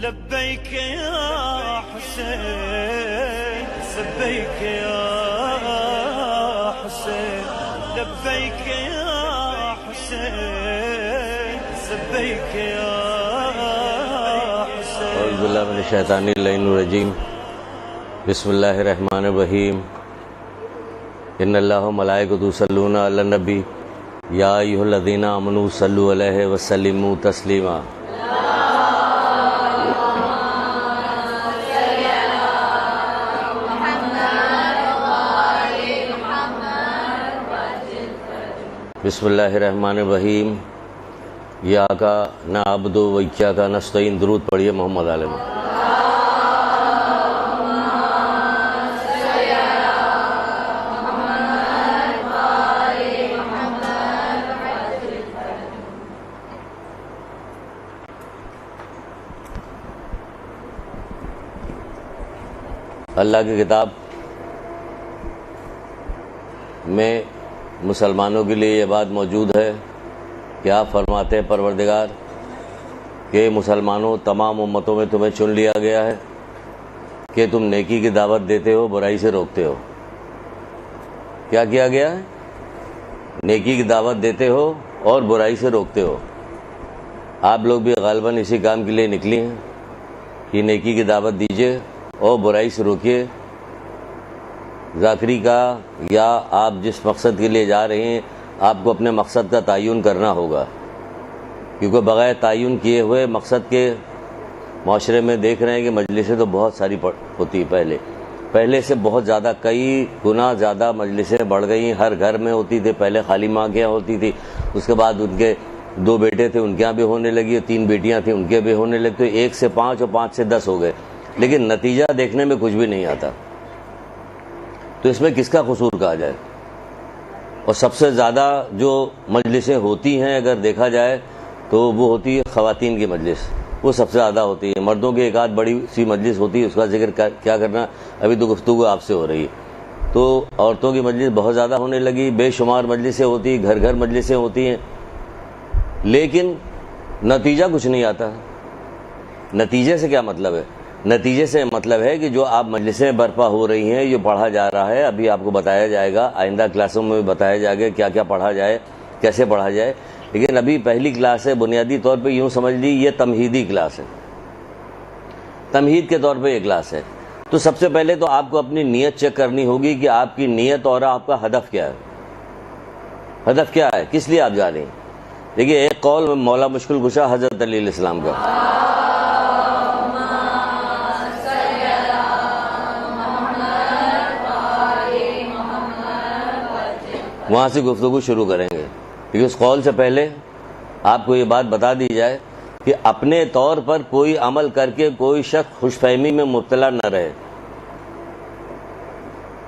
لبيك يا حسين لبيك يا حسين لبيك يا حسين لبيك يا حسين اعوذ باللہ من الشیطان الرجیم بسم اللہ الرحمن الرحیم ان اللہ وملائکتہ یصلون علی النبی یا ایھا الذین آمنوا صلوا علیہ وسلموا تسلیما بسم اللہ الرحمن الرحیم ایاک نعبد و ایاک نستعین درود پڑھیے محمد علیہ اللہ کی کتاب میں مسلمانوں کے لیے یہ بات موجود ہے کہ آپ فرماتے ہیں پروردگار کہ مسلمانوں تمام امتوں میں تمہیں چن لیا گیا ہے کہ تم نیکی کی دعوت دیتے ہو برائی سے روکتے ہو. کیا کیا گیا ہے؟ نیکی کی دعوت دیتے ہو اور برائی سے روکتے ہو. آپ لوگ بھی غالباً اسی کام کے لیے نکلی ہیں کہ نیکی کی دعوت دیجیے اور برائی سے روکیے. ذاکری کا یا آپ جس مقصد کے لیے جا رہے ہیں آپ کو اپنے مقصد کا تعین کرنا ہوگا، کیونکہ بغیر تعین کیے ہوئے مقصد کے معاشرے میں دیکھ رہے ہیں کہ مجلسیں تو بہت ساری ہوتی پہلے سے بہت زیادہ کئی گنا زیادہ مجلسیں بڑھ گئی. ہر گھر میں ہوتی تھی، پہلے خالی ماں کے یہاں ہوتی تھی، اس کے بعد ان کے 2 بیٹے تھے ان کے یہاں بھی ہونے لگی، 3 بیٹیاں تھیں ان کے بھی ہونے لگی، تو 1 سے 5 اور 5 سے 10 ہو گئے، لیکن نتیجہ دیکھنے میں کچھ بھی نہیں آتا. تو اس میں کس کا قصور کہا جائے؟ اور سب سے زیادہ جو مجلسیں ہوتی ہیں اگر دیکھا جائے تو وہ ہوتی ہے خواتین کی مجلس، وہ سب سے زیادہ ہوتی ہے. مردوں کی ایک آدھ بڑی سی مجلس ہوتی ہے، اس کا ذکر کیا کرنا، ابھی تو گفتگو آپ سے ہو رہی ہے. تو عورتوں کی مجلس بہت زیادہ ہونے لگی، بے شمار مجلسیں ہوتی، گھر گھر مجلسیں ہوتی ہیں، لیکن نتیجہ کچھ نہیں آتا. نتیجے سے کیا مطلب ہے؟ نتیجے سے مطلب ہے کہ جو آپ مجلسیں برپا ہو رہی ہیں، جو پڑھا جا رہا ہے، ابھی آپ کو بتایا جائے گا، آئندہ کلاسوں میں بھی بتایا جائے گا کیا کیا پڑھا جائے، کیسے پڑھا جائے. لیکن ابھی پہلی کلاس ہے، بنیادی طور پہ یوں سمجھ لی یہ تمہیدی کلاس ہے، تمہید کے طور پہ یہ کلاس ہے. تو سب سے پہلے تو آپ کو اپنی نیت چیک کرنی ہوگی کہ آپ کی نیت اور آپ کا ہدف کیا ہے. ہدف کیا ہے، کس لیے آپ جا رہے ہیں؟ دیکھیے ایک قول مولا مشکل کشا حضرت علی علیہ السلام کا، وہاں سے گفتگو شروع کریں گے. کیونکہ اس قول سے پہلے آپ کو یہ بات بتا دی جائے کہ اپنے طور پر کوئی عمل کر کے کوئی شخص خوش فہمی میں مبتلا نہ رہے،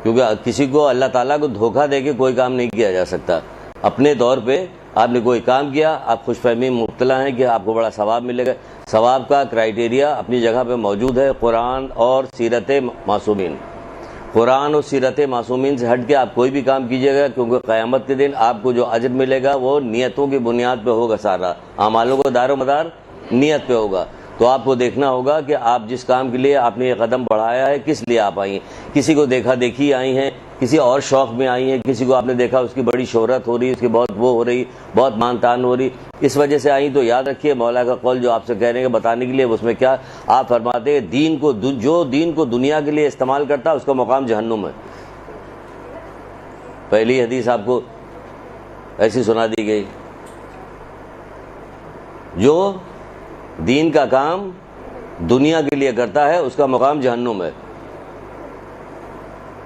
کیونکہ کسی کو اللہ تعالیٰ کو دھوکہ دے کے کوئی کام نہیں کیا جا سکتا. اپنے طور پہ آپ نے کوئی کام کیا، آپ خوش فہمی میں مبتلا ہیں کہ آپ کو بڑا ثواب ملے گا. ثواب کا کرائیٹیریا اپنی جگہ پہ موجود ہے، قرآن اور سیرت معصومین. قرآن اور سیرت معصومین سے ہٹ کے آپ کوئی بھی کام کیجیے گا، کیونکہ قیامت کے دن آپ کو جو اجر ملے گا وہ نیتوں کی بنیاد پہ ہوگا. سارا اعمالوں کا دار و مدار نیت پہ ہوگا. تو آپ کو دیکھنا ہوگا کہ آپ جس کام کے لیے آپ نے یہ قدم بڑھایا ہے کس لیے آپ آئی ہیں. کسی کو دیکھا دیکھی آئی ہیں، کسی اور شوق میں آئی ہیں، کسی کو آپ نے دیکھا اس کی بڑی شہرت ہو رہی، اس کی بہت وہ ہو رہی، بہت مان تان ہو رہی، اس وجہ سے آئی. تو یاد رکھیے مولا کا قول جو آپ سے کہہ رہے ہیں بتانے کے لیے، اس میں کیا آپ فرماتے ہیں، جو دین کو دنیا کے لیے استعمال کرتا ہے اس کا مقام جہنم ہے. پہلی حدیث آپ کو ایسی سنا دی گئی، جو دین کا کام دنیا کے لیے کرتا ہے اس کا مقام جہنم ہے.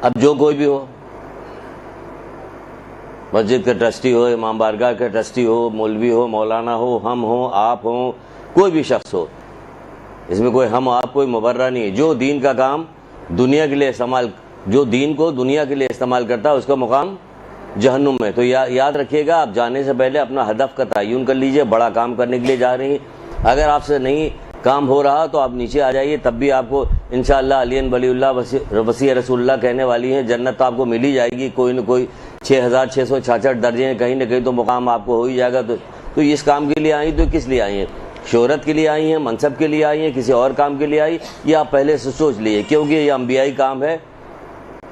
اب جو کوئی بھی ہو، مسجد کا ٹرسٹی ہو، امام بارگاہ کا ٹرسٹی ہو، مولوی ہو، مولانا ہو، ہم ہوں، آپ ہوں، کوئی بھی شخص ہو، اس میں کوئی ہم آپ کوئی مبرہ نہیں ہے. جو دین کا کام دنیا کے لیے جو دین کو دنیا کے لیے استعمال کرتا ہے اس کا مقام جہنم ہے. تو یاد رکھیے گا، آپ جانے سے پہلے اپنا ہدف کا تعین کر لیجئے. بڑا کام کرنے کے لیے جا رہی ہیں، اگر آپ سے نہیں کام ہو رہا تو آپ نیچے آ جائیے، تب بھی آپ کو انشاءاللہ علی ولی اللہ وسیع رسول اللہ کہنے والی ہیں. جنت تو آپ کو مل ہی جائے گی، کوئی نہ کوئی 6666 درجے ہیں، کہیں نہ کہیں تو مقام آپ کو ہو ہی جائے گا. تو اس کام کے لیے آئی تو کس لیے آئی ہیں؟ شہرت کے لیے آئی ہیں, منصب کے لیے آئی ہیں, کسی اور کام کے لیے آئی, یہ آپ پہلے سے سوچ لیے, کیونکہ یہ انبیائی کام ہے.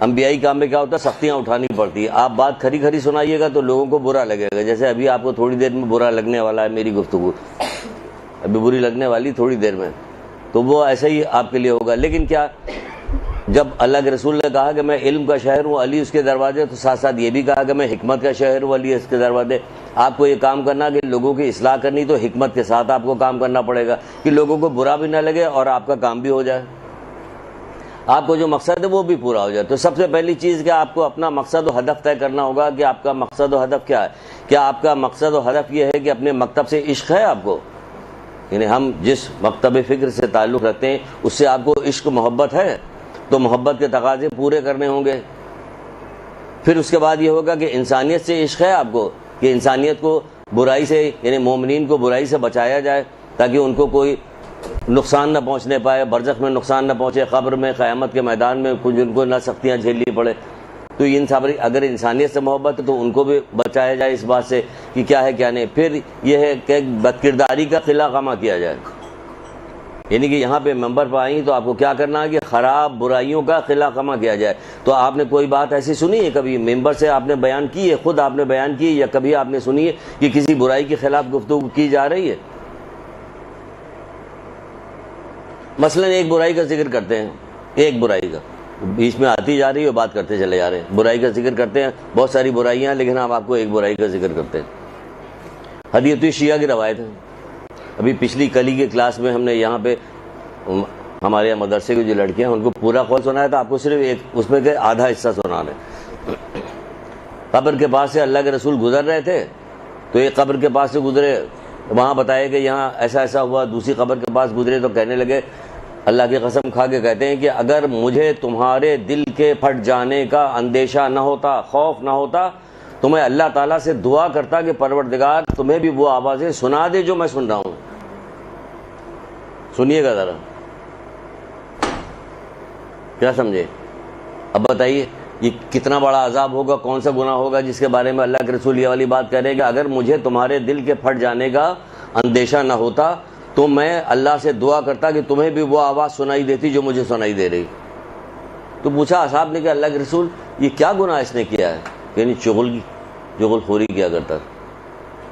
انبیائی کام میں کیا ہوتا ہے, سختیاں اٹھانی پڑتی ہیں. آپ بات کھری کھری سنائیے گا تو لوگوں کو برا لگے گا, جیسے ابھی آپ کو تھوڑی دیر میں برا لگنے والا ہے میری گفتگو, ابھی بری لگنے والی تھوڑی دیر میں, تو وہ ایسا ہی آپ کے لیے ہوگا. لیکن کیا, جب اللہ کے رسول نے کہا کہ میں علم کا شہر ہوں, علی اس کے دروازے, تو ساتھ ساتھ یہ بھی کہا کہ میں حکمت کا شہر ہوں, علی اس کے دروازے. آپ کو یہ کام کرنا کہ لوگوں کی اصلاح کرنی, تو حکمت کے ساتھ آپ کو کام کرنا پڑے گا کہ لوگوں کو برا بھی نہ لگے اور آپ کا کام بھی ہو جائے, آپ کو جو مقصد ہے وہ بھی پورا ہو جائے. تو سب سے پہلی چیز کہ آپ کو اپنا مقصد و ہدف طے کرنا ہوگا کہ آپ کا مقصد و ہدف کیا ہے. کیا آپ کا مقصد و ہدف یہ ہے کہ اپنے مکتب سے عشق ہے آپ کو, یعنی ہم جس مکتب فکر سے تعلق رکھتے ہیں اس سے آپ کو عشق محبت ہے, تو محبت کے تقاضے پورے کرنے ہوں گے. پھر اس کے بعد یہ ہوگا کہ انسانیت سے عشق ہے آپ کو, کہ انسانیت کو برائی سے, یعنی مومنین کو برائی سے بچایا جائے تاکہ ان کو کوئی نقصان نہ پہنچنے پائے, برزخ میں نقصان نہ پہنچے, قبر میں, قیامت کے میدان میں کچھ ان کو نہ سختیاں جھیلنی پڑے. تو ان سب, اگر انسانیت سے محبت ہے تو ان کو بھی بچایا جائے اس بات سے کہ کیا ہے کیا نہیں. پھر یہ ہے کہ بد کرداری کا خلا خامہ کیا جائے, یعنی کہ یہاں پہ ممبر پہ آئیں تو آپ کو کیا کرنا ہے کہ خراب برائیوں کا خلا خامہ کیا جائے. تو آپ نے کوئی بات ایسی سنی ہے کبھی ممبر سے آپ نے بیان کی ہے, خود آپ نے بیان کی ہے, یا کبھی آپ نے سنی ہے کہ کسی برائی کے خلاف گفتگو کی جا رہی ہے؟ مثلا ایک برائی کا ذکر کرتے ہیں, ایک برائی کا بیچ میں آتی جا رہی ہے, بات کرتے چلے جا رہے ہیں, برائی کا ذکر کرتے ہیں, بہت ساری برائیاں, لیکن ہم آپ کو ایک برائی کا ذکر کرتے ہیں. حدیث شیعہ کی روایت ہے. ابھی پچھلی کلی کے کلاس میں ہم نے یہاں پہ ہمارے مدرسے کی جو لڑکیاں ہیں ان کو پورا قول سنایا تھا, آپ کو صرف ایک اس میں کہ آدھا حصہ سنا رہے. قبر کے پاس سے اللہ کے رسول گزر رہے تھے, تو ایک قبر کے پاس سے گزرے, وہاں بتایا کہ یہاں ایسا ایسا ہوا. دوسری قبر کے پاس گزرے تو کہنے لگے, اللہ کی قسم کھا کے کہتے ہیں کہ اگر مجھے تمہارے دل کے پھٹ جانے کا اندیشہ نہ ہوتا, خوف نہ ہوتا, تو میں اللہ تعالیٰ سے دعا کرتا کہ پروردگار تمہیں بھی وہ آوازیں سنا دے جو میں سن رہا ہوں. سنیے گا ذرا, کیا سمجھے؟ اب بتائیے یہ کتنا بڑا عذاب ہوگا, کون سا گناہ ہوگا جس کے بارے میں اللہ کے رسول یہ والی بات کہہ رہے ہیں کہ اگر مجھے تمہارے دل کے پھٹ جانے کا اندیشہ نہ ہوتا تو میں اللہ سے دعا کرتا کہ تمہیں بھی وہ آواز سنائی دیتی جو مجھے سنائی دے رہی. تو پوچھا اصحاب نے کہ اللہ کے رسول یہ کیا گناہ اس نے کیا ہے؟ یعنی چغل خوری کیا کرتا.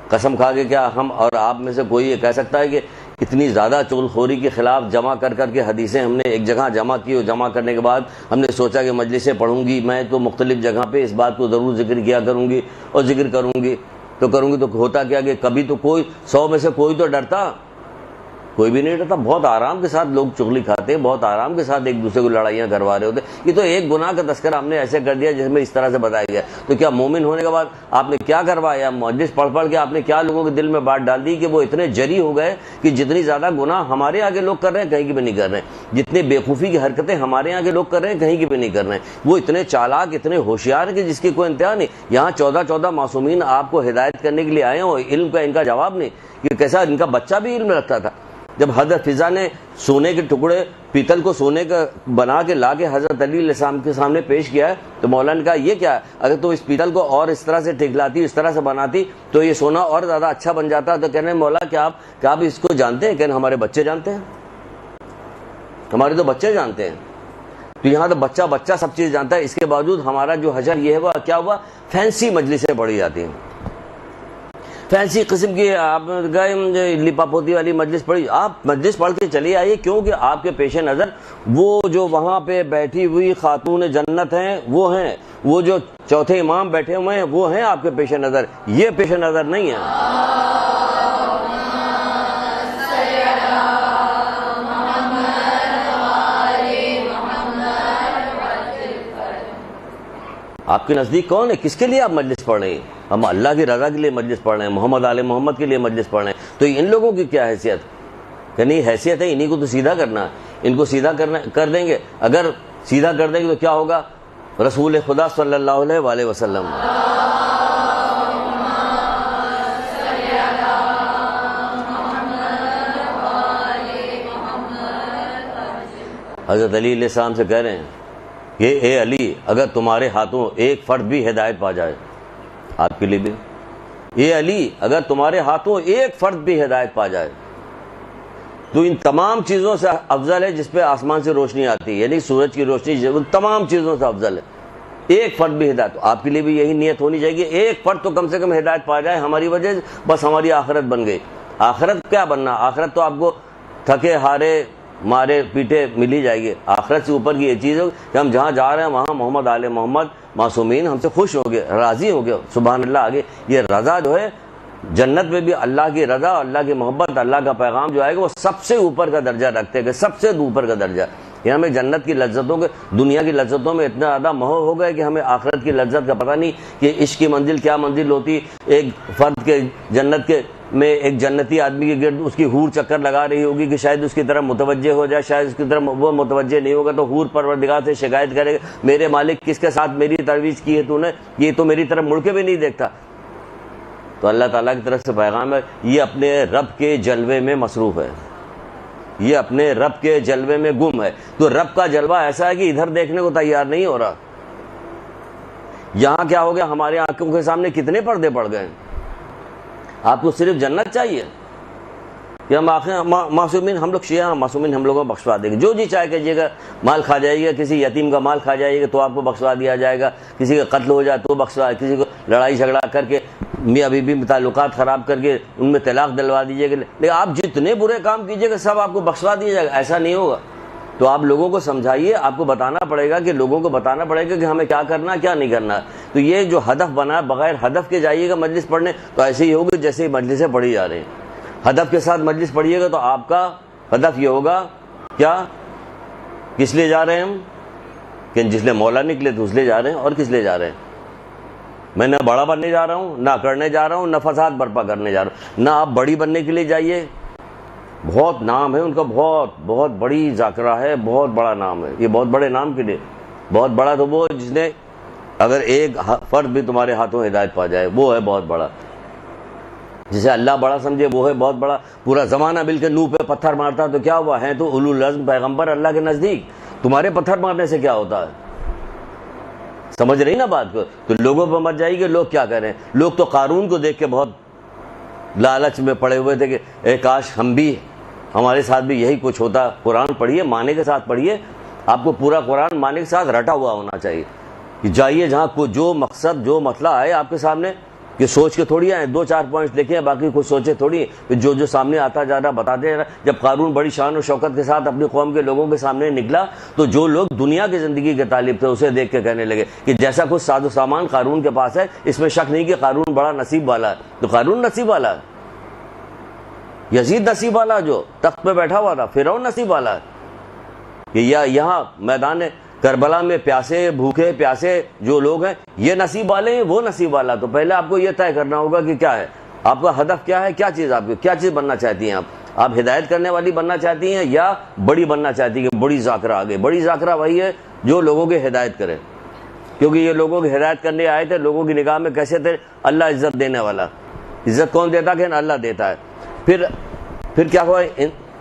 قسم کھا کے کیا ہم اور آپ میں سے کوئی یہ کہہ سکتا ہے کہ اتنی زیادہ چغل خوری کے خلاف جمع کر کے حدیثیں ہم نے ایک جگہ جمع کی, اور جمع کرنے کے بعد ہم نے سوچا کہ مجلسیں پڑھوں گی میں تو مختلف جگہ پہ اس بات کو ضرور ذکر کیا کروں گی, اور ذکر کروں گی تو ہوتا کیا کہ کبھی تو کوئی 100 میں سے کوئی تو ڈرتا, کوئی بھی نہیں ڈرتا. بہت آرام کے ساتھ لوگ چغلی کھاتے ہیں, بہت آرام کے ساتھ ایک دوسرے کو لڑائیاں کروا رہے ہوتے. یہ تو ایک گناہ کا تذکرہ ہم نے ایسے کر دیا جس میں اس طرح سے بتایا گیا. تو کیا مومن ہونے کے بعد آپ نے کیا کروایا؟ مجلس پڑھ پڑھ کے آپ نے کیا لوگوں کے دل میں بات ڈال دی کہ وہ اتنے جری ہو گئے کہ جتنی زیادہ گناہ ہمارے آگے لوگ کر رہے ہیں کہیں کی بھی نہیں کر رہے ہیں, جتنے بےخوفی کی حرکتیں ہمارے آگے لوگ کر رہے ہیں کہیں کی بھی نہیں کر رہے ہیں. وہ اتنے چالاک, اتنے ہوشیار ہیں کہ جس کی کوئی انتہا نہیں. یہاں 14 معصومین آپ کو ہدایت کرنے کے لیے آئے ہوں, علم کا ان کا جواب نہیں. یہ کیسا ان کا بچہ بھی علم رکھتا تھا. جب حضرت فضا نے سونے کے ٹکڑے پیتل کو سونے کا بنا کے لا کے حضرت علی علیہ السلام کے سامنے پیش کیا ہے, تو مولا نے کہا یہ کیا ہے, اگر تو اس پیتل کو اور اس طرح سے ٹھکلاتی, اس طرح سے بناتی تو یہ سونا اور زیادہ اچھا بن جاتا. تو کہنے مولا کیا آپ اس کو جانتے ہیں؟ کہنے ہمارے بچے جانتے ہیں, ہمارے تو بچے جانتے ہیں. تو یہاں تو بچہ سب چیز جانتا ہے. اس کے باوجود ہمارا جو حشر یہ ہوا, کیا ہوا, فینسی مجلسیں پڑھی جاتی ہیں, فینسی قسم کی. آپ گئے لپا پوتی والی مجلس پڑھی, آپ مجلس پڑھ کے چلی آئیے, کیونکہ آپ کے پیش نظر وہ جو وہاں پہ بیٹھی ہوئی خاتون جنت ہیں وہ ہیں, وہ جو چوتھے امام بیٹھے ہوئے ہیں وہ ہیں آپ کے پیش نظر, یہ پیش نظر نہیں ہے. آپ کے نزدیک کون ہے؟ کس کے لیے آپ مجلس پڑھ رہے ہیں؟ ہم اللہ کی رضا کے لیے مجلس پڑھ رہے ہیں, محمد آل محمد کے لیے مجلس پڑھ رہے ہیں. تو ان لوگوں کی کیا حیثیت؟ کہ نہیں حیثیت ہے, انہی کو تو سیدھا کرنا, ان کو سیدھا کر دیں گے. اگر سیدھا کر دیں گے تو کیا ہوگا؟ رسول خدا صلی اللہ علیہ وسلم حضرت علی علیہ السلام سے کہہ رہے ہیں کہ اے علی, اگر تمہارے ہاتھوں ایک فرد بھی ہدایت پا جائے, آپ کے لیے بھی, اے علی اگر تمہارے ہاتھوں ایک فرد بھی ہدایت پا جائے, تو ان تمام چیزوں سے افضل ہے جس پہ آسمان سے روشنی آتی ہے، یعنی سورج کی روشنی تمام چیزوں سے افضل ہے۔ ایک فرد بھی ہدایت، آپ کے لیے بھی یہی نیت ہونی چاہیے کہ ایک فرد تو کم سے کم ہدایت پا جائے ہماری وجہ سے، بس ہماری آخرت بن گئی۔ آخرت کیا بننا، آخرت تو آپ کو تھکے ہارے مارے پیٹے مل ہی جائے گی۔ آخرت سے اوپر کی یہ چیز ہے کہ ہم جہاں جا رہے ہیں وہاں محمد آل محمد معصومین ہم سے خوش ہو گئے، راضی ہو گئے، سبحان اللہ۔ آگے یہ رضا جو ہے جنت میں بھی اللہ کی رضا، اللہ کی محبت، اللہ کا پیغام جو آئے گا وہ سب سے اوپر کا درجہ رکھتے گئے، سب سے اوپر کا درجہ۔ یہ ہمیں جنت کی لذتوں کے، دنیا کی لذتوں میں اتنا زیادہ موہ ہو گئے کہ ہمیں آخرت کی لذت کا پتہ نہیں کہ عشق کی منزل کیا منزل ہوتی۔ ایک فرد کے جنت کے میں ایک جنتی آدمی کے گرد اس کی حور چکر لگا رہی ہوگی کہ شاید اس کی طرف متوجہ ہو جائے، شاید اس کی طرف وہ متوجہ نہیں ہوگا تو حور پروردگار سے شکایت کرے گا، میرے مالک کس کے ساتھ میری ترویج کی ہے تو نے، یہ تو میری طرف مڑ کے بھی نہیں دیکھتا۔ تو اللہ تعالیٰ کی طرف سے پیغام ہے، یہ اپنے رب کے جلوے میں مصروف ہے، یہ اپنے رب کے جلوے میں گم ہے۔ تو رب کا جلوہ ایسا ہے کہ ادھر دیکھنے کو تیار نہیں ہو رہا۔ یہاں کیا ہو گیا، ہمارے آنکھوں کے سامنے کتنے پردے پڑ گئے۔ آپ کو صرف جنت چاہیے یا معصومین؟ ہم لوگ شیعہ معصومین ہم لوگوں کو بخشوا دیں گے، جو جی چاہے کیجیے گا، مال کھا جائیے گا، کسی یتیم کا مال کھا جائیے گا تو آپ کو بخشوا دیا جائے گا، کسی کا قتل ہو جائے تو بخشوا، کسی کو لڑائی جھگڑا کر کے میاں بیوی میں تعلقات خراب کر کے ان میں طلاق دلوا دیجیے گا، لیکن آپ جتنے برے کام کیجیے گا سب آپ کو بخشوا دیا جائے گا، ایسا نہیں ہوگا۔ تو آپ لوگوں کو سمجھائیے، آپ کو بتانا پڑے گا کہ لوگوں کو بتانا پڑے گا کہ ہمیں کیا کرنا ہے کیا نہیں کرنا ہے۔ تو یہ جو ہدف بنا ہے، بغیر ہدف کے جائیے گا مجلس پڑھنے تو ایسے ہی ہوگی جیسے ہی مجلسیں پڑھی جا رہی ہیں۔ ہدف کے ساتھ مجلس پڑھیے گا تو آپ کا ہدف یہ ہوگا کیا، کس لیے جا رہے ہیں ہم، کہ جس لیے مولا نکلے تو اس لیے جا رہے ہیں، اور کس لیے جا رہے ہیں؟ میں نہ بڑا بننے جا رہا ہوں، نہ کرنے جا رہا ہوں، نہ فساد برپا کرنے جا رہا ہوں۔ نہ آپ بڑی بننے کے لیے جائیے، بہت نام ہے ان کا، بہت بڑی ذاکرہ ہے، بہت بڑا نام ہے۔ یہ بہت بڑے نام کے لیے، بہت بڑا تو وہ جس نے اگر ایک فرد بھی تمہارے ہاتھوں ہدایت پا جائے وہ ہے بہت بڑا۔ جسے اللہ بڑا سمجھے وہ ہے بہت بڑا۔ پورا زمانہ مل کے نوح پہ پتھر مارتا تو کیا ہوا، ہے تو اولو العزم پیغمبر اللہ کے نزدیک، تمہارے پتھر مارنے سے کیا ہوتا ہے؟ سمجھ رہی نا بات کو؟ تو لوگوں پہ مت جائیے کہ لوگ کیا کہہ رہے ہیں۔ لوگ تو قارون کو دیکھ کے بہت لالچ میں پڑے ہوئے تھے کہ اے کاش ہم بھی، ہمارے ساتھ بھی یہی کچھ ہوتا۔ قرآن پڑھیے، معنی کے ساتھ پڑھیے، آپ کو پورا قرآن معنی کے ساتھ رٹا ہوا ہونا چاہیے کہ جائیے جہاں کو جو مقصد جو مسئلہ آئے آپ کے سامنے، کہ سوچ کے تھوڑی آئے، 2-4 پوائنٹس لکھیں باقی کچھ سوچے تھوڑی، جو سامنے آتا جا رہا بتاتے جا رہا۔ جب قارون بڑی شان و شوکت کے ساتھ اپنی قوم کے لوگوں کے سامنے نکلا تو جو لوگ دنیا کی زندگی کے طالب تھے اسے دیکھ کے کہنے لگے کہ جیسا کچھ ساز و سامان قارون کے پاس ہے اس میں شک نہیں کہ قارون بڑا نصیب والا ہے۔ تو قارون نصیب والا ہے، یزید نصیب والا جو تخت پہ بیٹھا ہوا تھا، فرعون نصیب والا ہے کہ یہاں میدان کربلا میں پیاسے بھوکے پیاسے جو لوگ ہیں یہ نصیب والے ہیں، وہ نصیب والا۔ تو پہلے آپ کو یہ طے کرنا ہوگا کہ کیا ہے آپ کا ہدف، کیا ہے، کیا چیز آپ کی، کیا چیز بننا چاہتی ہیں آپ ہدایت کرنے والی بننا چاہتی ہیں یا بڑی بننا چاہتی ہیں کہ بڑی ذاکرہ آگے؟ بڑی ذاکرہ وہی ہے جو لوگوں کی ہدایت کرے، کیونکہ یہ لوگوں کی ہدایت کرنے آئے تھے۔ لوگوں کی نگاہ میں کیسے تھے؟ اللہ عزت دینے والا، عزت کون دیتا کہ اللہ دیتا ہے۔ پھر کیا ہوا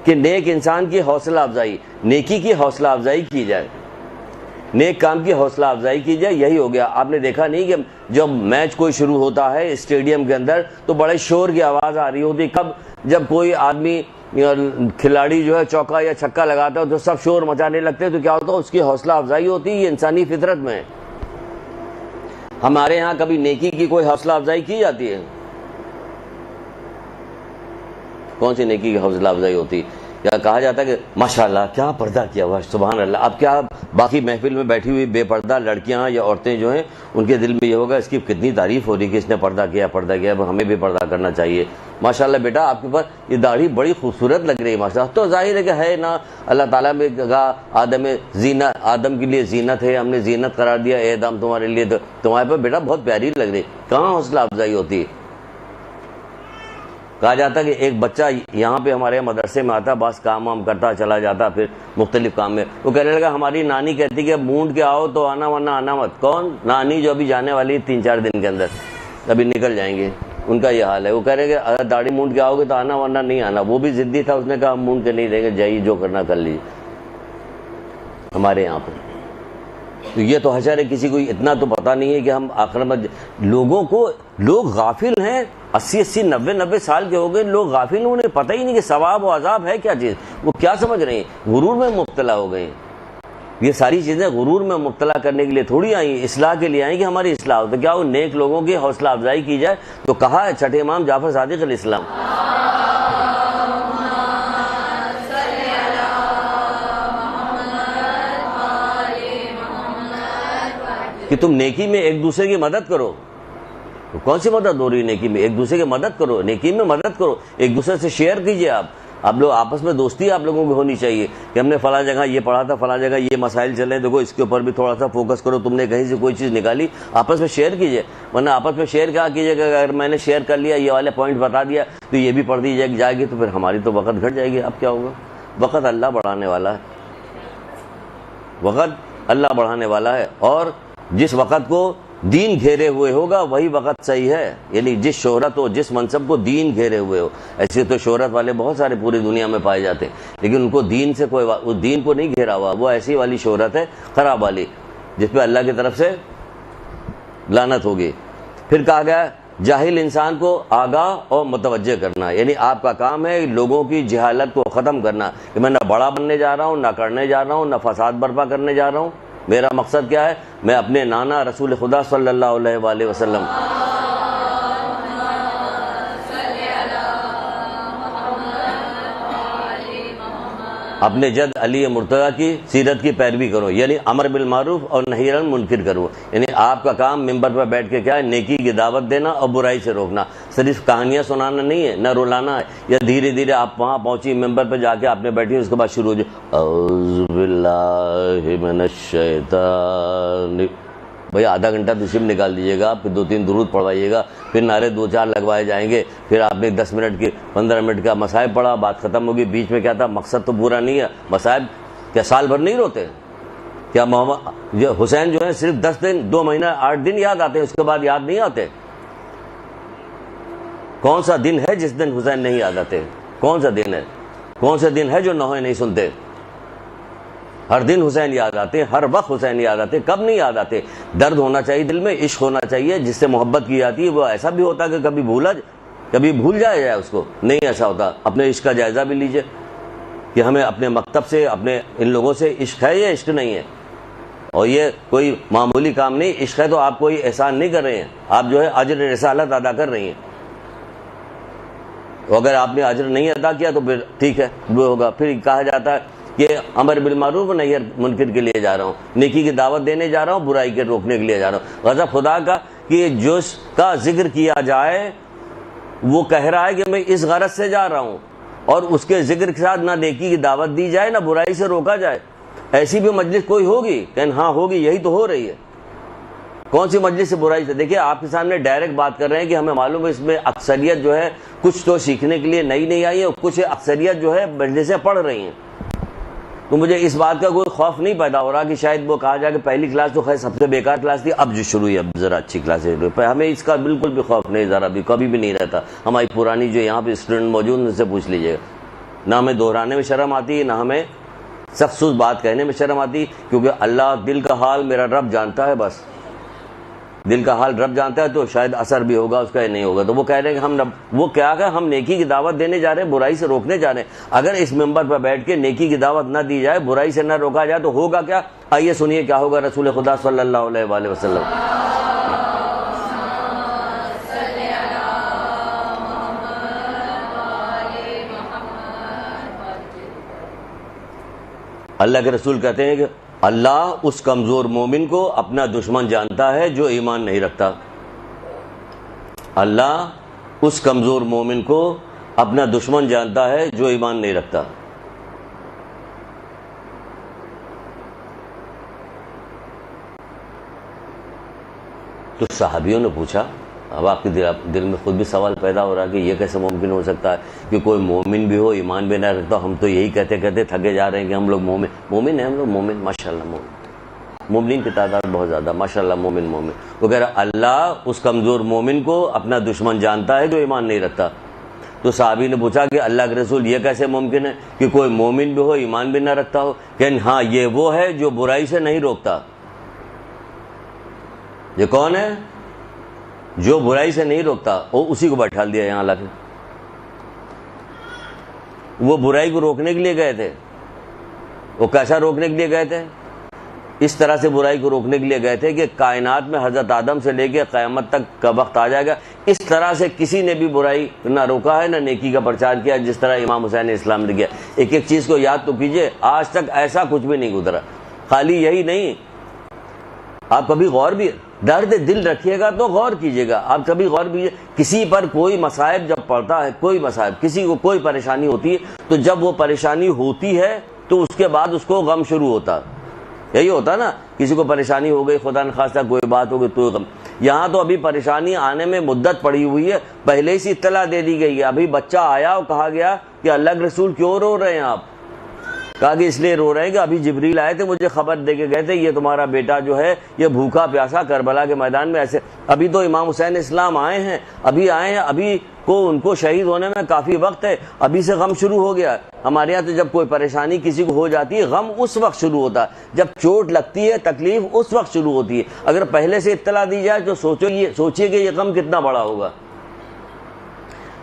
کہ نیک انسان کی حوصلہ افزائی، نیکی کی حوصلہ افزائی کی جائے، نیک کام کی حوصلہ افزائی کی جائے، یہی ہو گیا۔ آپ نے دیکھا نہیں کہ جب میچ کوئی شروع ہوتا ہے اسٹیڈیم کے اندر تو بڑے شور کی آواز آ رہی ہوتی، کب جب کوئی آدمی کھلاڑی جو ہے چوکا یا چھکا لگاتا ہے تو سب شور مچانے لگتے تو کیا ہوتا ہے، اس کی حوصلہ افزائی ہوتی ہے۔ یہ انسانی فطرت میں ہے۔ ہمارے یہاں کبھی نیکی کی کوئی حوصلہ افزائی کی جاتی ہے؟ کون سی نیکی کی حوصلہ افزائی ہوتی؟ یا کہا جاتا ہے کہ ماشاءاللہ کیا پردہ کیا ہوا، سبحان اللہ۔ اب کیا باقی محفل میں بیٹھی ہوئی بے پردہ لڑکیاں یا عورتیں جو ہیں ان کے دل میں یہ ہوگا اس کی کتنی تعریف ہو رہی کہ اس نے پردہ کیا، اب ہمیں بھی پردہ کرنا چاہیے۔ ماشاءاللہ بیٹا آپ کے پاس یہ داڑھی بڑی خوبصورت لگ رہی ہے ماشاءاللہ۔ تو ظاہر ہے کہ ہے نا، اللہ تعالیٰ نے کہا آدم کے لیے زینت ہے، ہم نے زینت قرار دیا، اے آدم تمہارے لیے تو تمہارے پاس بیٹا بہت پیاری لگ رہی۔ کہاں حوصلہ افزائی ہوتی ہے؟ کہا جاتا ہے کہ ایک بچہ یہاں پہ ہمارے مدرسے میں آتا، بعض کام وام کرتا چلا جاتا، پھر مختلف کام میں وہ کہنے لگا ہماری نانی کہتی کہ مونڈ کے آؤ تو آنا ورنہ آنا مت۔ کون نانی؟ جو ابھی جانے والی 3-4 دن کے اندر ابھی نکل جائیں گے، ان کا یہ حال ہے۔ وہ کہہ رہے کہ اگر داڑھی مونڈ کے آؤ گے تو آنا ورنہ نہیں آنا۔ وہ بھی ضدی تھا، اس نے کہا ہم مونڈ کے نہیں دیں گے، جائیے جو کرنا کر لیجیے۔ ہمارے یہاں پہ تو یہ تو حشر ہے، کسی کو اتنا تو پتہ نہیں ہے کہ ہم آخرت میں لوگ غافل ہیں، 80 90 سال کے ہو گئے، لوگ غافل ہیں، انہیں پتہ ہی نہیں کہ ثواب و عذاب ہے کیا چیز، وہ کیا سمجھ رہے ہیں، غرور میں مبتلا ہو گئے ہیں۔ یہ ساری چیزیں غرور میں مبتلا کرنے کے لیے تھوڑی آئیں، اصلاح کے لیے آئیں کہ ہماری اصلاح ہو۔ تو کیا وہ نیک لوگوں کی حوصلہ افزائی کی جائے؟ تو کہا ہے چھٹے امام جعفر صادق علیہ السلام کہ تم نیکی میں ایک دوسرے کی مدد کرو۔ تو کون سی مدد ہو رہی ہے نیکی میں؟ ایک دوسرے کی مدد کرو، نیکی میں مدد کرو، ایک دوسرے سے شیئر کیجئے۔ آپ لوگ آپس میں دوستی آپ لوگوں کی ہونی چاہیے کہ ہم نے فلاں جگہ یہ پڑھا تھا، فلاں جگہ یہ مسائل چلے، دیکھو اس کے اوپر بھی تھوڑا سا فوکس کرو، تم نے کہیں سے کوئی چیز نکالی آپس میں شیئر کیجئے۔ ورنہ آپس میں شیئر کیا کیجئے کہ اگر میں نے شیئر کر لیا، یہ والے پوائنٹ بتا دیا تو یہ بھی پڑھ دی جائے گی، تو پھر ہماری تو وقت گھٹ جائے گی۔ اب کیا ہوگا؟ وقت اللہ بڑھانے والا ہے، وقت اللہ بڑھانے والا ہے، اور جس وقت کو دین گھیرے ہوئے ہوگا وہی وقت صحیح ہے۔ یعنی جس شہرت ہو، جس منصب کو دین گھیرے ہوئے ہو، ایسے تو شہرت والے بہت سارے پوری دنیا میں پائے جاتے ہیں، لیکن ان کو دین سے کوئی دین کو نہیں گھیرا ہوا، وہ ایسی والی شہرت ہے خراب والی، جس پہ اللہ کی طرف سے لعنت ہوگی۔ پھر کہا گیا جاہل انسان کو آگاہ اور متوجہ کرنا، یعنی آپ کا کام ہے لوگوں کی جہالت کو ختم کرنا کہ میں نہ بڑا بننے جا رہا ہوں، نہ کرنے جا رہا ہوں، نہ فساد برپا کرنے جا رہا ہوں۔ میرا مقصد کیا ہے؟ میں اپنے نانا رسول خدا صلی اللہ علیہ وآلہ وسلم اپنے جد علی مرتضیٰ کی سیرت کی پیروی کرو، یعنی امر بالمعروف اور نہی عن المنکر کرو۔ یعنی آپ کا کام ممبر پر بیٹھ کے کیا ہے؟ نیکی کی دعوت دینا اور برائی سے روکنا۔ صرف کہانیاں سنانا نہیں ہے، نہ رلانا ہے، یا دھیرے دھیرے آپ وہاں پہنچی ممبر پہ جا کے آپ نے بیٹھی، اس کے بعد شروع ہو جائے اعوذ باللہ من الشیطان، بھئی آدھا گھنٹہ تو صرف نکال دیجیے گا، پھر 2-3 درود پڑھوائیے گا، پھر نعرے 2-4 لگوائے جائیں گے، پھر آپ نے 10 منٹ کی 15 منٹ کا مصائب پڑھا، بات ختم ہوگی۔ بیچ میں کیا تھا؟ مقصد تو پورا نہیں ہے۔ مصائب کیا سال بھر نہیں روتے؟ کیا محمد حسین جو ہے صرف 10 دن 2 مہینہ 8 دن یاد آتے ہیں، اس کے بعد یاد نہیں آتے؟ کون سا دن ہے جس دن حسین نہیں یاد آتے؟ کون سا دن ہے؟ کون سا دن ہے جو نوحے نہیں سنتے؟ ہر دن حسین یاد آتے ہیں، ہر وقت حسین یاد آتے ہیں۔ کب نہیں یاد آتے؟ درد ہونا چاہیے دل میں، عشق ہونا چاہیے، جس سے محبت کی جاتی ہے۔ وہ ایسا بھی ہوتا ہے کہ کبھی بھول جایا جائے اس کو، نہیں ایسا ہوتا۔ اپنے عشق کا جائزہ بھی لیجئے کہ ہمیں اپنے مکتب سے، اپنے ان لوگوں سے عشق ہے یا عشق نہیں ہے۔ اور یہ کوئی معمولی کام نہیں، عشق ہے تو آپ کوئی احسان نہیں کر رہے ہیں، آپ جو ہے اجر رسالت ادا کر رہی ہیں۔ اگر آپ نے اجر نہیں ادا کیا تو پھر ٹھیک ہے، وہ ہوگا۔ پھر کہا جاتا ہے کہ امر بالمعروف و نہی عن المنکر کے لیے جا رہا ہوں، نیکی کی دعوت دینے جا رہا ہوں، برائی کے روکنے کے لیے جا رہا ہوں۔ غضب خدا کا کہ جس کا ذکر کیا جائے وہ کہہ رہا ہے کہ میں اس غرض سے جا رہا ہوں، اور اس کے ذکر کے ساتھ نہ نیکی کی دعوت دی جائے، نہ برائی سے روکا جائے۔ ایسی بھی مجلس کوئی ہوگی؟ کہ ہاں ہوگی، یہی تو ہو رہی ہے۔ کون سی مجلس سے برائی سے؟ دیکھیے آپ کے سامنے ڈائریکٹ بات کر رہے ہیں کہ ہمیں معلوم ہے اس میں اکثریت جو ہے کچھ تو سیکھنے کے لیے نئی آئی ہے، اور کچھ اکثریت جو ہے مجلسیں پڑھ رہی ہیں۔ تو مجھے اس بات کا کوئی خوف نہیں پیدا ہو رہا کہ شاید وہ کہا جائے کہ پہلی کلاس تو خیر سب سے بیکار کلاس تھی، اب جو شروع ہوئی اب ذرا اچھی کلاس ہے۔ ہمیں اس کا بالکل بھی خوف نہیں، ذرا بھی، کبھی بھی نہیں رہتا۔ ہماری پرانی جو یہاں پہ اسٹوڈنٹ موجود ان سے پوچھ لیجیے گا، نہ ہمیں دہرانے میں شرم آتی ہے، نہ ہمیں سخت سوز بات کہنے میں شرم آتی، کیونکہ اللہ دل کا حال میرا رب جانتا ہے۔ بس دل کا حال رب جانتا ہے، تو شاید اثر بھی ہوگا اس کا یا نہیں ہوگا۔ تو وہ کہہ رہے ہیں کہ وہ کیا کہ ہم نیکی کی دعوت دینے جا رہے ہیں، برائی سے روکنے جا رہے ہیں۔ اگر اس ممبر پر بیٹھ کے نیکی کی دعوت نہ دی جائے، برائی سے نہ روکا جائے، تو ہوگا کیا؟ آئیے سنیے کیا ہوگا رسول خدا صلی اللہ علیہ وآلہ وسلم۔ اللہ کے رسول کہتے ہیں کہ اللہ اس کمزور مومن کو اپنا دشمن جانتا ہے جو ایمان نہیں رکھتا۔ اللہ اس کمزور مومن کو اپنا دشمن جانتا ہے جو ایمان نہیں رکھتا۔ تو صحابیوں نے پوچھا، اب آپ کے دل میں خود بھی سوال پیدا ہو رہا کہ یہ کیسے ممکن ہو سکتا ہے کہ کوئی مومن بھی ہو ایمان بھی نہ رکھتا؟ ہم تو یہی کہتے کہتے تھکے جا رہے ہیں کہ ہم لوگ مومن ہیں، ہم لوگ مومن، ماشاءاللہ مومنین کی تعداد بہت زیادہ، ماشاءاللہ مومن۔ وہ کہہ رہا اللہ اس کمزور مومن کو اپنا دشمن جانتا ہے جو ایمان نہیں رکھتا۔ تو صحابی نے پوچھا کہ اللہ کے رسول یہ کیسے ممکن ہے کہ کوئی مومن بھی ہو ایمان بھی نہ رکھتا ہو؟ کہ ہاں یہ وہ ہے جو برائی سے نہیں روکتا، یہ کون ہے؟ جو برائی سے نہیں روکتا، وہ اسی کو بیٹھا دیا یہاں لا کے۔ وہ برائی کو روکنے کے لیے گئے تھے۔ وہ کیسا روکنے کے لیے گئے تھے؟ اس طرح سے برائی کو روکنے کے لیے گئے تھے کہ کائنات میں حضرت آدم سے لے کے قیامت تک کا وقت آ جائے گا، اس طرح سے کسی نے بھی برائی نہ روکا ہے، نہ نیکی کا پرچار کیا، جس طرح امام حسین اسلام نے کیا۔ ایک ایک چیز کو یاد تو کیجئے، آج تک ایسا کچھ بھی نہیں گزرا۔ خالی یہی نہیں، آپ کبھی غور بھی درد دل رکھیے گا تو غور کیجیے گا، آپ کبھی غور بھی، کسی پر کوئی مصائب جب پڑتا ہے، کوئی مصائب، کسی کو کوئی پریشانی ہوتی ہے، تو جب وہ پریشانی ہوتی ہے تو اس کے بعد اس کو غم شروع ہوتا ہے۔ یہی ہوتا نا، کسی کو پریشانی ہو گئی، خدا نخواستہ کوئی بات ہو گئی تو غم۔ یہاں تو ابھی پریشانی آنے میں مدت پڑی ہوئی ہے، پہلے سے اطلاع دے دی گئی ہے۔ ابھی بچہ آیا اور کہا گیا کہ اللہ کے رسول کیوں رو رہے ہیں آپ؟ کہا کہ اس لیے رو رہے ہیں کہ ابھی جبریل آئے تھے، مجھے خبر دے کے گئے تھے یہ تمہارا بیٹا جو ہے یہ بھوکا پیاسا کربلا کے میدان میں ایسے۔ ابھی تو امام حسین اسلام آئے ہیں، ابھی کو ان کو شہید ہونے میں کافی وقت ہے، ابھی سے غم شروع ہو گیا۔ ہمارے یہاں تو جب کوئی پریشانی کسی کو ہو جاتی ہے، غم اس وقت شروع ہوتا ہے، جب چوٹ لگتی ہے، تکلیف اس وقت شروع ہوتی ہے۔ اگر پہلے سے اطلاع دی جائے تو سوچیے کہ یہ غم کتنا بڑا ہوگا۔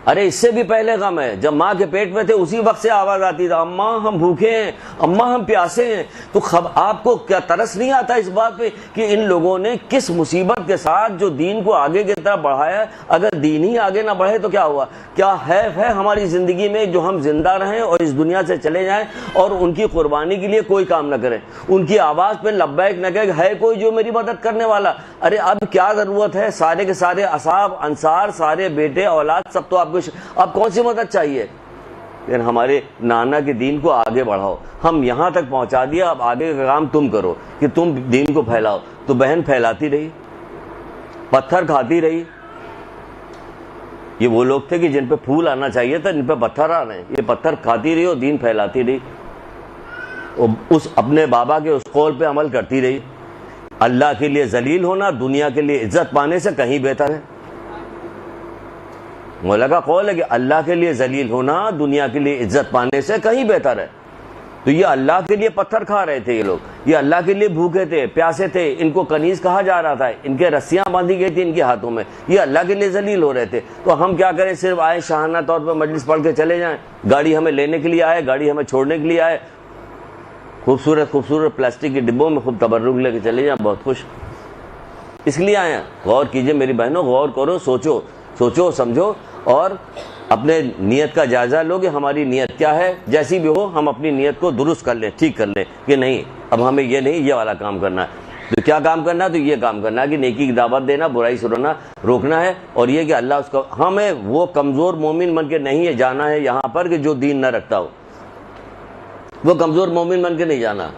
ارے اس سے بھی پہلے غم ہے، جب ماں کے پیٹ میں تھے اسی وقت سے آواز آتی تھی، اماں ہم بھوکے ہیں، اماں ہم پیاسے ہیں۔ تو آپ کو کیا ترس نہیں آتا اس بات پہ کہ ان لوگوں نے کس مصیبت کے ساتھ جو دین کو آگے کی طرف بڑھایا؟ اگر دین ہی آگے نہ بڑھے تو کیا ہوا؟ کیا حیف ہے ہماری زندگی میں جو ہم زندہ رہیں اور اس دنیا سے چلے جائیں اور ان کی قربانی کے لیے کوئی کام نہ کریں، ان کی آواز پہ لبیک نہ کہے ہے کوئی جو میری مدد کرنے والا؟ ارے اب کیا ضرورت ہے؟ سارے کے سارے اصحاب انصار، سارے بیٹے اولاد سب تو آپ کو، اب کون سی مدد چاہیے؟ لیکن ہمارے نانا کے دین کو آگے بڑھاؤ، ہم یہاں تک پہنچا دیا، اب آگے کا کام تم کرو کہ تم دین کو پھیلاؤ۔ تو بہن پھیلاتی رہی، پتھر کھاتی رہی۔ یہ وہ لوگ تھے کہ جن پہ پھول آنا چاہیے تھا، جن پہ پتھر آ رہے ہیں، یہ پتھر کھاتی رہی اور دین پھیلاتی رہی، اس اپنے بابا کے اس قول پہ عمل کرتی رہی۔ اللہ کے لیے ذلیل ہونا دنیا کے لیے عزت پانے سے کہیں بہتر ہے۔ مولا کا قول ہے کہ اللہ کے لیے ذلیل ہونا دنیا کے لیے عزت پانے سے کہیں بہتر ہے۔ تو یہ اللہ کے لیے پتھر کھا رہے تھے، یہ لوگ یہ اللہ کے لیے بھوکے تھے، پیاسے تھے، ان کو کنیز کہا جا رہا تھا، ان کے رسیاں باندھی گئی تھی ان کے ہاتھوں میں، یہ اللہ کے لیے ذلیل ہو رہے تھے۔ تو ہم کیا کریں؟ صرف آئے شاہانہ طور پہ مجلس پڑھ کے چلے جائیں، گاڑی ہمیں لینے کے لیے آئے، گاڑی ہمیں چھوڑنے کے لیے آئے، خوبصورت خوبصورت پلاسٹک کے ڈبوں میں خوب تبرک لے کے چلے جائیں، بہت خوش اس لیے آئے ہیں۔ غور کیجئے میری بہنوں، غور کرو، سوچو سمجھو اور اپنے نیت کا جائزہ لو کہ ہماری نیت کیا ہے۔ جیسی بھی ہو ہم اپنی نیت کو درست کر لیں، ٹھیک کر لیں کہ نہیں اب ہمیں یہ نہیں، یہ والا کام کرنا ہے۔ تو کیا کام کرنا ہے؟ تو یہ کام کرنا ہے کہ نیکی کی دعوت دینا، برائی سے روکنا ہے، اور یہ کہ اللہ اس کو، ہمیں وہ کمزور مومن بن کے نہیں ہے جانا ہے یہاں پر کہ جو دین نہ رکھتا ہو، وہ کمزور مومن بن کے نہیں جانا۔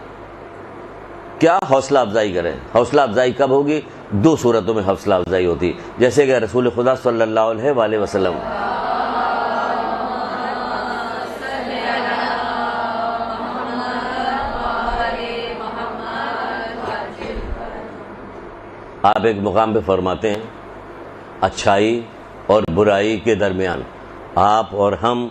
کیا حوصلہ افزائی کریں؟ حوصلہ افزائی کب ہوگی؟ دو صورتوں میں حوصلہ افزائی ہوتی، جیسے کہ رسول خدا صلی اللہ علیہ وسلم آپ ایک مقام پہ فرماتے ہیں اچھائی اور برائی کے درمیان آپ اور ہم،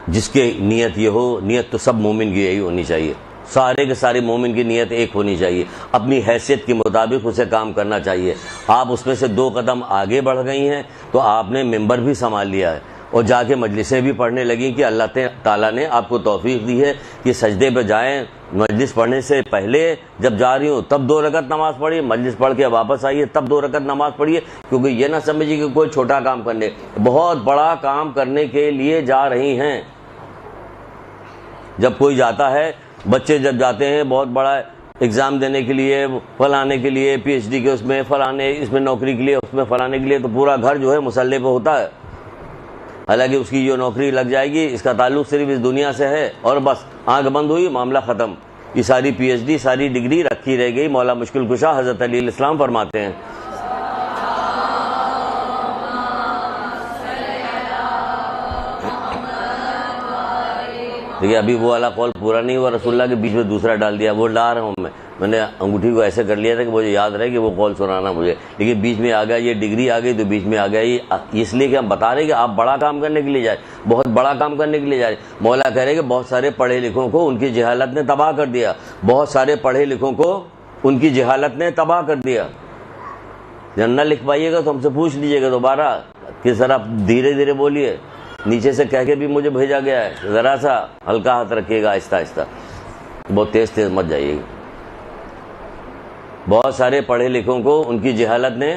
جس کے نیت یہ ہو، نیت تو سب مومن کی یہی ہونی چاہیے، سارے کے سارے مومن کی نیت ایک ہونی چاہیے، اپنی حیثیت کے مطابق اسے کام کرنا چاہیے۔ آپ اس میں سے 2 قدم آگے بڑھ گئی ہیں تو آپ نے ممبر بھی سنبھال لیا ہے اور جا کے مجلسیں بھی پڑھنے لگیں کہ اللہ تعالیٰ نے آپ کو توفیق دی ہے کہ سجدے پہ جائیں، مجلس پڑھنے سے پہلے جب جا رہی ہوں تب 2 رکعت نماز پڑھیے، مجلس پڑھ کے واپس آئیے تب 2 رکعت نماز پڑھیے، کیونکہ یہ نہ سمجھیے کہ کوئی چھوٹا کام کرنے، بہت بڑا کام کرنے کے لیے جا رہی ہیں۔ جب کوئی جاتا ہے، بچے جب جاتے ہیں بہت بڑا ایگزام دینے کے لیے، فلانے کے لیے، پی ایچ ڈی کے اس میں، فلانے اس میں نوکری کے لیے، اس میں فلانے کے لیے، تو پورا گھر جو ہے مسلح پہ ہوتا ہے، حالانکہ اس کی جو نوکری لگ جائے گی اس کا تعلق صرف اس دنیا سے ہے، اور بس آنکھ بند ہوئی معاملہ ختم، یہ ساری پی ایچ ڈی، ساری ڈگری رکھی رہ گئی۔ مولا مشکل کشا حضرت علی علیہ السلام فرماتے ہیں دیکھیے ابھی وہ والا قول پورا نہیں ہوا، رسول اللہ کے بیچ میں دوسرا ڈال دیا، وہ لا رہا ہوں میں نے انگوٹھی کو ایسے کر لیا تھا کہ مجھے یاد رہے کہ وہ قول سنانا مجھے، لیکن بیچ میں آ گیا، یہ ڈگری آ گئی تو بیچ میں آ گیا، اس لیے کہ ہم بتا رہے کہ آپ بڑا کام کرنے کے لیے جائیں، بہت بڑا کام کرنے کے لیے جائیں۔ مولا کہہ رہے کہ بہت سارے پڑھے لکھوں کو ان کی جہالت نے تباہ کر دیا، بہت سارے پڑھے لکھوں کو ان کی جہالت نے تباہ کر دیا. نہ لکھ پائیے گا تو ہم سے پوچھ لیجیے گا دوبارہ کہ سر آپ دھیرے دھیرے بولیے, نیچے سے کہہ کے بھی مجھے بھیجا گیا ہے, ذرا سا ہلکا ہاتھ رکھیے گا, آہستہ آہستہ, بہت تیز تیز مت جائیے گا. بہت سارے پڑھے لکھوں کو ان کی جہالت نے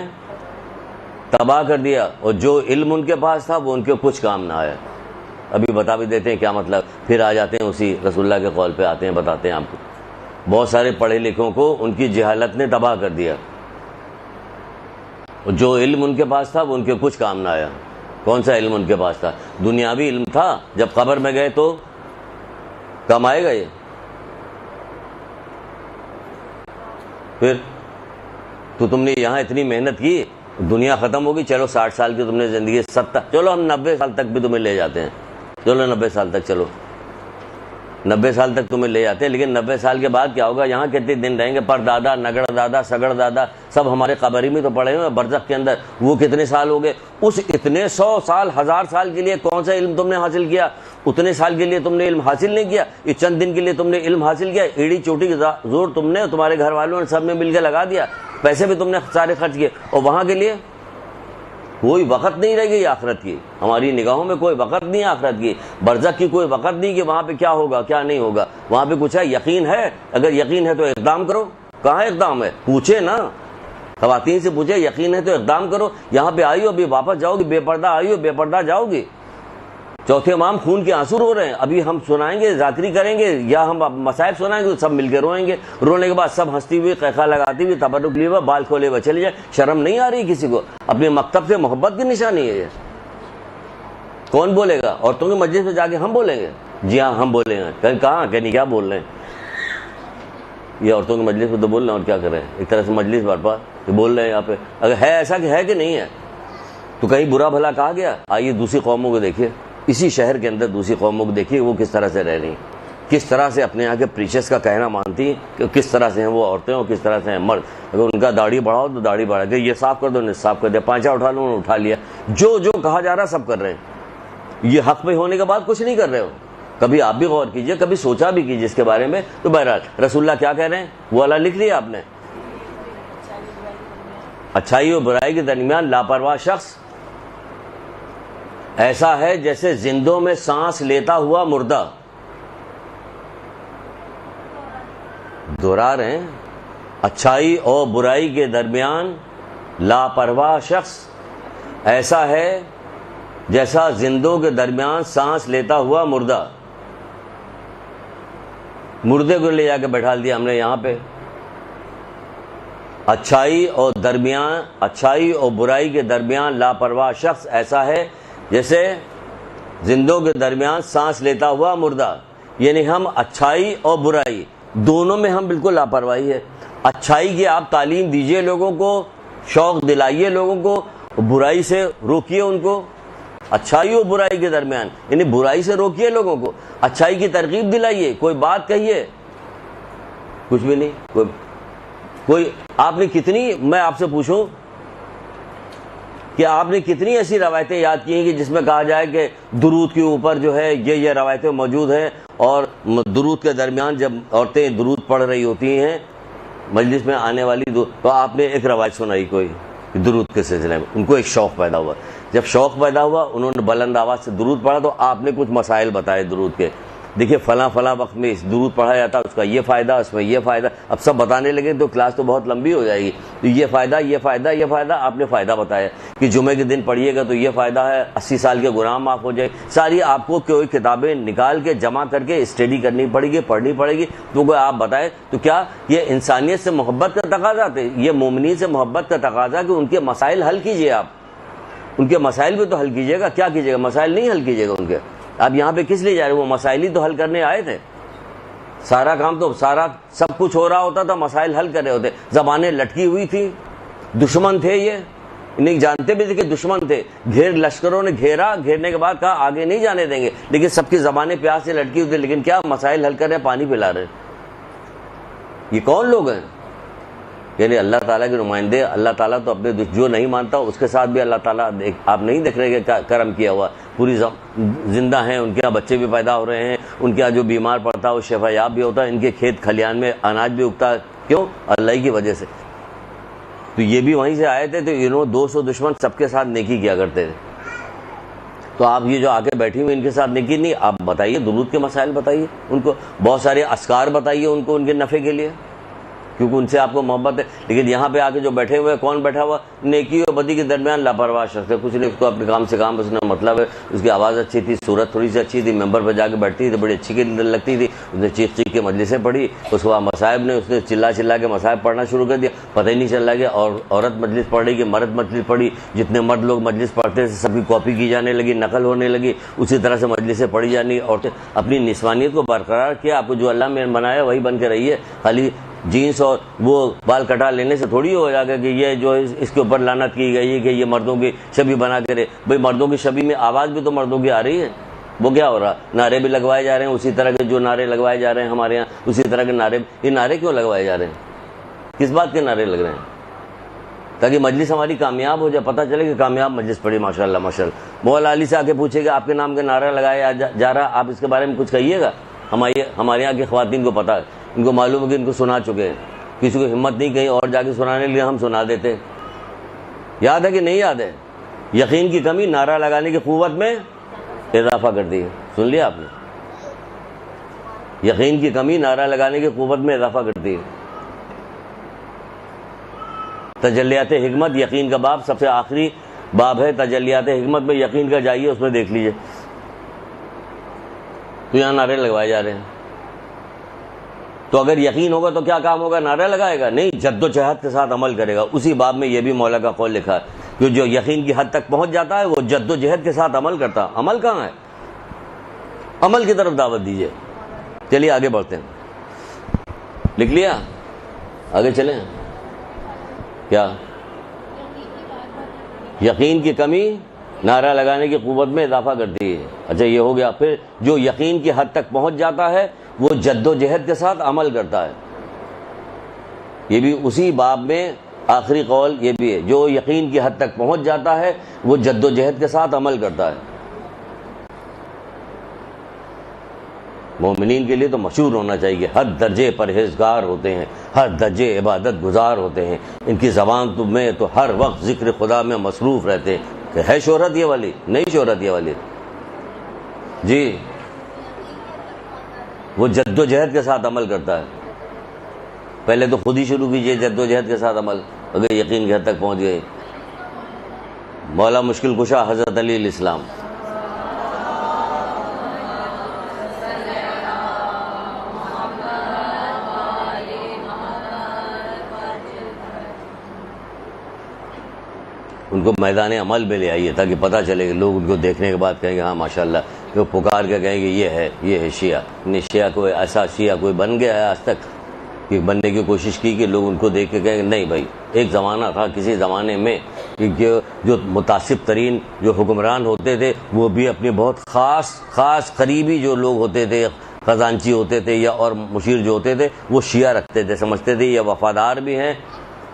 تباہ کر دیا, اور جو علم ان کے پاس تھا وہ ان کے کچھ کام نہ آیا. ابھی بتا بھی دیتے ہیں کیا مطلب, پھر آ جاتے ہیں اسی رسول اللہ کے قول پہ آتے ہیں, بتاتے ہیں آپ کو. بہت سارے پڑھے لکھوں کو ان کی جہالت نے تباہ کر دیا, جو علم ان کے پاس تھا وہ ان کے کچھ کام نہ آیا. کون سا علم ان کے پاس تھا؟ دنیاوی علم تھا. جب قبر میں گئے تو کم آئے گا یہ. پھر تو تم نے یہاں اتنی محنت کی, دنیا ختم ہوگی, چلو 60 سال کی تم نے زندگی, 70, چلو ہم 90 سال تک بھی تمہیں لے جاتے ہیں, چلو 90 سال تک, چلو 90 سال تک تمہیں لے جاتے ہیں. لیکن 90 سال کے بعد کیا ہوگا؟ یہاں کتنے دن رہیں گے؟ پر دادا, نگڑ دادا, سگڑ دادا سب ہمارے قبر میں تو پڑے ہوئے برزخ کے اندر. وہ کتنے سال ہو گئے؟ اس اتنے 100 سال 1000 سال کے لیے کون سا علم تم نے حاصل کیا؟ اتنے سال کے لیے تم نے علم حاصل نہیں کیا. یہ چند دن کے لیے تم نے علم حاصل کیا. ایڑی چوٹی کا زور تم نے, تمہارے گھر والوں نے سب نے مل کے لگا دیا, پیسے بھی تم نے سارے خرچ کیے, اور وہاں کے لیے کوئی وقت نہیں رہ گئی آخرت کی. ہماری نگاہوں میں کوئی وقت نہیں آخرت کی, برزخ کی کوئی وقت نہیں کہ وہاں پہ کیا ہوگا کیا نہیں ہوگا. وہاں پہ کچھ ہے؟ یقین ہے؟ اگر یقین ہے تو اقدام کرو. کہاں اقدام ہے؟ پوچھے نا, خواتین سے پوچھے, یقین ہے تو اقدام کرو. یہاں پہ آئی ہو, ابھی واپس جاؤ گی, بے پردہ آئی ہو, بے پردہ جاؤ گی. چوتھے امام خون کے آنسو رو رہے ہیں, ابھی ہم سنائیں گے, ذاکری کریں گے, یا ہم مصائب سنائیں گے تو سب مل کے روئیں گے. رونے کے بعد سب ہنستی ہوئی, قیقا لگاتی ہوئی, تبرک لیے ہوئے, بال کھولے ہوئے چلے جائے. شرم نہیں آ رہی کسی کو؟ اپنے مکتب سے محبت کی نشانی ہے یہ. کون بولے گا؟ عورتوں کے مجلس میں جا کے ہم بولیں گے؟ جی ہاں ہم بولیں گے. کہاں کہ نہیں, کیا بول رہے ہیں؟ یہ عورتوں کے مجلس میں تو بول رہے ہیں, اور کیا کر رہے ہیں؟ ایک طرح سے مجلس برپا بول رہے ہیں یہاں پہ. اگر ہے ایسا کہ ہے کہ نہیں ہے, تو کہیں برا بھلا کہا گیا؟ آئیے دوسری قوموں کو دیکھیے, اسی شہر کے اندر دوسری قوموں کو دیکھیے, وہ کس طرح سے رہ رہی ہیں, کس طرح سے اپنے یہاں کے پریچرز کا کہنا مانتی ہیں, کہ کس طرح سے ہیں وہ عورتیں اور کس طرح سے ہیں مرد. اگر ان کا داڑھی بڑھاؤ تو داڑھی بڑھا کے, یہ صاف کر دو انہیں صاف کر دیا, پانچا اٹھا لو انہوں نے اٹھا لیا. جو جو کہا جا رہا سب کر رہے ہیں. یہ حق پہ ہونے کے بعد کچھ نہیں کر رہے ہو. کبھی آپ بھی غور کیجئے, کبھی سوچا بھی کیجئے اس کے بارے میں. تو بہرحال رسول اللہ کیا کہہ رہے ہیں وہ اللہ لکھ لیا آپ نے. اچھائی اور برائی کے درمیان لاپرواہ شخص ایسا ہے جیسے زندوں میں سانس لیتا ہوا مردہ. دہرا رہے ہیں, اچھائی اور برائی کے درمیان لاپرواہ شخص ایسا ہے جیسا زندوں کے درمیان سانس لیتا ہوا مردہ. مردے کو لے جا کے بیٹھا دیا ہم نے یہاں پہ. اچھائی اور برائی کے درمیان لاپرواہ شخص ایسا ہے جیسے زندوں کے درمیان سانس لیتا ہوا مردہ. یعنی ہم اچھائی اور برائی دونوں میں ہم بالکل لاپرواہی ہے. اچھائی کی آپ تعلیم دیجئے لوگوں کو, شوق دلائیے لوگوں کو, برائی سے روکیے ان کو. اچھائی اور برائی کے درمیان, یعنی برائی سے روکیے لوگوں کو, اچھائی کی ترغیب دلائیے, کوئی بات کہیے. کچھ بھی نہیں. کوئی آپ نے کتنی, میں آپ سے پوچھوں کہ آپ نے کتنی ایسی روایتیں یاد کی ہیں کہ جس میں کہا جائے کہ درود کے اوپر جو ہے یہ روایتیں موجود ہیں, اور درود کے درمیان جب عورتیں درود پڑھ رہی ہوتی ہیں مجلس میں آنے والی, تو آپ نے ایک روایت سنائی کوئی درود کے سلسلے میں. ان کو ایک شوق پیدا ہوا, جب شوق پیدا ہوا انہوں نے بلند آواز سے درود پڑھا, تو آپ نے کچھ مسائل بتائے درود کے. دیکھیے فلاں وقت میں اس درود پڑھا جاتا ہے, اس کا یہ فائدہ, اس میں یہ فائدہ. اب سب بتانے لگے تو کلاس تو بہت لمبی ہو جائے گی. تو یہ فائدہ آپ نے فائدہ بتایا کہ جمعے کے دن پڑھیے گا تو یہ فائدہ ہے, 80 سال کے گناہ معاف ہو جائے. ساری آپ کو کوئی کتابیں نکال کے جمع کر کے اسٹڈی کرنی پڑے گی, پڑھنی پڑے گی. تو کوئی آپ بتائے تو کیا یہ انسانیت سے محبت کا تقاضا تھے, یہ مومنین سے محبت کا تقاضا کہ ان کے مسائل حل کیجئے. آپ ان کے مسائل بھی تو حل کیجئے گا. کیا کیجئے گا؟ مسائل نہیں حل کیجئے گا ان کے. آپ یہاں پہ کس لیے جا رہے ہیں؟ وہ مسائل ہی تو حل کرنے آئے تھے. سارا کام تو سب کچھ ہو رہا ہوتا تھا, مسائل حل کر رہے ہوتے. زبانیں لٹکی ہوئی تھی, دشمن تھے, یہ انہیں جانتے بھی تھے کہ دشمن تھے. لشکروں نے گھیرنے کے بعد کہا آگے نہیں جانے دیں گے, لیکن سب کی زبانیں پیاس سے لٹکی ہوئی تھی. لیکن کیا مسائل حل کر رہے ہیں, پانی پلا رہے. یہ کون لوگ ہیں؟ یعنی اللہ تعالیٰ کے نمائندے. اللہ تعالیٰ تو اپنے جو نہیں مانتا اس کے ساتھ بھی اللہ تعالیٰ آپ نہیں دیکھ رہے کہ کرم کیا ہوا. پوری زندہ ہیں, ان کے یہاں بچے بھی پیدا ہو رہے ہیں, ان کے یہاں جو بیمار پڑتا ہے وہ شفا یاب بھی ہوتا ہے, ان کے کھیت کھلیان میں اناج بھی اگتا ہے. کیوں؟ اللہ کی وجہ سے. تو یہ بھی وہیں سے آئے تھے. تو 200 دشمن سب کے ساتھ نیکی کیا کرتے تھے. تو آپ یہ جو آگے بیٹھی ہوئی ان کے ساتھ نیکی نہیں، آپ بتائیے درود کے مسائل بتائیے ان کو، بہت سارے اذکار بتائیے ان کو ان کے نفع کے لیے، کیونکہ ان سے آپ کو محبت ہے. لیکن یہاں پہ آ کے جو بیٹھے ہوئے، کون بیٹھا ہوا؟ نیکی اور بدی کے درمیان لاپرواہ شخص ہے. کچھ نہیں، اس کو اپنے کام سے کام، اس نے مطلب ہے. اس کی آواز اچھی تھی، صورت تھوڑی سی اچھی تھی، ممبر پہ جا کے بیٹھتی تھی، بڑی اچھی لگتی تھی. اس نے چیخ چیخ کے مجلسیں پڑھی. اس کو مصائب نے، اس نے چلا چلا کے مصائب پڑھنا شروع کر دیا. پتہ ہی نہیں چل رہا کہ عورت مجلس پڑھ رہی کہ مرد مجلس پڑھی. جتنے مرد لوگ مجلس پڑھتے تھے سب کی کاپی کی جانے لگی، نقل ہونے لگی. اسی طرح سے مجلسیں پڑھی جانی. عورتیں اپنی نسوانیت کو برقرار کیا. آپ کو جو اللہ نے بنایا وہی بن کے رہیے. خالی جینس اور وہ بال کٹا لینے سے تھوڑی ہو جائے گا کہ یہ جو اس کے اوپر لعنت کی گئی ہے کہ یہ مردوں کی شبی بنا کے رہے. بھئی مردوں کی شبی میں آواز بھی تو مردوں کی آ رہی ہے. وہ کیا ہو رہا؟ نعرے بھی لگوائے جا رہے ہیں اسی طرح کے جو نعرے لگوائے جا رہے ہیں ہمارے یہاں، اسی طرح کے نعرے. یہ نعرے کیوں لگوائے جا رہے ہیں؟ کس بات کے نعرے لگ رہے ہیں؟ تاکہ مجلس ہماری کامیاب ہو جائے، پتہ چلے کہ کامیاب مجلس پڑھی ماشاء اللہ ماشاء اللہ. مولا علی سے آ کے پوچھے گا آپ کے نام کا نعرہ لگایا جا رہا، آپ اس کے بارے میں کچھ کہیے گا؟ ہمارے یہاں کی خواتین کو پتہ ہے، ان کو معلوم ہے کہ ان کو سنا چکے ہیں. کسی کو ہمت نہیں کہیں اور جا کے سنانے کے لیے ہم سنا دیتے. یاد ہے کہ نہیں یاد ہے؟ یقین کی کمی نعرہ لگانے کی قوت میں اضافہ کر دی ہے. سن لیا آپ نے؟ یقین کی کمی نعرہ لگانے کی قوت میں اضافہ کرتی ہے. تجلیات حکمت یقین کا باب سب سے آخری باب ہے. تجلیات حکمت میں یقین کا جائیے، اس میں دیکھ لیجئے. تو یہاں نعرے لگوائے جا رہے ہیں. تو اگر یقین ہوگا تو کیا کام ہوگا؟ نعرہ لگائے گا؟ نہیں، جد و جہد کے ساتھ عمل کرے گا. اسی باب میں یہ بھی مولا کا قول لکھا ہے کہ جو یقین کی حد تک پہنچ جاتا ہے وہ جد و جہد کے ساتھ عمل کرتا. عمل کہاں ہے؟ عمل کی طرف دعوت دیجیے. چلیے آگے بڑھتے ہیں. لکھ لیا؟ آگے چلیں. کیا؟ یقین کی کمی نعرہ لگانے کی قوت میں اضافہ کرتی ہے. اچھا یہ ہو گیا. پھر جو یقین کی حد تک پہنچ جاتا ہے وہ جد و جہد کے ساتھ عمل کرتا ہے. یہ بھی اسی باب میں آخری قول یہ بھی ہے، جو یقین کی حد تک پہنچ جاتا ہے وہ جد و جہد کے ساتھ عمل کرتا ہے. مومنین کے لیے تو مشہور ہونا چاہیے کہ ہر درجے پرہیزگار ہوتے ہیں، ہر درجے عبادت گزار ہوتے ہیں. ان کی زبان میں تو ہر وقت ذکر خدا میں مصروف رہتے ہیں. کہ ہے شہرت یہ والی؟ نہیں شہرت یہ والی. جی وہ جد و جہد کے ساتھ عمل کرتا ہے. پہلے تو خود ہی شروع کیجئے جد و جہد کے ساتھ عمل، اگر یقین کی حد تک پہنچ گئے. مولا مشکل کشا حضرت علی علیہ السلام. ان کو میدان عمل میں لے آئیے تاکہ پتہ چلے کہ لوگ ان کو دیکھنے کے بعد کہیں گے ہاں ماشاءاللہ. جو پکار کے کہیں گے یہ ہے شیعہ. نہیں شیعہ کوئی ایسا شیعہ کوئی بن گیا ہے آج تک کہ بننے کی کوشش کی کہ لوگ ان کو دیکھ کے کہیں گے نہیں بھائی. ایک زمانہ تھا، کسی زمانے میں کہ جو متعصب ترین جو حکمران ہوتے تھے وہ بھی اپنے بہت خاص قریبی جو لوگ ہوتے تھے، خزانچی ہوتے تھے یا اور مشیر جو ہوتے تھے، وہ شیعہ رکھتے تھے. سمجھتے تھے یہ وفادار بھی ہیں،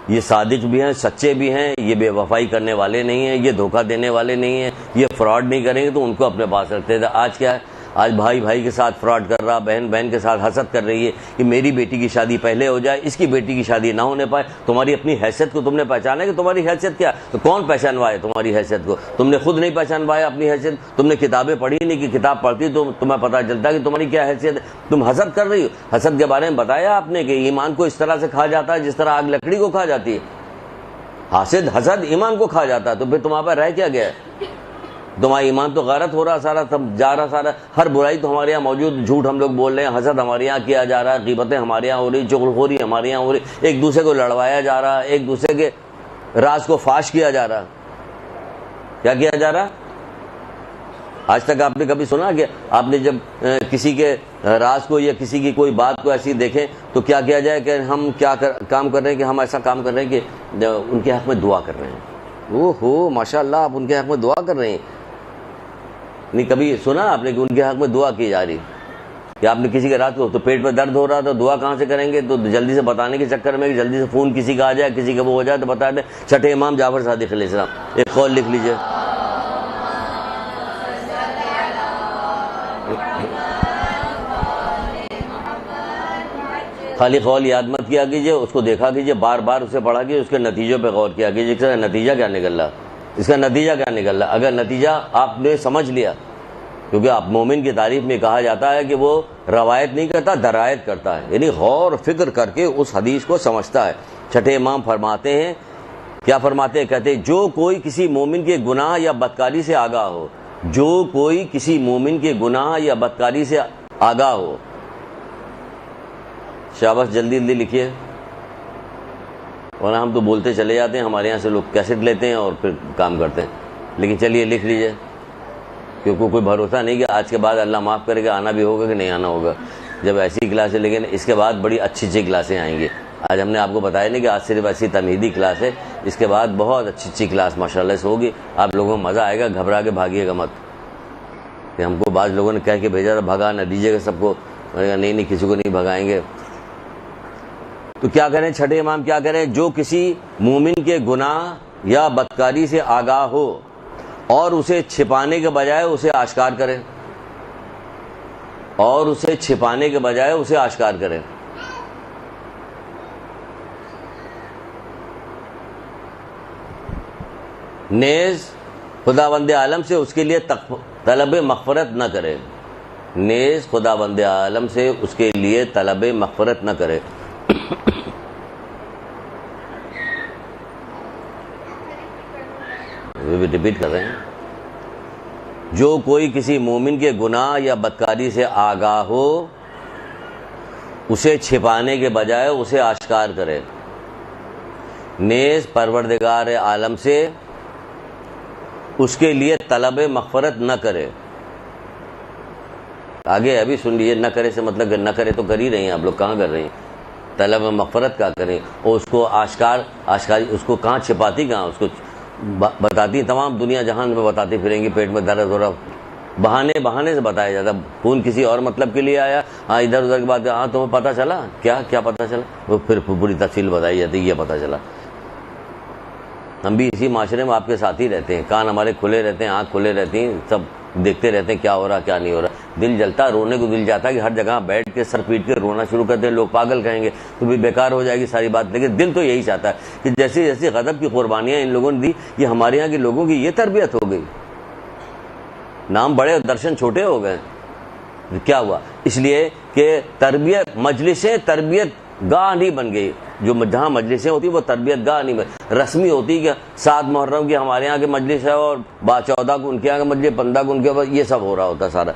یہ صادق بھی ہیں، سچے بھی ہیں، یہ بے وفائی کرنے والے نہیں ہیں، یہ دھوکہ دینے والے نہیں ہیں، یہ فراڈ نہیں کریں گے، تو ان کو اپنے پاس رکھتے تھے. آج کیا ہے؟ آج بھائی کے ساتھ فراڈ کر رہا، بہن کے ساتھ حسد کر رہی ہے کہ میری بیٹی کی شادی پہلے ہو جائے، اس کی بیٹی کی شادی نہ ہونے پائے. تمہاری اپنی حیثیت کو تم نے پہچانا کہ تمہاری حیثیت کیا؟ تو کون پہچانوائے تمہاری حیثیت کو؟ تم نے خود نہیں پہچان پایا اپنی حیثیت. تم نے کتابیں پڑھی نہیں کہ کتاب پڑھتی تو تمہیں پتہ چلتا کہ تمہاری کیا حیثیت ہے. تم حسد کر رہی ہو. حسد کے بارے میں بتایا آپ نے کہ ایمان کو اس طرح سے کھا جاتا ہے جس طرح آگ لکڑی کو کھا جاتی ہے. حسد ایمان کو کھا جاتا ہے. تو پھر تمہارے پاس رہ کیا گیا ہے؟ تمہارا ایمان تو غارت ہو رہا سارا، تب جا رہا سارا. ہر برائی تو ہمارے یہاں موجود، جھوٹ ہم لوگ بول رہے ہیں، حسد ہمارے یہاں کیا جا رہا ہے، غیبتیں ہمارے یہاں ہو رہی، چغلخوری ہمارے یہاں ہو رہی، ایک دوسرے کو لڑوایا جا رہا ہے، ایک دوسرے کے راز کو فاش کیا جا رہا. کیا کیا جا رہا؟ آج تک آپ نے کبھی سنا کہ آپ نے جب کسی کے راز کو یا کسی کی کوئی بات کو ایسی دیکھیں تو کیا کیا جائے کہ ہم کیا کام کر رہے ہیں کہ ہم ایسا کام کر رہے ہیں کہ ان کے حق میں دعا کر رہے ہیں. اوہ ہو ماشاء اللہ آپ ان کے حق میں دعا کر رہے ہیں. نہیں کبھی سنا آپ نے کہ ان کے حق میں دعا کی جا رہی؟ کہ آپ نے کسی کے رات کو تو پیٹ میں درد ہو رہا تھا، دعا کہاں سے کریں گے؟ تو جلدی سے بتانے کے چکر میں کہ جلدی سے فون کسی کا آ جائے، کسی کا وہ ہو جائے تو بتا دیں. چھٹے امام جعفر صادق علیہ السلام. ایک قول لکھ لیجئے. خالی قول یاد مت کیا کیجیے، اس کو دیکھا کیجیے، بار بار اسے پڑھا کیجیے، اس کے نتیجوں پہ غور کیا کیجیے کہ نتیجہ کیا نکل رہا، اس کا نتیجہ کیا نکل رہا۔ اگر نتیجہ آپ نے سمجھ لیا، کیونکہ آپ مومن کی تعریف میں کہا جاتا ہے کہ وہ روایت نہیں کرتا، درایت کرتا ہے، یعنی غور و فکر کر کے اس حدیث کو سمجھتا ہے۔ چھٹے امام فرماتے ہیں، کیا فرماتے ہیں؟ کہتے ہیں جو کوئی کسی مومن کے گناہ یا بدکاری سے آگاہ ہو، جو کوئی کسی مومن کے گناہ یا بدکاری سے آگاہ ہو، شاباش جلدی جلدی لکھیے، ورنہ ہم تو بولتے چلے جاتے ہیں، ہمارے یہاں سے لوگ کیسٹ لیتے ہیں اور پھر کام کرتے ہیں، لیکن چلیے لکھ لیجئے، کیونکہ کوئی بھروسہ نہیں کہ آج کے بعد اللہ معاف کرے گا آنا بھی ہوگا کہ نہیں آنا ہوگا جب ایسی کلاسیں، لیکن اس کے بعد بڑی اچھی اچھی کلاسیں آئیں گی۔ آج ہم نے آپ کو بتایا نہیں کہ آج صرف ایسی تمہیدی کلاس ہے، اس کے بعد بہت اچھی اچھی کلاس ماشاءاللہ سے ہوگی، آپ لوگوں کو مزہ آئے گا، گھبرا کے بھاگیے گا مت کہ ہم کو بعض لوگوں نے کہہ کے بھیجا تھا بھگا نہ دیجیے گا سب کو، نہیں کسی کو نہیں بھگائیں گے۔ تو کیا کریں چھٹے امام، کیا کریں؟ جو کسی مومن کے گناہ یا بدکاری سے آگاہ ہو اور اسے چھپانے کے بجائے اسے آشکار کرے، اور اسے چھپانے کے بجائے اسے آشکار کرے۔ نیز خداوند عالم سے اس کے لیے طلب مغفرت نہ کرے، نیز خداوند عالم سے اس کے لیے طلب مغفرت نہ کرے۔ ریپیٹ کر رہے ہیں، جو کوئی کسی مومن کے گناہ یا بدکاری سے آگاہ ہو اسے چھپانے کے بجائے اسے آشکار کرے، نیز پروردگار عالم سے اس کے لیے طلب مغفرت نہ کرے۔ آگے ابھی سن لیجیے، نہ کرے سے مطلب نہ کرے تو کر ہی رہے ہیں آپ لوگ، کہاں کر رہے ہیں؟ طلب مغفرت کا کریں، اور اس کو آشکاری اس کو کہاں چھپاتی، کہاں اس کو بتاتی، تمام دنیا جہان میں بتاتی پھریں گی، پیٹ میں درد ہو رہا، بہانے سے بتایا جاتا، خون کسی اور مطلب کے لیے آیا، ہاں ادھر ادھر کی بات، ہاں تمہیں پتہ چلا کیا پتہ چلا، وہ پھر پوری تفصیل بتائی جاتی، یہ پتہ چلا۔ ہم بھی اسی معاشرے میں آپ کے ساتھ ہی رہتے ہیں، کان ہمارے کھلے رہتے ہیں، آنکھ کھلے رہتی ہیں، سب دیکھتے رہتے ہیں کیا ہو رہا کیا نہیں ہو رہا، دل جلتا، رونے کو دل جاتا ہے کہ ہر جگہ بیٹھ کے سر پیٹ کے رونا شروع کرتے ہیں، لوگ پاگل کہیں گے تو بھی بیکار ہو جائے گی ساری بات، لیکن دل تو یہی چاہتا ہے کہ جیسی جیسی غضب کی قربانیاں ان لوگوں نے دی، یہ ہمارے یہاں کے لوگوں کی یہ تربیت ہو گئی، نام بڑے اور درشن چھوٹے ہو گئے۔ کیا ہوا؟ اس لیے کہ تربیت مجلسیں تربیت گاہ نہیں بن گئی، جو جہاں مجلسیں ہوتی وہ تربیت گاہ نہیں بن، رسمی ہوتی کہ 7 محرم کی ہمارے یہاں کے مجلس ہے اور 14 کو ان کے یہاں کے مجلس، 15 کو ان کے، یہ سب ہو رہا ہوتا سارا۔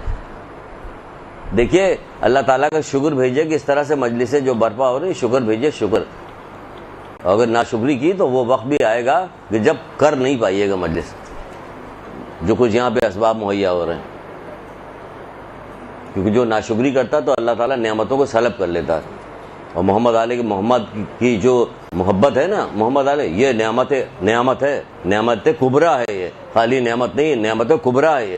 دیکھیے اللہ تعالیٰ کا شکر بھیجے کہ اس طرح سے مجلسیں جو برپا ہو رہی، شکر بھیجے، شکر۔ اگر ناشکری کی تو وہ وقت بھی آئے گا کہ جب کر نہیں پائیے گا مجلس، جو کچھ یہاں پہ اسباب مہیا ہو رہے ہیں، کیونکہ جو ناشکری کرتا تو اللہ تعالیٰ نعمتوں کو سلب کر لیتا ہے۔ اور محمد کی جو محبت ہے نا، محمد علیہ، یہ نعمت کبرا ہے، یہ خالی نعمت نہیں، نعمت کبرا ہے،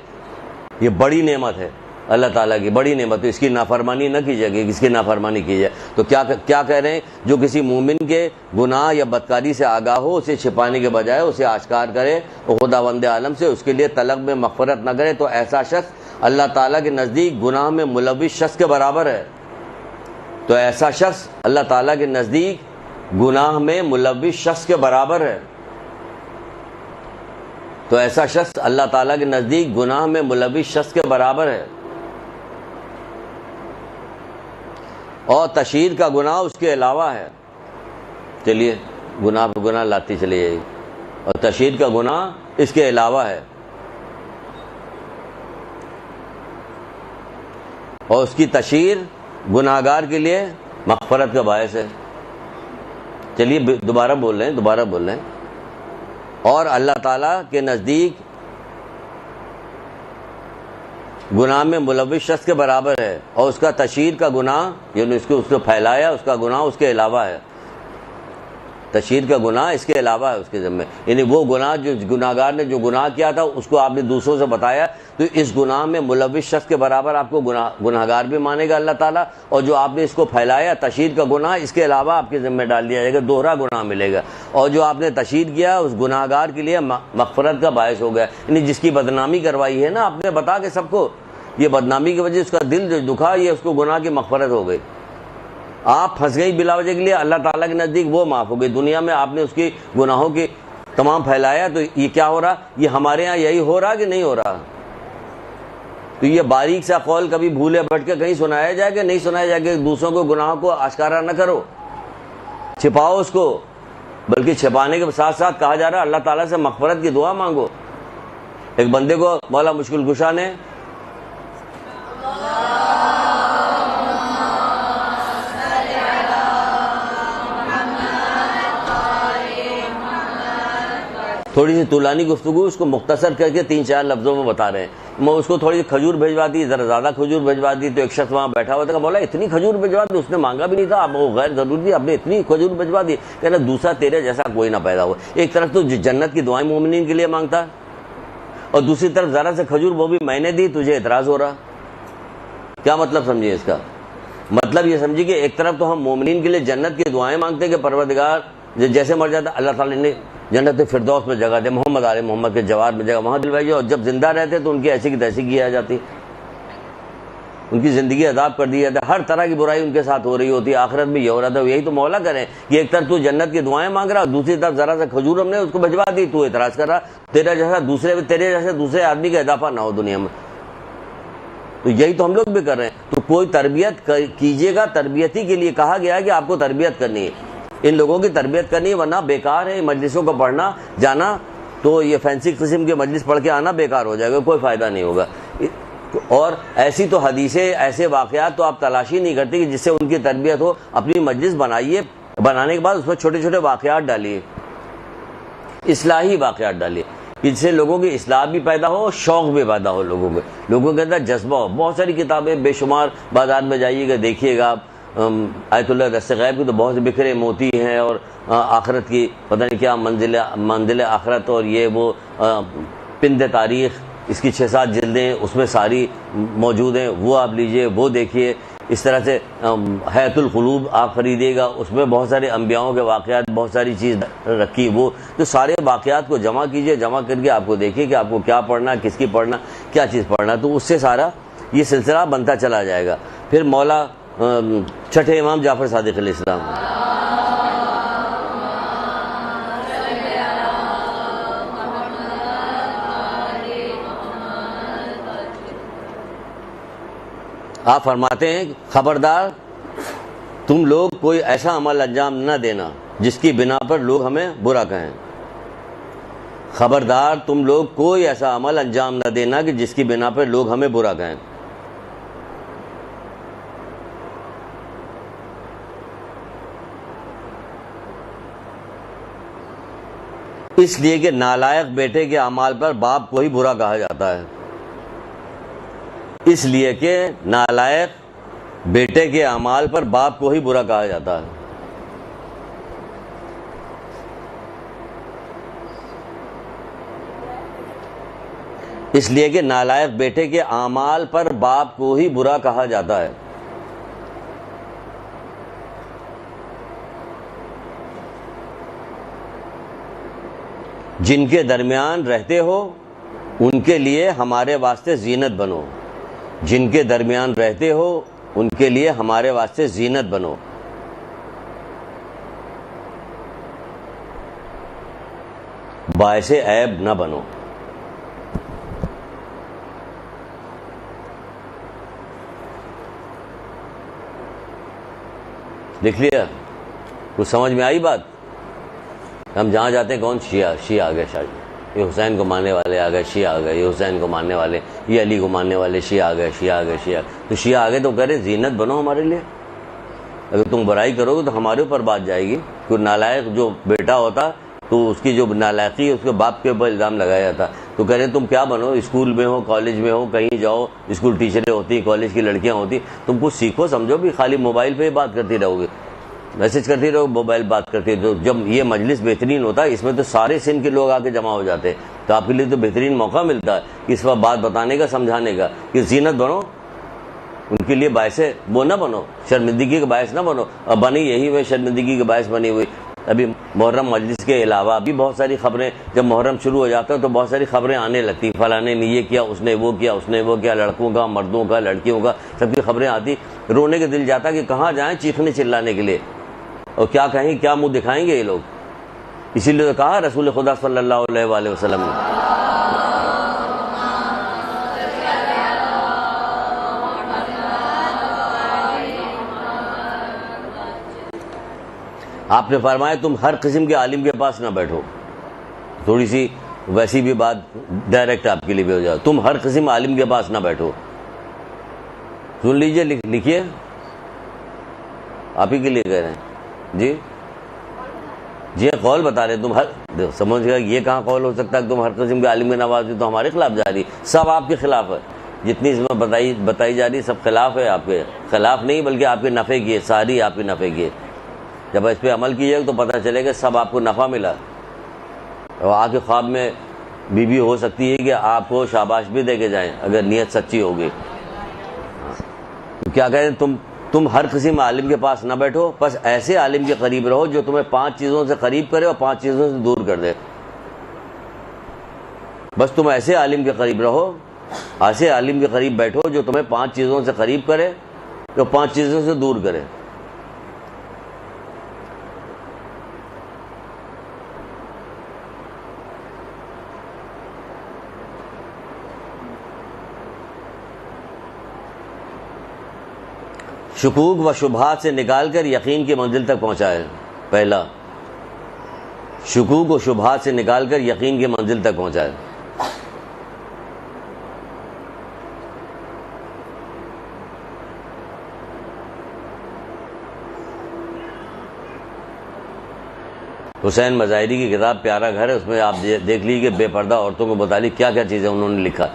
یہ بڑی نعمت ہے اللہ تعالیٰ کی، بڑی نعمت ہے، اس کی نافرمانی نہ کی جائے، اس کی نافرمانی کی جائے۔ تو کیا کہہ رہے ہیں؟ جو کسی مومن کے گناہ یا بدکاری سے آگاہ ہو اسے چھپانے کے بجائے اسے آشکار کرے، اور خداوند عالم سے اس کے لیے طلب میں مغفرت نہ کرے، تو ایسا شخص اللہ تعالیٰ کے نزدیک گناہ میں ملوث شخص کے برابر ہے، تو ایسا شخص اللہ تعالیٰ کے نزدیک گناہ میں ملوث شخص کے برابر ہے، تو ایسا شخص اللہ تعالیٰ کے نزدیک گناہ میں ملوث شخص کے برابر ہے، اور تشہیر کا گناہ اس کے علاوہ ہے۔ چلیے گناہ پر گناہ لاتی چلی جائے گی، اور تشہیر کا گناہ اس کے علاوہ ہے، اور اس کی تشہیر گناہگار کے لیے مغفرت کا باعث ہے۔ چلیے دوبارہ بول رہے ہیں، اور اللہ تعالیٰ کے نزدیک گناہ میں ملوث شخص کے برابر ہے، اور اس کا تشہیر کا گناہ یعنی اس کو پھیلایا، اس کا گناہ اس کے علاوہ ہے، تشہیر کا گناہ اس کے علاوہ ہے اس کے ذمہ، یعنی وہ گناہ جو گناہگار نے جو گناہ کیا تھا اس کو آپ نے دوسروں سے بتایا، تو اس گناہ میں ملوث شخص کے برابر آپ کو گناہگار بھی مانے گا اللہ تعالیٰ، اور جو آپ نے اس کو پھیلایا تشہیر کا گناہ اس کے علاوہ آپ کے ذمہ ڈال دیا جائے گا، دوہرا گناہ ملے گا، اور جو آپ نے تشہیر کیا اس گناہگار کے لیے مغفرت کا باعث ہو گیا، یعنی جس کی بدنامی کروائی ہے نا آپ نے بتا کے سب کو، یہ بدنامی کی وجہ سے اس کا دل جو دکھا، یہ اس کو گناہ کی مغفرت ہو گئی، آپ پھنس گئی بلا وجہ کے لیے، اللہ تعالیٰ کے نزدیک وہ معاف ہو گئی. دنیا میں آپ نے اس کی گناہوں کی تمام پھیلایا، تو یہ کیا ہو رہا؟ یہ ہمارے یہاں یہی ہو رہا کہ نہیں ہو رہا؟ تو یہ باریک سا قول کبھی بھولے بھٹ کے کہیں سنایا جائے کہ نہیں سنایا جائے کہ دوسروں کو گناہوں کو آشکارا نہ کرو، چھپاؤ اس کو، بلکہ چھپانے کے ساتھ ساتھ کہا جا رہا ہے اللہ تعالیٰ سے مغفرت کی دعا مانگو. ایک بندے کو مولا مشکل کشا نے تھوڑی سی طولانی گفتگو، اس کو مختصر کر کے 3-4 لفظوں میں بتا رہے ہیں. میں اس کو تھوڑی سی کھجور بھجوا دی، ذرا زیادہ کھجور بھجوا دی، تو ایک شخص وہاں بیٹھا ہوا تھا کہ مولا اتنی کھجور بھجوا دی، اس نے مانگا بھی نہیں تھا، اب وہ غیر ضروری تھی، آپ نے اتنی کھجور بھجوا دی. کہنا دوسرا تیرے جیسا کوئی نہ پیدا ہو. ایک طرف تو جنت کی دعائیں مومنین کے لیے مانگتا ہے، اور دوسری طرف ذرا سے کھجور وہ بھی میں نے دی، تجھے اعتراض ہو رہا. کیا مطلب سمجھیے اس کا؟ مطلب یہ سمجھیے کہ ایک طرف تو ہم مومنین کے لیے جنت کی دعائیں مانگتے ہیں کہ پروردگار جیسے مر جاتا اللہ تعالیٰ نے جنت فردوس میں جگہ دے، محمد آل محمد کے جوار میں جگہ وہاں دلوائی، اور جب زندہ رہتے تو ان کی ایسی کی تیسی کی آ جاتی، ان کی زندگی عذاب کر دی جاتی، ہر طرح کی برائی ان کے ساتھ ہو رہی ہوتی، آخرت میں یہ ہو رہا تھا. یہی تو مولا کریں کہ ایک طرف تو جنت کی دعائیں مانگ رہا، دوسری طرف ذرا سا کھجور ہم نے اس کو بھجوا دی، تو اعتراض کر رہا تیرے جیسے دوسرے آدمی کا اضافہ نہ ہو دنیا میں. تو یہی تو ہم لوگ بھی کر رہے ہیں. تو کوئی تربیت کیجیے گا، تربیتی کے لیے کہا گیا ہے کہ آپ کو تربیت کرنی ہے، ان لوگوں کی تربیت کرنی ہے، ورنہ بیکار ہے مجلسوں کو پڑھنا جانا. تو یہ فینسی قسم کے مجلس پڑھ کے آنا بیکار ہو جائے گا، کوئی فائدہ نہیں ہوگا. اور ایسی تو حدیثیں، ایسے واقعات تو آپ تلاشی نہیں کرتے کہ جس سے ان کی تربیت ہو. اپنی مجلس بنائیے، بنانے کے بعد اس میں چھوٹے چھوٹے واقعات ڈالیے، اصلاحی واقعات ڈالیے، جس سے لوگوں کی اصلاح بھی پیدا ہو، شوق بھی پیدا ہو، لوگوں کے اندر جذبہ ہو. بہت ساری کتابیں بے شمار بازار میں جائیے گا، دیکھیے گا آپ، آیت اللہ دست غیب کی تو بہت سے بکھرے موتی ہیں، اور آخرت کی پتہ نہیں کیا منزل آخرت، اور یہ وہ پند تاریخ، اس کی 6-7 جلدیں اس میں ساری موجود ہیں، وہ آپ لیجئے، وہ دیکھیے. اس طرح سے حیات القلوب آپ خریدیے گا، اس میں بہت سارے انبیاؤں کے واقعات، بہت ساری چیز رکھی، وہ تو سارے واقعات کو جمع کیجئے، جمع کر کے آپ کو دیکھیے کہ آپ کو کیا پڑھنا، کس کی پڑھنا، کیا چیز پڑھنا. تو اس سے سارا یہ سلسلہ بنتا چلا جائے گا. پھر مولا چھٹے امام جعفر صادق علیہ السلام، آپ فرماتے ہیں خبردار تم لوگ کوئی ایسا عمل انجام نہ دینا جس کی بنا پر لوگ ہمیں برا کہیں. خبردار تم لوگ کوئی ایسا عمل انجام نہ دینا کہ جس کی بنا پر لوگ ہمیں برا کہیں. اس لیے کہ نالائق بیٹے کے اعمال پر باپ کو ہی برا کہا جاتا ہے. اس لیے کہ نالائق بیٹے کے اعمال پر باپ کو ہی برا کہا جاتا ہے. اس لیے کہ نالائق بیٹے کے اعمال پر باپ کو ہی برا کہا جاتا ہے. جن کے درمیان رہتے ہو ان کے لیے ہمارے واسطے زینت بنو. جن کے درمیان رہتے ہو ان کے لیے ہمارے واسطے زینت بنو. باعث عیب نہ بنو. دیکھ لیا؟ کچھ سمجھ میں آئی بات؟ ہم جہاں جاتے ہیں کون شیعہ آ گئے، یہ حسین کو ماننے والے آ گئے، شیعہ آ گئے، یہ حسین کو ماننے والے، یہ علی کو ماننے والے، شیعہ آ گئے، شیعہ آ گئے، شیعہ. تو شیعہ آ گئے تو کہہ رہے زینت بنو ہمارے لیے. اگر تم برائی کرو گے تو ہمارے اوپر بات جائے گی. کوئی نالائق جو بیٹا ہوتا تو اس کی جو نالائقی اس کے باپ کے اوپر الزام لگایا جاتا. تو کہہ رہے تم کیا بنو، اسکول میں ہو، کالج میں ہو، کہیں جاؤ، اسکول ٹیچریں ہوتی، کالج کی لڑکیاں ہوتی، تم کچھ سیکھو سمجھو. بھی خالی موبائل پہ ہی بات کرتی رہو گے، میسج کرتی رہو، موبائل بات کرتی. تو جب یہ مجلس بہترین ہوتا ہے، اس میں تو سارے سن کے لوگ آ کے جمع ہو جاتے ہیں، تو آپ کے لیے تو بہترین موقع ملتا ہے کہ اس وقت بات بتانے کا، سمجھانے کا، کہ زینت بنو. ان کے لیے باعث وہ نہ بنو، شرمندگی کا باعث نہ بنو. اب بنی یہی ہوئے شرمندگی کے باعث بنی ہوئی. ابھی محرم مجلس کے علاوہ بھی بہت ساری خبریں، جب محرم شروع ہو جاتا ہے تو بہت ساری خبریں آنے لگتی، فلانے نے یہ کیا، اس نے وہ کیا، اس نے وہ کیا، لڑکوں کا، مردوں کا، لڑکیوں کا، سب کی خبریں آتی، رونے کے دل جاتا کہ کہاں جائیں چیخنے چلانے کے لیے، اور کیا کہیں، کیا منہ دکھائیں گے یہ لوگ۔ اسی لیے تو کہا رسول خدا صلی اللہ علیہ وآلہ وسلم نے، آپ نے فرمایا تم ہر قسم کے عالم کے پاس نہ بیٹھو۔ تھوڑی سی ویسی بھی بات ڈائریکٹ آپ کے لیے بھی ہو جائے، تم ہر قسم عالم کے پاس نہ بیٹھو۔ سن لیجئے، لکھیے، آپ ہی کے لیے کہہ رہے ہیں جی قول بتا رہے ہیں، تم ہر، سمجھ گیا یہ کہاں قول ہو سکتا ہے کہ تم ہر قسم کے عالم کے نواز تو ہمارے خلاف جا رہی، سب آپ کے خلاف ہے، جتنی اس میں بتائی جا رہی سب خلاف ہے، آپ کے خلاف نہیں بلکہ آپ کے نفع کی ہے، ساری آپ کے نفع کی ہے۔ جب اس پہ عمل کیجیے تو پتہ چلے گا سب آپ کو نفع ملا، اور آپ کے خواب میں بھی ہو سکتی ہے کہ آپ کو شاباش بھی دے کے جائیں اگر نیت سچی ہوگی۔ کیا کہیں، تم ہر قسم عالم کے پاس نہ بیٹھو، بس ایسے عالم کے قریب رہو جو تمہیں 5 چیزوں سے قریب کرے اور 5 چیزوں سے دور کر دے۔ بس تم ایسے عالم کے قریب رہو، ایسے عالم کے قریب بیٹھو جو تمہیں 5 چیزوں سے قریب کرے اور 5 چیزوں سے دور کرے۔ شکوک و شبہات سے نکال کر یقین کی منزل تک پہنچائے۔ پہلا، شکوک و شبہات سے نکال کر یقین کی منزل تک پہنچائے۔ حسین مظاہری کی کتاب پیارا گھر ہے، اس میں آپ دیکھ لیجیے بے پردہ عورتوں کو متعلق کیا کیا چیزیں انہوں نے لکھا،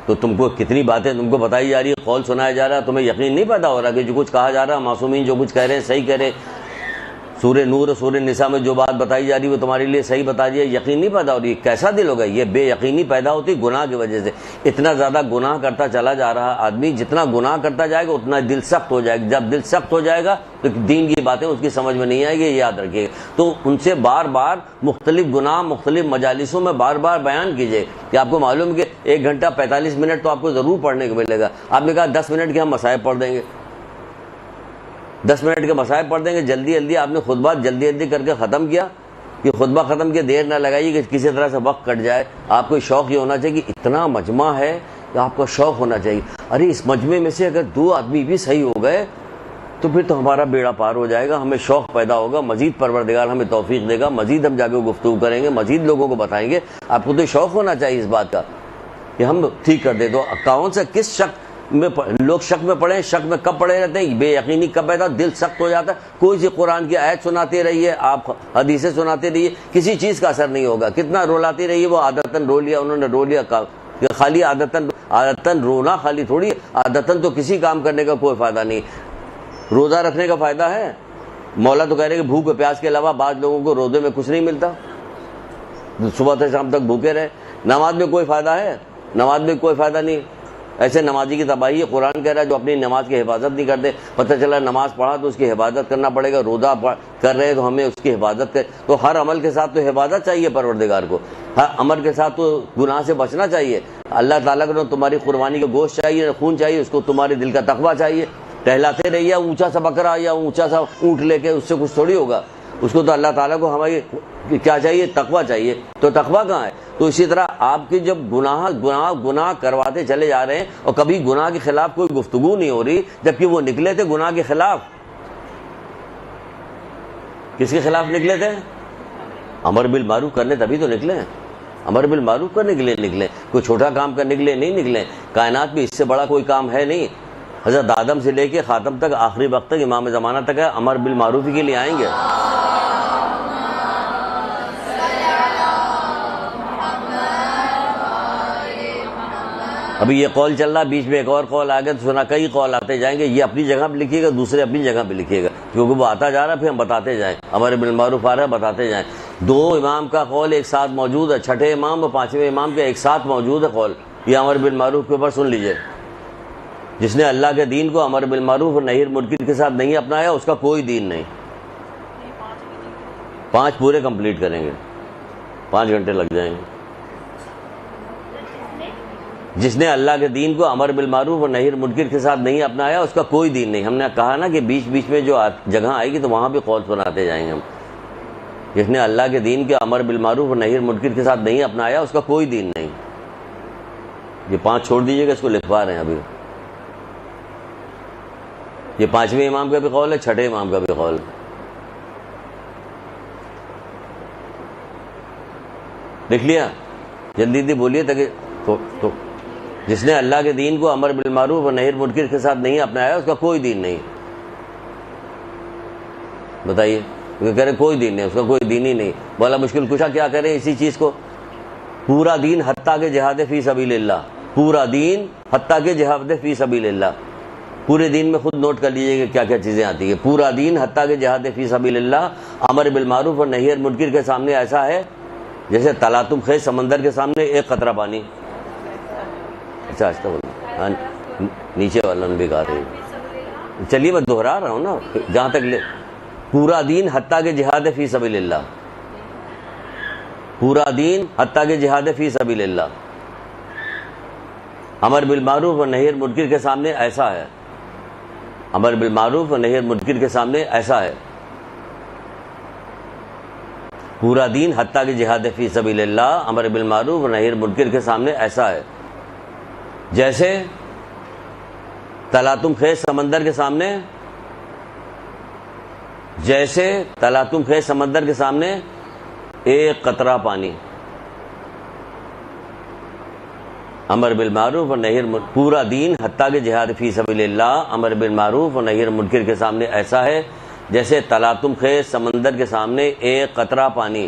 تو تم کو کتنی باتیں تم کو بتائی جا رہی ہے، قول سنایا جا رہا ہے، تمہیں یقین نہیں پیدا ہو رہا کہ جو کچھ کہا جا رہا ہے معصومین جو کچھ کہہ رہے ہیں صحیح کہہ رہے ہیں، سورہ نور اور سورہ نساء میں جو بات بتائی جا رہی ہے وہ تمہارے لیے صحیح بتا رہی ہے، یقین نہیں پیدا ہو رہی ہے۔ کیسا دل ہوگا، یہ بے یقینی پیدا ہوتی گناہ کی وجہ سے۔ اتنا زیادہ گناہ کرتا چلا جا رہا آدمی، جتنا گناہ کرتا جائے گا اتنا دل سخت ہو جائے گا، جب دل سخت ہو جائے گا تو دین کی باتیں اس کی سمجھ میں نہیں آئے گی، یاد رکھیے۔ تو ان سے بار بار مختلف گناہ مختلف مجالسوں میں بار بار بیان کیجئے کہ آپ کو معلوم ہے کہ 1 گھنٹہ 45 منٹ تو آپ کو ضرور پڑھنے کو ملے گا۔ آپ نے کہا 10 منٹ کے ہم مصائب پڑھ دیں گے، 10 منٹ کے مصائب پڑھ دیں گے، جلدی جلدی آپ نے خطبہ جلدی کر کے ختم کیا، کہ خطبہ ختم کیا، دیر نہ لگائیے کہ کسی طرح سے وقت کٹ جائے۔ آپ کو شوق یہ ہونا چاہیے کہ اتنا مجمع ہے کہ آپ کو شوق ہونا چاہیے، ارے اس مجمع میں سے اگر 2 آدمی بھی صحیح ہو گئے تو پھر تو ہمارا بیڑا پار ہو جائے گا، ہمیں شوق پیدا ہوگا، مزید پروردگار ہمیں توفیق دے گا، مزید ہم جا کے گفتگو کریں گے، مزید لوگوں کو بتائیں گے۔ آپ کو تو شوق ہونا چاہیے اس بات کا کہ ہم ٹھیک کر دیں۔ تو کون سے کس شک میں لوگ شک میں پڑے ہیں، شک میں کب پڑے رہتے ہیں، بے یقینی کب پیدا، دل سخت ہو جاتا ہے۔ کوئی سی قرآن کی آیت سناتے رہیے، آپ حدیثیں سناتے رہیے، کسی چیز کا اثر نہیں ہوگا۔ کتنا رولاتے رہیے، وہ عادتاً رو لیا، انہوں نے رو لیا، خالی عادتاً رونا خالی تھوڑی، عادتاً تو کسی کام کرنے کا کوئی فائدہ نہیں۔ روزہ رکھنے کا فائدہ ہے، مولا تو کہہ رہے کہ بھوک و پیاس کے علاوہ بعض لوگوں کو روزے میں کچھ نہیں ملتا، صبح سے شام تک بھوکے رہے۔ نماز میں کوئی فائدہ ہے، نماز میں کوئی فائدہ نہیں، ایسے نمازی کی تباہی ہے۔ قرآن کہہ رہا ہے جو اپنی نماز کی حفاظت نہیں کرتے، پتہ چلا نماز پڑھا تو اس کی حفاظت کرنا پڑے گا، روزہ کر رہے تو ہمیں اس کی حفاظت کر، تو ہر عمل کے ساتھ تو حفاظت چاہیے پروردگار کو، ہر عمل کے ساتھ تو گناہ سے بچنا چاہیے۔ اللہ تعالیٰ کو تمہاری قربانی کا گوشت چاہیے، خون چاہیے، اس کو تمہارے دل کا تقویٰ چاہیے۔ ٹہلاتے رہیے اونچا سا بکرا یا اونچا سا اونٹ لے کے، اس سے کچھ تھوڑی ہوگا، اس کو تو اللہ تعالیٰ کو ہماری کیا چاہیے، تقویٰ چاہیے۔ تو تقویٰ کہاں ہے؟ تو اسی طرح آپ کی جب گناہ کرواتے چلے جا رہے ہیں اور کبھی گناہ کے خلاف کوئی گفتگو نہیں ہو رہی، جبکہ وہ نکلے تھے گناہ کے خلاف۔ کس کے خلاف نکلے تھے؟ امر بالمعروف کرنے، تبھی تو نکلے ہیں، امر بالمعروف کرنے کے لیے نکلے، کوئی چھوٹا کام کرنے کے لیے نہیں نکلے۔ کائنات میں اس سے بڑا کوئی کام ہے نہیں، حضرت آدم سے لے کے خاتم تک، آخری وقت تک، امام زمانہ تک ہے، امر بالمعروف کے لیے آئیں گے۔ ابھی یہ قول چل رہا، بیچ میں ایک اور قول آ گیا تو سنا، کئی قول آتے جائیں گے، یہ اپنی جگہ پہ لکھیے گا، دوسرے اپنی جگہ پہ لکھیے گا، کیونکہ وہ آتا جا رہا ہے، پھر ہم بتاتے جائیں، امر بالمعروف آ رہا ہے، بتاتے جائیں۔ 2 امام کا قول ایک ساتھ موجود ہے، چھٹے امام اور 5ویں امام کا ایک ساتھ موجود ہے قول، یہ امر بالمعروف کے اوپر سن لیجئے۔ جس نے اللہ کے دین کو امر بالمعروف اور نہی عن المنکر کے ساتھ نہیں اپنایا، اس کا کوئی دین نہیں۔ 5 پورے کمپلیٹ کریں گے، 5 گھنٹے لگ جائیں گے۔ جس نے اللہ کے دین کو امر بالمعروف اور نہی منکر کے ساتھ نہیں اپنایا اس کا کوئی دین نہیں۔ ہم نے کہا نا کہ بیچ بیچ میں جو جگہ آئے گی تو وہاں بھی قول سناتے جائیں گے ہم۔ جس نے اللہ کے دین کے امر بالمعروف اور نہی منکر کے ساتھ نہیں اپنایا اس کا کوئی دین نہیں۔ یہ 5 چھوڑ دیجئے گا، اس کو لکھوا رہے ہیں ابھی۔ یہ 5ویں امام کا بھی قول ہے، 6ٹھے امام کا بھی قول ہے۔ لکھ لیا؟ جلدی جلدی بولیے تاکہ تو جس نے اللہ کے دین کو امر بالمعروف اور نہی منکر کے ساتھ نہیں اپنایا اس کا کوئی دین نہیں۔ بتائیے، کہہ رہے کوئی دین نہیں، اس کا کوئی دین ہی نہیں۔ بولا مشکل کشا کیا کریں اسی چیز کو؟ پورا دین حتیٰ کہ جہاد فی سبیل اللہ، پورا دین حتیٰ کہ جہاد فی سبیل اللہ۔ پورے دین میں خود نوٹ کر لیجئے کہ کیا کیا چیزیں آتی ہیں۔ پورا دین حتیٰ کہ جہاد فی سبیل اللہ، امر بالمعروف اور نہی منکر کے سامنے ایسا ہے جیسے تلاطم خیز سمندر کے سامنے ایک قطرہ پانی۔ اچھا آہستہ بولو، ہاں نیچے والا نے بھی کہا رہی ہے۔ چلیے میں دہرا رہا ہوں نا جہاں تک لے۔ پورا دین حتیٰ کہ جہاد فی سبیل اللہ، پورا دین حتیٰ کہ جہاد فی سبیل اللہ، امر بالمعروف اور نہی منکر کے سامنے ایسا ہے، امر بالمعروف اور نہی منکر کے سامنے ایسا ہے۔ پورا دین حتیٰ کہ جہاد فی سبیل اللہ، امر بالمعروف اور نہی منکر کے سامنے ایسا ہے جیسے تلاطم خیز سمندر کے سامنے، جیسے تلاطم خیز سمندر کے سامنے ایک قطرہ پانی۔ امر بالمعروف اور نہی پورا دین حتیٰ کہ جہاد فی سبیل اللہ، امر بالمعروف اور نہی منکر کے سامنے ایسا ہے جیسے تلاطم خیز سمندر کے سامنے ایک قطرہ پانی۔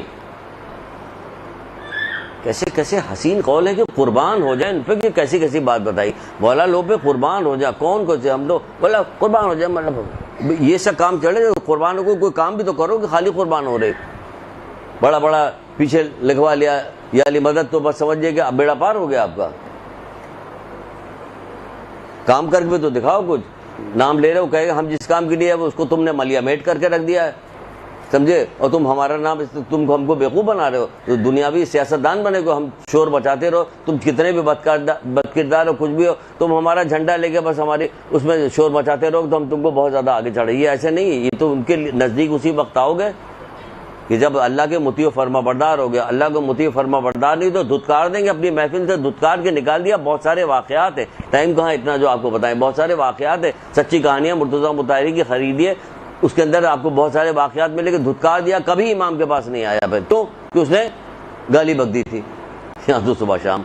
کیسے کیسے حسین قول ہے کہ قربان ہو جائے ان پہ، کہ کیسی کیسی بات بتائی۔ مولا لو پہ قربان ہو جائے، کون کو ہم تو بولا قربان ہو جائے، مطلب یہ سب کام چلے قربان کو کوئی کام بھی تو کرو کہ خالی قربان ہو رہے۔ بڑا بڑا پیچھے لکھوا لیا یا علی مدد، تو بس سمجھئے کہ اب بیڑا پار ہو گیا آپ کا۔ کام کر کے تو دکھاؤ کچھ، نام لے رہے ہو، کہے گا ہم جس کام کے لیے اس کو تم نے ملیا میٹ کر کے رکھ دیا ہے، سمجھے، اور تم ہمارا نام تم ہم کو بیوقوف بنا رہے ہو۔ تو دنیاوی سیاستدان بنے کو ہم شور بچاتے رہو، تم کتنے بھی بدکردار ہو کچھ بھی ہو، تم ہمارا جھنڈا لے کے بس ہماری اس میں شور بچاتے رہو تو ہم تم کو بہت زیادہ آگے چڑھے۔ یہ ایسے نہیں، یہ تو ان کے نزدیک اسی وقت آؤ گے کہ جب اللہ کے مطیع و فرما بردار ہو گیا۔ اللہ کو مطیع و فرما بردار نہیں تو دھتکار دیں گے، اپنی محفل سے دھتکار کے نکال دیا۔ بہت سارے واقعات ہیں، ٹائم کہاں اتنا جو آپ کو بتائیں، بہت سارے واقعات ہیں، سچی کہانیاں مرتضیٰ مطہری کی خریدیے، اس کے اندر آپ کو بہت سارے واقعات ملے کہ دھتکار دیا، کبھی امام کے پاس نہیں آیا پھر تو کہ اس نے گالی بک دی تھی۔ یہاں تو صبح شام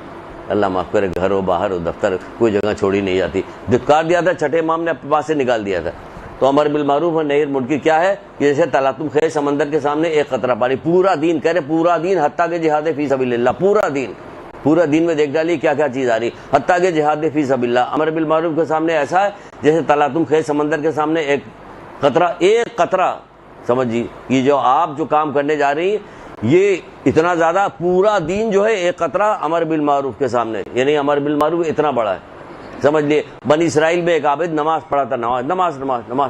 اللہ معاف کرے، گھر ہو باہر ہو دفتر کوئی جگہ چھوڑی نہیں جاتی، دھتکار دیا تھا، چھٹے امام نے اپنے پاس سے نکال دیا تھا۔ تو امر بالمعروف اور نہی منکر کیا ہے کہ جیسے تلاطم خیز سمندر کے سامنے ایک قطرہ پانی۔ پورا دین، کہہ رہے پورا دین حتیٰ کہ جہاد فی سبیل اللہ، پورا دین، پورا دین میں دیکھ ڈالیے کیا کیا چیز آ رہی، حتیٰ کہ جہاد فی سبیل اللہ، امر بالمعروف کے سامنے ایسا ہے جیسے تلاطم خیز سمندر کے سامنے ایک قطرہ، ایک قطرہ۔ سمجھیے یہ جو آپ جو کام کرنے جا رہی ہیں یہ اتنا زیادہ، پورا دین جو ہے ایک قطرہ امر بالمعروف کے سامنے، یعنی امر بالمعروف اتنا بڑا ہے۔ سمجھ لیے بنی اسرائیل میں ایک عابد نماز پڑھا تھا، نماز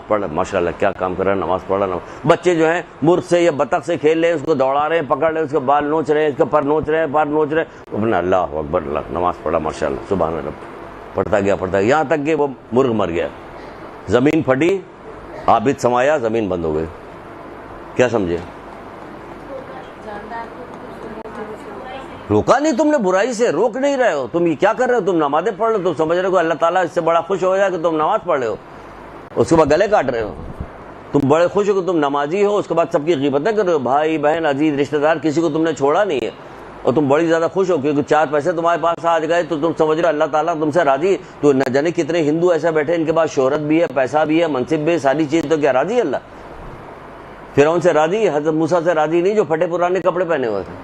پڑھ رہا، ماشاء اللہ کیا کام کر رہا ہے، نماز پڑھ رہا۔ بچے جو ہیں مرغ سے یا بطخ سے کھیل رہے ہیں، اس کو دوڑا رہے ہیں، پکڑ رہے ہیں، اس کے بال نوچ رہے ہیں، اس کے پر نوچ رہے ہیں، پار نوچ رہے ہیں، اپنا اللہ اکبر، اللہ نماز پڑھا ماشاء اللہ سبحان رب، پڑھتا گیا یہاں تک کہ وہ مرغ مر گیا، زمین پھٹی، عابد سمایا، زمین بند ہو گئی۔ کیا سمجھے؟ روکا نہیں تم نے، برائی سے روک نہیں رہے ہو، تم یہ کیا کر رہے ہو، تم نمازیں پڑھ رہے ہو، تم سمجھ رہے ہو کہ اللہ تعالیٰ اس سے بڑا خوش ہو جائے کہ تم نماز پڑھ رہے ہو، اس کے بعد گلے کاٹ رہے ہو۔ تم بڑے خوش ہو کہ تم نمازی ہو، اس کے بعد سب کی غیبتیں کر رہے ہو، بھائی بہن عزیز رشتہ دار کسی کو تم نے چھوڑا نہیں ہے، اور تم بڑی زیادہ خوش ہو کیونکہ 4 پیسے تمہارے پاس آ گئے تو تم سمجھ رہے ہو اللہ تعالیٰ تم سے راضی۔ تو نہ جانے کتنے ہندو ایسے بیٹھے ان کے پاس شہرت بھی ہے، پیسہ بھی ہے، منصب بھی ہے، ساری چیز، تو کیا راضی اللہ؟ فرعون سے راضی، حضرت موسیٰ سے راضی نہیں جو پھٹے پرانے کپڑے پہنے ہوئے تھے۔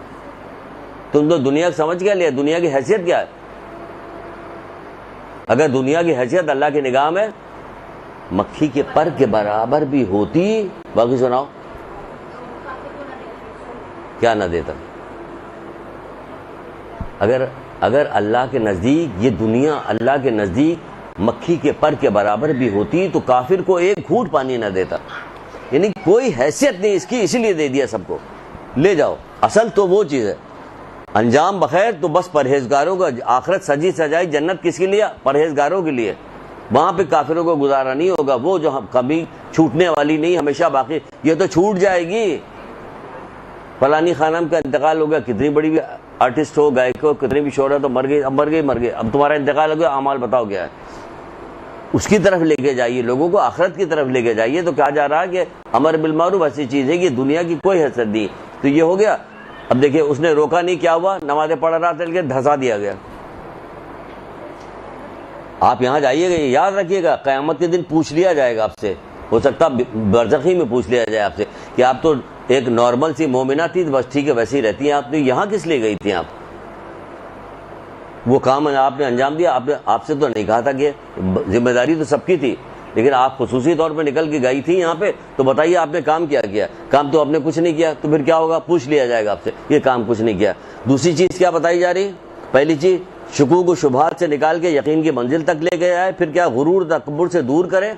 تم تو دنیا سمجھ کیا لیا، دنیا کی حیثیت کیا ہے؟ اگر دنیا کی حیثیت اللہ کی نگاہ میں مکھی کے پر کے برابر بھی ہوتی، باقی سناؤ کیا نہ دیتا۔ اگر اللہ کے نزدیک یہ دنیا اللہ کے نزدیک مکھی کے پر کے برابر بھی ہوتی تو کافر کو ایک گھونٹ پانی نہ دیتا، یعنی کوئی حیثیت نہیں اس کی، اسی لیے دے دیا سب کو۔ لے جاؤ. اصل تو وہ چیز ہے. انجام بخیر تو بس پرہیزگاروں کا. آخرت سجی سجائی جنت کس کے لیے؟ پرہیزگاروں کے لیے. وہاں پہ کافروں کو گزارا نہیں ہوگا. وہ جو کبھی چھوٹنے والی نہیں، ہمیشہ باقی. یہ تو چھوٹ جائے گی. فلانی خانم کا انتقال ہو گیا، کتنی بڑی بھی آرٹسٹ ہو، گائک ہو، کتنی بھی شہرت ہو، مر گئی. اب مر گئی. اب تمہارا انتقال ہو گیا، اعمال بتاؤ کیا ہے. اس کی طرف لے کے جائیے، لوگوں کو آخرت کی طرف لے کے جائیے. تو کہا جا رہا ہے کہ امر بالمعروف ایسی چیز ہے کہ دنیا کی کوئی حیثیت نہیں. تو یہ ہو گیا. اب دیکھیں اس نے روکا نہیں، کیا ہوا؟ نمازیں پڑھ رہا تھا کہ دھسا دیا گیا. آپ یہاں جائیے گا، یہ یاد رکھیے گا، قیامت کے دن پوچھ لیا جائے گا آپ سے. ہو سکتا برزخی میں پوچھ لیا جائے آپ سے کہ آپ تو ایک نارمل سی مومنہ تھی، بس ٹھیک ہے ویسی رہتی ہیں آپ، تو یہاں کس لیے گئی تھی آپ؟ وہ کام آپ نے انجام دیا. آپ سے تو نہیں کہا تھا کہ ذمہ داری تو سب کی تھی، لیکن آپ خصوصی طور پہ نکل کے گئی تھی یہاں پہ. تو بتائیے آپ نے کام کیا کیا؟ کام تو آپ نے کچھ نہیں کیا. تو پھر کیا ہوگا؟ پوچھ لیا جائے گا آپ سے، یہ کام کچھ نہیں کیا. دوسری چیز کیا بتائی جا رہی؟ پہلی چیز شکوک و شبہات سے نکال کے یقین کی منزل تک لے کے آئے. پھر کیا؟ غرور تکبر سے دور کرے.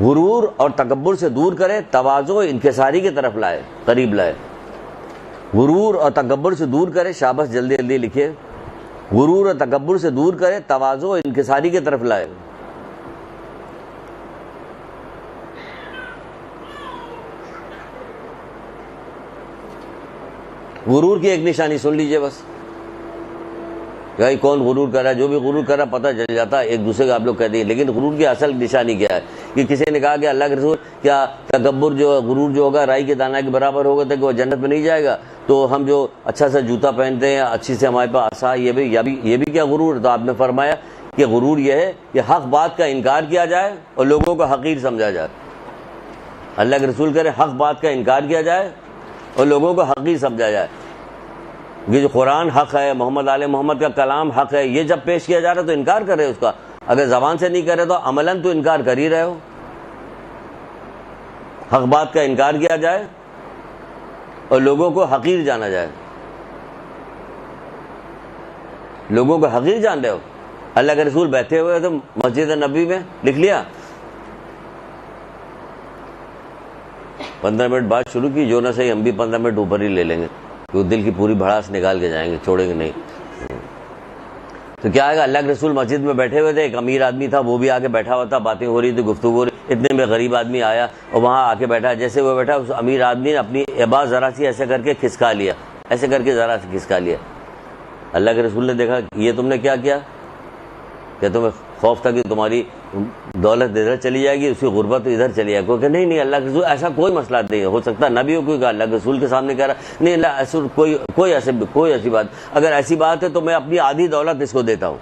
غرور اور تکبر سے دور کرے، تواضع و انکساری کی طرف لائے، قریب لائے. غرور اور تکبر سے دور کرے. شاباش، جلدی جلدی لکھیے. غرور اور تکبر سے دور کرے، تواضع و انکساری کی طرف لائے. غرور کی ایک نشانی سن لیجئے بس. بھائی کون غرور کر رہا ہے؟ جو بھی غرور کر رہا ہے پتہ چل جاتا ہے ایک دوسرے کا. آپ لوگ کہتے ہیں، لیکن غرور کی اصل نشانی کیا ہے؟ کہ کسی نے کہا کہ اللہ کے رسول کیا تکبر جو غرور جو ہوگا رائی کے دانہ کے برابر ہوگا تو کہ وہ جنت میں نہیں جائے گا؟ تو ہم جو اچھا سا جوتا پہنتے ہیں، اچھی سے ہمارے پاس عصا، یہ بھی کیا غرور ہے؟ تو آپ نے فرمایا کہ غرور یہ ہے کہ حق بات کا انکار کیا جائے اور لوگوں کو حقیر سمجھا جائے. اللہ کے رسول کرے حق بات کا انکار کیا جائے اور لوگوں کو حقیر سمجھا جائے. یہ جو قرآن حق ہے، محمد آل محمد کا کلام حق ہے، یہ جب پیش کیا جا رہا ہے تو انکار کر رہے اس کا. اگر زبان سے نہیں کر رہے تو عملاً تو انکار کر ہی رہے ہو. حق بات کا انکار کیا جائے اور لوگوں کو حقیر جانا جائے. لوگوں کو حقیر جان رہے ہو. اللہ کے رسول بیٹھے ہوئے تو مسجد نبوی میں، لکھ لیا. 15 منٹ بعد شروع کی، جو نہ صحیح ہم بھی 15 منٹ اوپر ہی لے لیں گے، کیونکہ دل کی پوری بھڑاس نکال کے جائیں گے، چھوڑیں گے نہیں. تو کیا آئے گا؟ اللہ کے رسول مسجد میں بیٹھے ہوئے تھے. ایک امیر آدمی تھا، وہ بھی آگے بیٹھا ہوا تھا، باتیں ہو رہی تھی، گفتگو ہو رہی. اتنے میں غریب آدمی آیا اور وہاں آ کے بیٹھا. جیسے وہ بیٹھا، اس امیر آدمی نے اپنی عباس ذرا سی ایسے کر کے کھسکا لیا، ایسے کر کے ذرا سی کھسکا لیا. اللہ کے رسول نے دیکھا یہ تم نے کیا کیا؟ کہ تمہیں خوف تھا کہ تمہاری دولت ادھر چلی جائے گی، اس کی غربت ادھر چلی جائے گی. کہ نہیں اللہ کے رسول ایسا کوئی مسئلہ نہیں ہو سکتا. نبی ہو کوئی کہا، اللہ کے رسول کے سامنے کہہ رہا نہیں اللہ کوئی ایسی بات. اگر ایسی بات ہے تو میں اپنی آدھی دولت اس کو دیتا ہوں.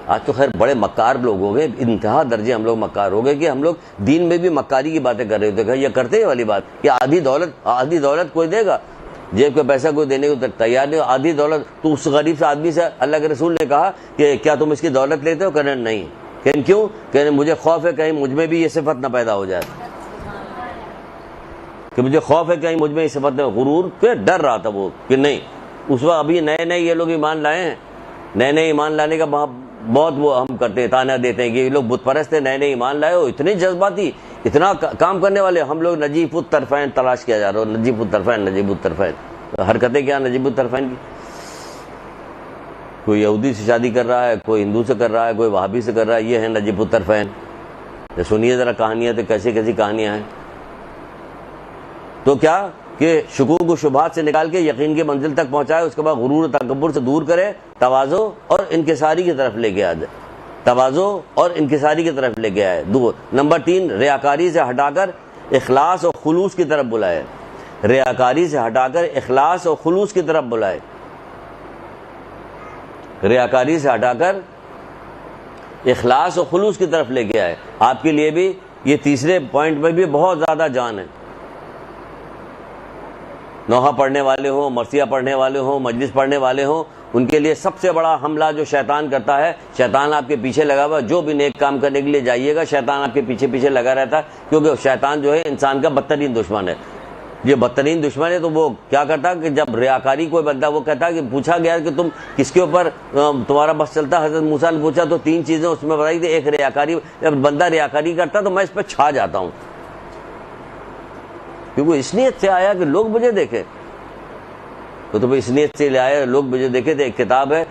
آج تو خیر بڑے مکار لوگ ہو گئے، انتہا درجے ہم لوگ مکار ہو گئے کہ ہم لوگ دین میں بھی مکاری کی باتیں کر رہے ہوتے. یہ کرتے ہیں والی بات کہ آدھی دولت کوئی دے گا، جیب کا پیسہ کوئی دینے کو تیار نہیں. آدھی دولت تو اس غریب سے آدمی سے اللہ کے رسول نے کہا کہ کیا تم اس کی دولت لیتے ہو؟ کہنے نہیں. کہ کیوں؟ کہ مجھے خوف ہے کہیں مجھ میں بھی یہ صفت نہ پیدا ہو جائے، کہ مجھے خوف ہے کہیں مجھ میں یہ صفت نہ. غرور پہ ڈر رہا تھا وہ کہ نہیں. اس وقت ابھی نئے یہ لوگ ایمان لائے ہیں. نئے ایمان لانے کا بہت وہ ہم کرتے ہیں، تانا دیتے ہیں کہ یہ لوگ بت پرست ہیں، نئے ایمان لائے ہو، اتنے جذباتی، اتنا کام کرنے والے. ہم لوگ نجیب الطرفین تلاش کیا جا رہا ہو. نجیب الطرفین حرکتیں کیا نجیب الطرفین کی؟ کوئی یہودی سے شادی کر رہا ہے، کوئی ہندو سے کر رہا ہے، کوئی وہابی سے کر رہا ہے. یہ ہے نجیب الطرفین. سنیے ذرا کہانیاں تو کیسی کہانیاں ہیں. تو کیا کہ شکوک و شبہات سے نکال کے یقین کی منزل تک پہنچائے. اس کے بعد غرور و تکبر سے دور کرے، تواضع اور انکساری کی طرف لے کے آ جائے. تواضع اور انکساری کی طرف لے کے آئے دور. نمبر 3، ریاکاری سے ہٹا کر اخلاص اور خلوص کی طرف بلائے. ریاکاری سے ہٹا کر اخلاص اور خلوص کی طرف بلائے. ریاکاری سے ہٹا کر اخلاص اور خلوص کی طرف لے کے آئے. آپ کے لیے بھی یہ تیسرے پوائنٹ میں بھی بہت زیادہ جان ہے. نوحہ پڑھنے والے ہوں، مرثیہ پڑھنے والے ہوں، مجلس پڑھنے والے ہوں، ان کے لیے سب سے بڑا حملہ جو شیطان کرتا ہے، شیطان آپ کے پیچھے لگا ہوا. جو بھی نیک کام کرنے کے لیے جائیے گا شیطان آپ کے پیچھے لگا رہتا ہے. کیونکہ شیطان جو ہے انسان کا بدترین دشمن ہے. یہ بدترین دشمن ہے. تو وہ کیا کرتا کہ جب ریاکاری کوئی بندہ وہ کہتا کہ پوچھا گیا کہ تم کس کے اوپر تمہارا بس چلتا، حضرت موسیٰ نے پوچھا تو 3 چیزیں اس میں بتائی تھی. ایک ریاکاری. جب بندہ ریاکاری کرتا تو میں اس پہ چھا جاتا ہوں. کیونکہ اس نیت سے آیا کہ لوگ مجھے دیکھیں. تو اس نیت سے لے آیا لوگ مجھے دیکھے. تھے ایک کتاب ہے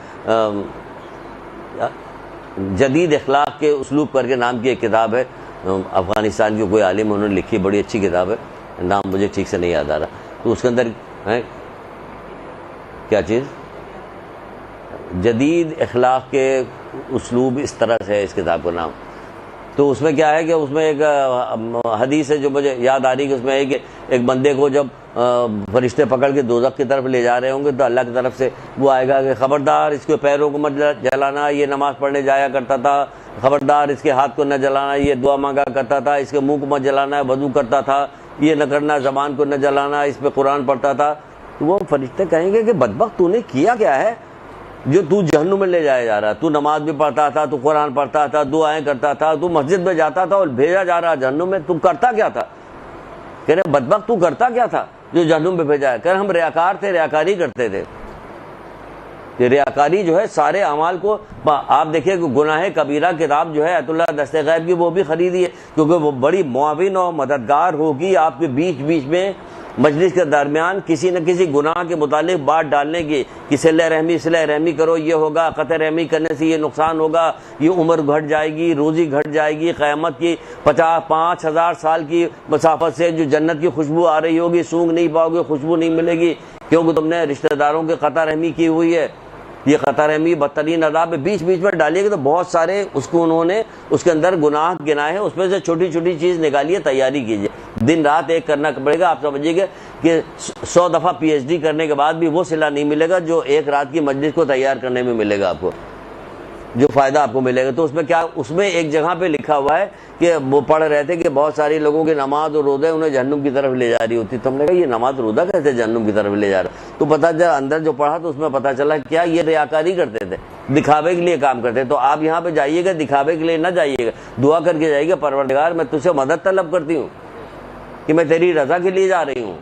جدید اخلاق کے اسلوب کر کے نام کی ایک کتاب ہے, افغانستان کی کوئی عالم انہوں نے لکھی, بڑی اچھی کتاب ہے, نام مجھے ٹھیک سے نہیں یاد آ رہا. تو اس کے اندر ہے کیا چیز, جدید اخلاق کے اسلوب اس طرح سے ہے اس کتاب کا نام. تو اس میں کیا ہے کہ اس میں ایک حدیث ہے جو مجھے یاد آ رہی کہ اس میں ہے کہ ایک بندے کو جب فرشتے پکڑ کے دوزخ کی طرف لے جا رہے ہوں گے تو اللہ کی طرف سے وہ آئے گا کہ خبردار اس کے پیروں کو مت جلانا, یہ نماز پڑھنے جایا کرتا تھا, خبردار اس کے ہاتھ کو نہ جلانا, یہ دعا مانگا کرتا تھا, اس کے منہ کو مت جلانا, وضو کرتا تھا, یہ نہ کرنا, زبان کو نہ جلانا, اس پہ قرآن پڑھتا تھا. تو وہ فرشتے کہیں گے کہ بدبخت تو نے کیا کیا ہے جو تو جہنم میں لے جایا جا رہا, تو نماز بھی پڑھتا تھا, تو قرآن پڑھتا تھا, دعائیں کرتا تھا, تو مسجد میں جاتا تھا اور بھیجا جا رہا جہنم میں, تو کرتا کیا تھا؟ کہہ رہے بدبخت تو کرتا کیا تھا جو جہنم میں بھیجا ہے؟ کہہ رہے ہم ریاکار تھے, ریاکاری کرتے تھے. یہ ریاکاری جو ہے سارے اعمال کو, آپ دیکھیں کہ گناہ کبیرہ کتاب جو ہے ایت اللہ دست غیب کی وہ بھی خریدی ہے کیونکہ وہ بڑی معاون اور مددگار ہوگی آپ کے بیچ بیچ میں مجلس کے درمیان کسی نہ کسی گناہ کے متعلق بات ڈالنے کی کہ صلہ رحمی کرو, یہ ہوگا, قطع رحمی کرنے سے یہ نقصان ہوگا, یہ عمر گھٹ جائے گی, روزی گھٹ جائے گی, قیامت کی 5,000 سال کی مسافت سے جو جنت کی خوشبو آ رہی ہوگی سونگھ نہیں پاؤ گے, خوشبو نہیں ملے گی کیونکہ تم نے رشتہ داروں کے قطع رحمی کی ہوئی ہے. یہ قطع رحمی بدترین عذاب بیچ بیچ میں ڈالیے گا تو بہت سارے اس کو انہوں نے اس کے اندر گناہ گنائے ہیں, اس میں سے چھوٹی چھوٹی چیز نکالیے, تیاری کیجیے, دن رات ایک کرنا پڑے گا. آپ سمجھیے گا کہ 100 دفعہ پی ایچ ڈی کرنے کے بعد بھی وہ صلہ نہیں ملے گا جو ایک رات کی مجلس کو تیار کرنے میں ملے گا آپ کو, جو فائدہ آپ کو ملے گا. تو اس میں کیا, اس میں ایک جگہ پہ لکھا ہوا ہے کہ وہ پڑھ رہے تھے کہ بہت ساری لوگوں کی نماز اور روزے انہیں جہنم کی طرف لے جا رہی ہوتی. تو ہم نے کہا یہ نماز روزہ کیسے جہنم کی طرف لے جا رہا؟ تو پتا چلا اندر جو پڑھا تو اس میں پتا چلا کیا یہ ریاکاری کرتے تھے, دکھاوے کے لیے کام کرتے. تو آپ یہاں پہ جائیے گا دکھاوے کے لیے نہ جائیے گا, دعا کر کے جائیے گا پروردگار میں تجھ سے مدد طلب کرتی ہوں کہ میں تیری رضا کے لیے جا رہی ہوں,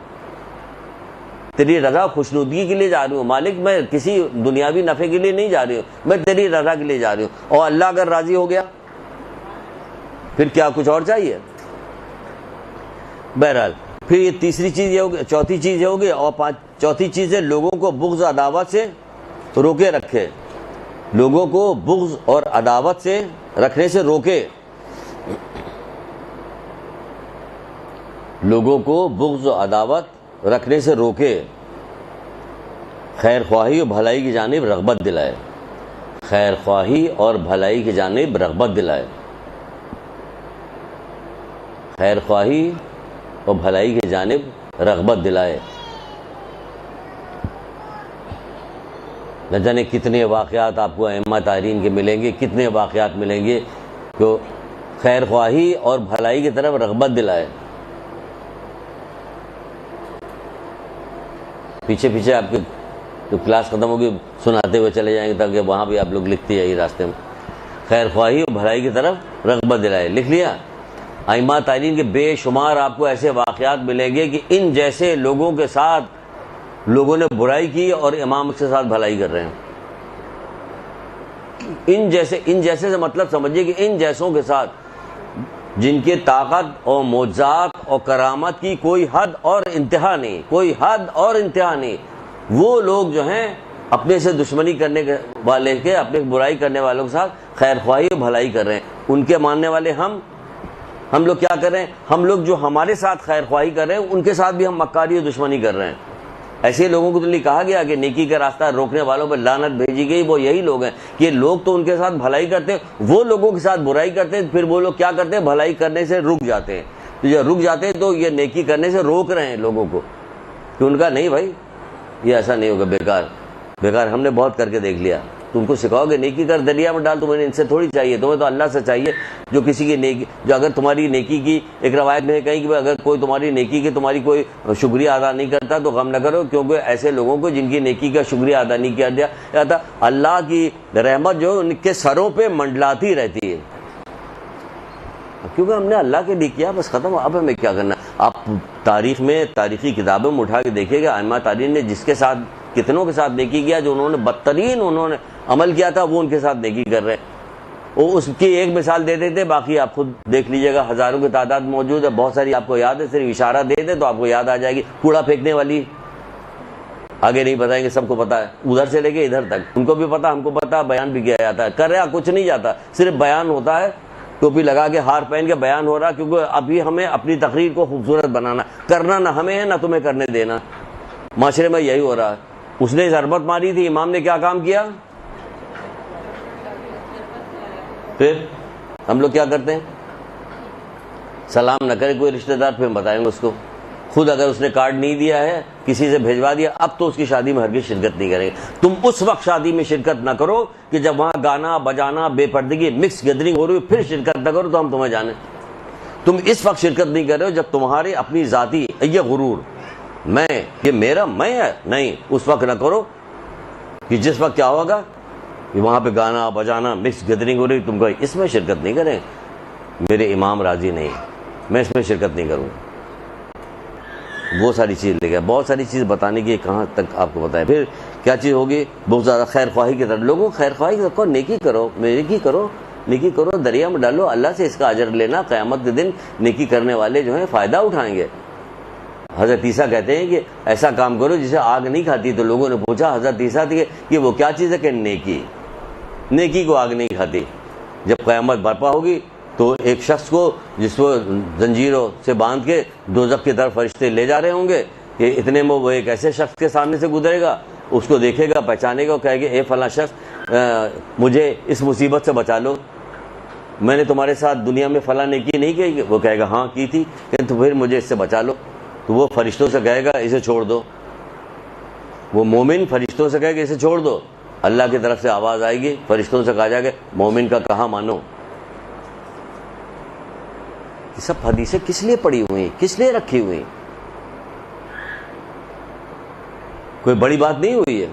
تیری رضا خوشنودگی کے لیے جا رہی ہوں مالک, میں کسی دنیاوی نفع کے لیے نہیں جا رہی ہوں, میں تیری رضا کے لیے جا رہی ہوں. اور اللہ اگر راضی ہو گیا پھر کیا کچھ اور چاہیے؟ بہرحال پھر یہ تیسری چیز یہ ہوگی, چوتھی چیز یہ ہوگی. اور چوتھی چیز ہے لوگوں کو بغض عداوت سے روکے رکھے, لوگوں کو بغض اور عداوت سے رکھنے سے روکے, لوگوں کو بغض و عداوت رکھنے سے روکے, خیر خواہی اور بھلائی کی جانب رغبت دلائے, خیر خواہی اور بھلائی کی جانب رغبت دلائے, خیر خواہی اور بھلائی کی جانب رغبت دلائے. نہ جانے کتنے واقعات آپ کو ائمہ طاہرین کے ملیں گے, کتنے واقعات ملیں گے جو خیر خواہی اور بھلائی کی طرف رغبت دلائے. پیچھے پیچھے آپ کی جو کلاس ختم ہوگی سناتے ہوئے چلے جائیں گے تاکہ وہاں بھی آپ لوگ لکھتے جائیے راستے میں. خیر خواہی اور بھلائی کی طرف رغبت دلائے, لکھ لیا. ائمہ طاہرین کے بے شمار آپ کو ایسے واقعات ملیں گے کہ ان جیسے لوگوں کے ساتھ لوگوں نے برائی کی اور امام کے ساتھ بھلائی کر رہے ہیں. ان جیسے سے مطلب سمجھیے کہ ان جیسوں کے ساتھ جن کے طاقت اور معجزات اور کرامت کی کوئی حد اور انتہا نہیں, کوئی حد اور انتہا نہیں, وہ لوگ جو ہیں اپنے سے دشمنی کرنے والے کے, اپنے برائی کرنے والوں کے ساتھ خیر خواہی اور بھلائی کر رہے ہیں. ان کے ماننے والے ہم لوگ کیا کر رہے ہیں؟ ہم لوگ جو ہمارے ساتھ خیر خواہی کر رہے ہیں ان کے ساتھ بھی ہم مکاری اور دشمنی کر رہے ہیں. ایسے لوگوں کو تو نہیں کہا گیا کہ نیکی کا راستہ روکنے والوں پر لعنت بھیجی گئی, وہ یہی لوگ ہیں. یہ لوگ تو ان کے ساتھ بھلائی کرتے ہیں, وہ لوگوں کے ساتھ برائی کرتے ہیں, پھر وہ لوگ کیا کرتے ہیں؟ بھلائی کرنے سے رک جاتے ہیں. تو جب رک جاتے ہیں تو یہ نیکی کرنے سے روک رہے ہیں لوگوں کو کہ ان کا نہیں بھائی یہ ایسا نہیں ہوگا, بیکار ہم نے بہت کر کے دیکھ لیا. تم کو سکھاؤ گے نیکی کر دریا میں ڈال, تمہیں ان سے تھوڑی چاہیے, تمہیں تو اللہ سے چاہیے جو کسی کی نیکی, جو اگر تمہاری نیکی کی ایک روایت میں کہیں کہ اگر کوئی تمہاری نیکی کی تمہاری کوئی شکریہ ادا نہیں کرتا تو غم نہ کرو, کیونکہ ایسے لوگوں کو جن کی نیکی کا شکریہ ادا نہیں کیا جاتا اللہ کی رحمت جو ان کے سروں پہ منڈلاتی رہتی ہے, کیونکہ ہم نے اللہ کے لیے کیا, بس ختم. اب ہمیں کیا کرنا؟ آپ تاریخ میں تاریخی کتابوں میں اٹھا کے دیکھیے گا ائمہ طاہرین نے جس کے ساتھ کتنوں کے ساتھ نیکی کیا, جو انہوں نے بدترین انہوں نے عمل کیا تھا وہ ان کے ساتھ نیکی کر رہے ہیں. وہ اس کی ایک مثال دے دیتے، باقی آپ خود دیکھ لیجئے گا، ہزاروں کی تعداد موجود ہے، بہت ساری آپ کو یاد ہے، صرف اشارہ دے دیں تو آپ کو یاد آ جائے گی۔ کوڑا پھینکنے والی، آگے نہیں بتائیں گے، سب کو پتا ہے، ادھر سے لے کے ادھر تک، ان کو بھی پتا، ہم کو پتا، بیان بھی کیا جاتا ہے، کر رہا کچھ نہیں جاتا، صرف بیان ہوتا ہے، ٹوپی لگا کے ہار پہن کے بیان ہو رہا، کیونکہ ابھی ہمیں اپنی تقریر کو خوبصورت بنانا، کرنا نہ ہمیں ہے نہ تمہیں کرنے دینا۔ معاشرے میں یہی ہو رہا ہے۔ اس نے ضربت ماری تھی، امام نے کیا کام کیا؟ پھر ہم لوگ کیا کرتے ہیں؟ سلام نہ کرے کوئی رشتہ دار، پھر ہم بتائیں گے اس کو، خود اگر اس نے کارڈ نہیں دیا ہے، کسی سے بھیجوا دیا، اب تو اس کی شادی میں ہرگز شرکت نہیں کریں گے۔ تم اس وقت شادی میں شرکت نہ کرو کہ جب وہاں گانا بجانا، بے پردگی، مکس گیدرنگ ہو رہی ہو، پھر شرکت نہ کرو تو ہم تمہیں جانیں۔ تم اس وقت شرکت نہیں کر رہے ہو جب تمہاری اپنی ذاتی یہ غرور، میں، یہ میرا، میں ہے، نہیں، اس وقت نہ کرو کہ جس وقت کیا ہوگا کہ وہاں پہ گانا بجانا، مکس گیدرنگ ہو رہی، تم کو اس میں شرکت نہیں کریں، میرے امام راضی نہیں، میں اس میں شرکت نہیں کروں۔ وہ ساری چیز لے گیا، بہت ساری چیز بتانے کی، کہاں تک آپ کو بتائیں۔ پھر کیا چیز ہوگی؟ بہت زیادہ خیر خواہی کی طرف، لوگوں خیر خواہی کی طرف، نیکی کرو، نیکی کرو، نیکی کرو، دریا میں ڈالو، اللہ سے اس کا اجر لینا، قیامت کے دن نیکی کرنے والے جو ہیں فائدہ اٹھائیں گے۔ حضرت عیسیٰ کہتے ہیں کہ ایسا کام کرو جسے آگ نہیں کھاتی، تو لوگوں نے پوچھا حضرت عیسیٰ کہ وہ کیا چیز ہے؟ کہ نیکی، نیکی کو آگ نہیں کھاتی۔ جب قیامت برپا ہوگی تو ایک شخص کو جس کو زنجیروں سے باندھ کے دوزخ کی طرف فرشتے لے جا رہے ہوں گے، کہ اتنے میں وہ ایک ایسے شخص کے سامنے سے گزرے گا، اس کو دیکھے گا، پہچانے گا، وہ کہے گا اے فلاں شخص، مجھے اس مصیبت سے بچا لو، میں نے تمہارے ساتھ دنیا میں فلاں نیکی نہیں کی؟ وہ کہے گا ہاں کی تھی، کہ تو پھر مجھے اس سے بچا لو۔ تو وہ فرشتوں سے کہے گا اسے چھوڑ دو، وہ مومن فرشتوں سے کہے گا اسے چھوڑ دو، اللہ کی طرف سے آواز آئے گی، فرشتوں سے کہا جائے گا مومن کا کہا مانو۔ یہ سب حدیثیں کس لیے پڑھی ہوئی، کس لیے رکھی ہوئی؟ کوئی بڑی بات نہیں ہوئی ہے۔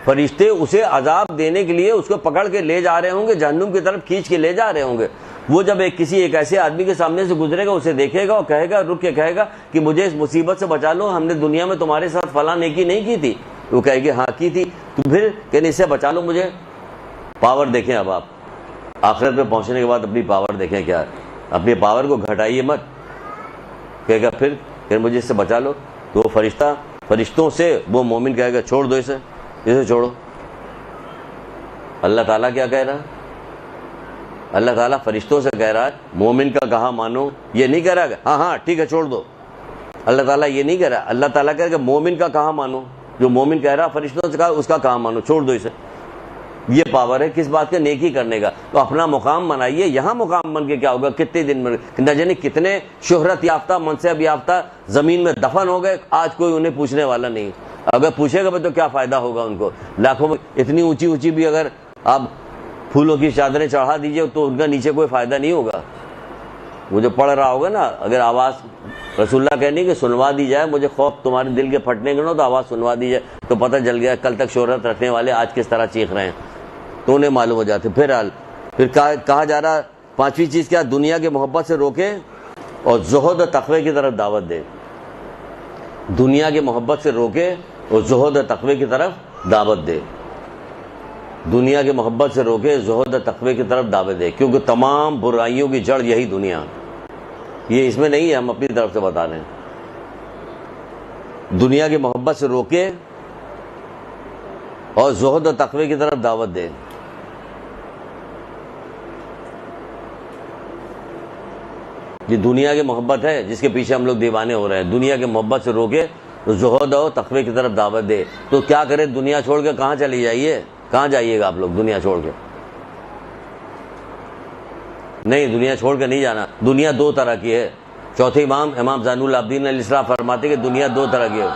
فرشتے اسے عذاب دینے کے لیے اس کو پکڑ کے لے جا رہے ہوں گے، جہنم کی طرف کھینچ کے لے جا رہے ہوں گے۔ وہ جب کسی ایک ایسے آدمی کے سامنے سے گزرے گا، اسے دیکھے گا اور کہے گا، رک کے کہے گا کہ مجھے اس مصیبت سے بچا لو، ہم نے دنیا میں تمہارے ساتھ فلاں نیکی نہیں کی تھی۔ وہ کہے گی ہاں کی تھی، تو پھر کہنے اس سے بچا لو مجھے۔ پاور دیکھیں اب آپ، آخرت میں پہنچنے کے بعد اپنی پاور دیکھیں کیا ہے، اپنی پاور کو گھٹائیے مت۔ کہے گا پھر مجھے اس سے بچا لو، تو وہ فرشتوں سے وہ مومن کہے گا چھوڑ دو اسے چھوڑو۔ اللہ تعالیٰ کیا کہہ رہا ہے؟ اللہ تعالیٰ فرشتوں سے کہہ رہا ہے مومن کا کہا مانو، یہ نہیں کہہ رہا کہ ہاں ٹھیک ہے چھوڑ دو۔ اللہ تعالیٰ یہ نہیں کہہ رہا، اللہ تعالیٰ کہہ رہا کہ مومن کا کہا مانو، جو مومن کہہ رہا فرشتوں سے کہا اس کا کہا مانو، چھوڑ دو اسے۔ یہ پاور ہے کس بات کا؟ نیکی کرنے کا۔ تو اپنا مقام بنائیے، یہاں مقام بن کے کیا ہوگا؟ کتنے دن میں نہ جانے کتنے شہرت یافتہ، منصب یافتہ زمین میں دفن ہو گئے، آج کوئی انہیں پوچھنے والا نہیں۔ اگر پوچھے گا تو کیا فائدہ ہوگا ان کو؟ لاکھوں میں اتنی اونچی اونچی بھی اگر آپ پھولوں کی چادریں چڑھا دیجیے تو ان کا نیچے کوئی فائدہ نہیں ہوگا۔ وہ جو پڑھ رہا ہوگا نا، اگر آواز رسول اللہ کہنے کہ سنوا دی جائے، مجھے خوف تمہارے دل کے پھٹنے کے نہ، تو آواز سنوا دی جائے تو پتہ چل گیا کل تک شہرت رکھنے والے آج کس طرح چیخ رہے ہیں، تو انہیں معلوم ہو جاتے۔ پھر کہا جا رہا پانچویں چیز کیا؟ دنیا کے محبت سے روکے اور زہد و تقوی کی طرف دعوت دے۔ دنیا کے محبت سے روکے اور زہد و تقوی کی طرف دعوت دے۔ دنیا کے محبت سے روکے، زہد و تقوی کی طرف دعوت دے، کیونکہ تمام برائیوں کی جڑ یہی دنیا، یہ اس میں نہیں ہے، ہم اپنی طرف سے بتا رہے ہیں۔ دنیا کی محبت سے روکے اور زہد و تقوی کی طرف دعوت دے۔ یہ دنیا کی محبت ہے جس کے پیچھے ہم لوگ دیوانے ہو رہے ہیں۔ دنیا کی محبت سے روکے، زہد و تقوی کی طرف دعوت دے۔ تو کیا کرے؟ دنیا چھوڑ کے کہاں چلی جائیے؟ کہاں جائیے گا آپ لوگ دنیا چھوڑ کے؟ نہیں، دنیا چھوڑ کے نہیں جانا۔ دنیا دو طرح کی ہے۔ چوتھے امام زین العابدین علیہ السلام فرماتے کہ دنیا دو طرح کی ہے۔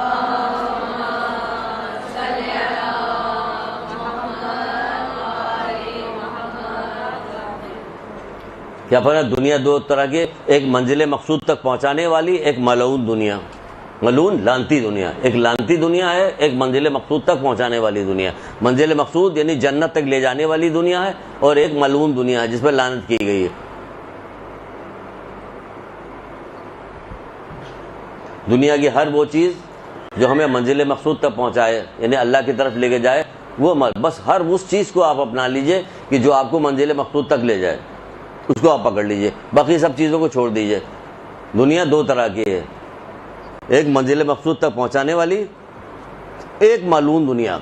کیا فرق؟ دنیا دو طرح کی، ایک منزل مقصود تک پہنچانے والی، ایک ملعون دنیا، ملعون لعنتی دنیا۔ ایک لعنتی دنیا ہے، ایک منزل مقصود تک پہنچانے والی دنیا۔ منزل مقصود یعنی جنت تک لے جانے والی دنیا ہے، اور ایک ملعون دنیا ہے جس پر لعنت کی گئی ہے۔ دنیا کی ہر وہ چیز جو ہمیں منزل مقصود تک پہنچائے، یعنی اللہ کی طرف لے کے جائے، وہ بس ہر اس چیز کو آپ اپنا لیجئے کہ جو آپ کو منزل مقصود تک لے جائے، اس کو آپ پکڑ لیجئے، باقی سب چیزوں کو چھوڑ دیجئے۔ دنیا دو طرح کی ہے، ایک منزل مقصود تک پہنچانے والی، ایک معلوم دنیا۔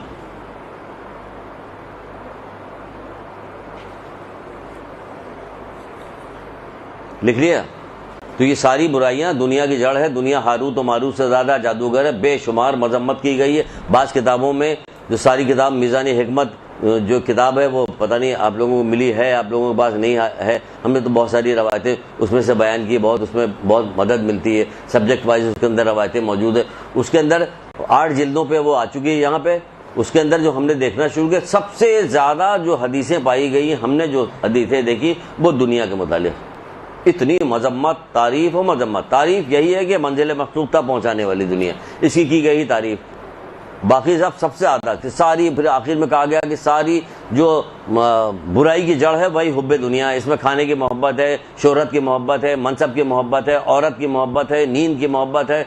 لکھ لیا؟ تو یہ ساری برائیاں دنیا کی جڑ ہے۔ دنیا ہاروت و ماروت سے زیادہ جادوگر ہے، بے شمار مذمت کی گئی ہے۔ بعض کتابوں میں جو ساری کتاب میزان حکمت جو کتاب ہے وہ پتہ نہیں آپ لوگوں کو ملی ہے، آپ لوگوں کے پاس نہیں ہے، ہم نے تو بہت ساری روایتیں اس میں سے بیان کی، بہت اس میں بہت مدد ملتی ہے، سبجیکٹ وائز اس کے اندر روایتیں موجود ہیں۔ اس کے اندر 8 جلدوں پہ وہ آ چکی ہے یہاں پہ۔ اس کے اندر جو ہم نے دیکھنا شروع کیا، سب سے زیادہ جو حدیثیں پائی گئی، ہم نے جو حدیثیں دیکھی وہ دنیا کے متعلق۔ اتنی مذمت، تعریف و مذمت۔ تعریف یہی ہے کہ منزل مقصود تک پہنچانے والی دنیا، اس کی گئی تعریف۔ باقی سب سے زیادہ ساری، پھر آخر میں کہا گیا کہ ساری جو برائی کی جڑ ہے وہی حب دنیا ہے۔ اس میں کھانے کی محبت ہے، شہرت کی محبت ہے، منصب کی محبت ہے، عورت کی محبت ہے، نیند کی محبت ہے،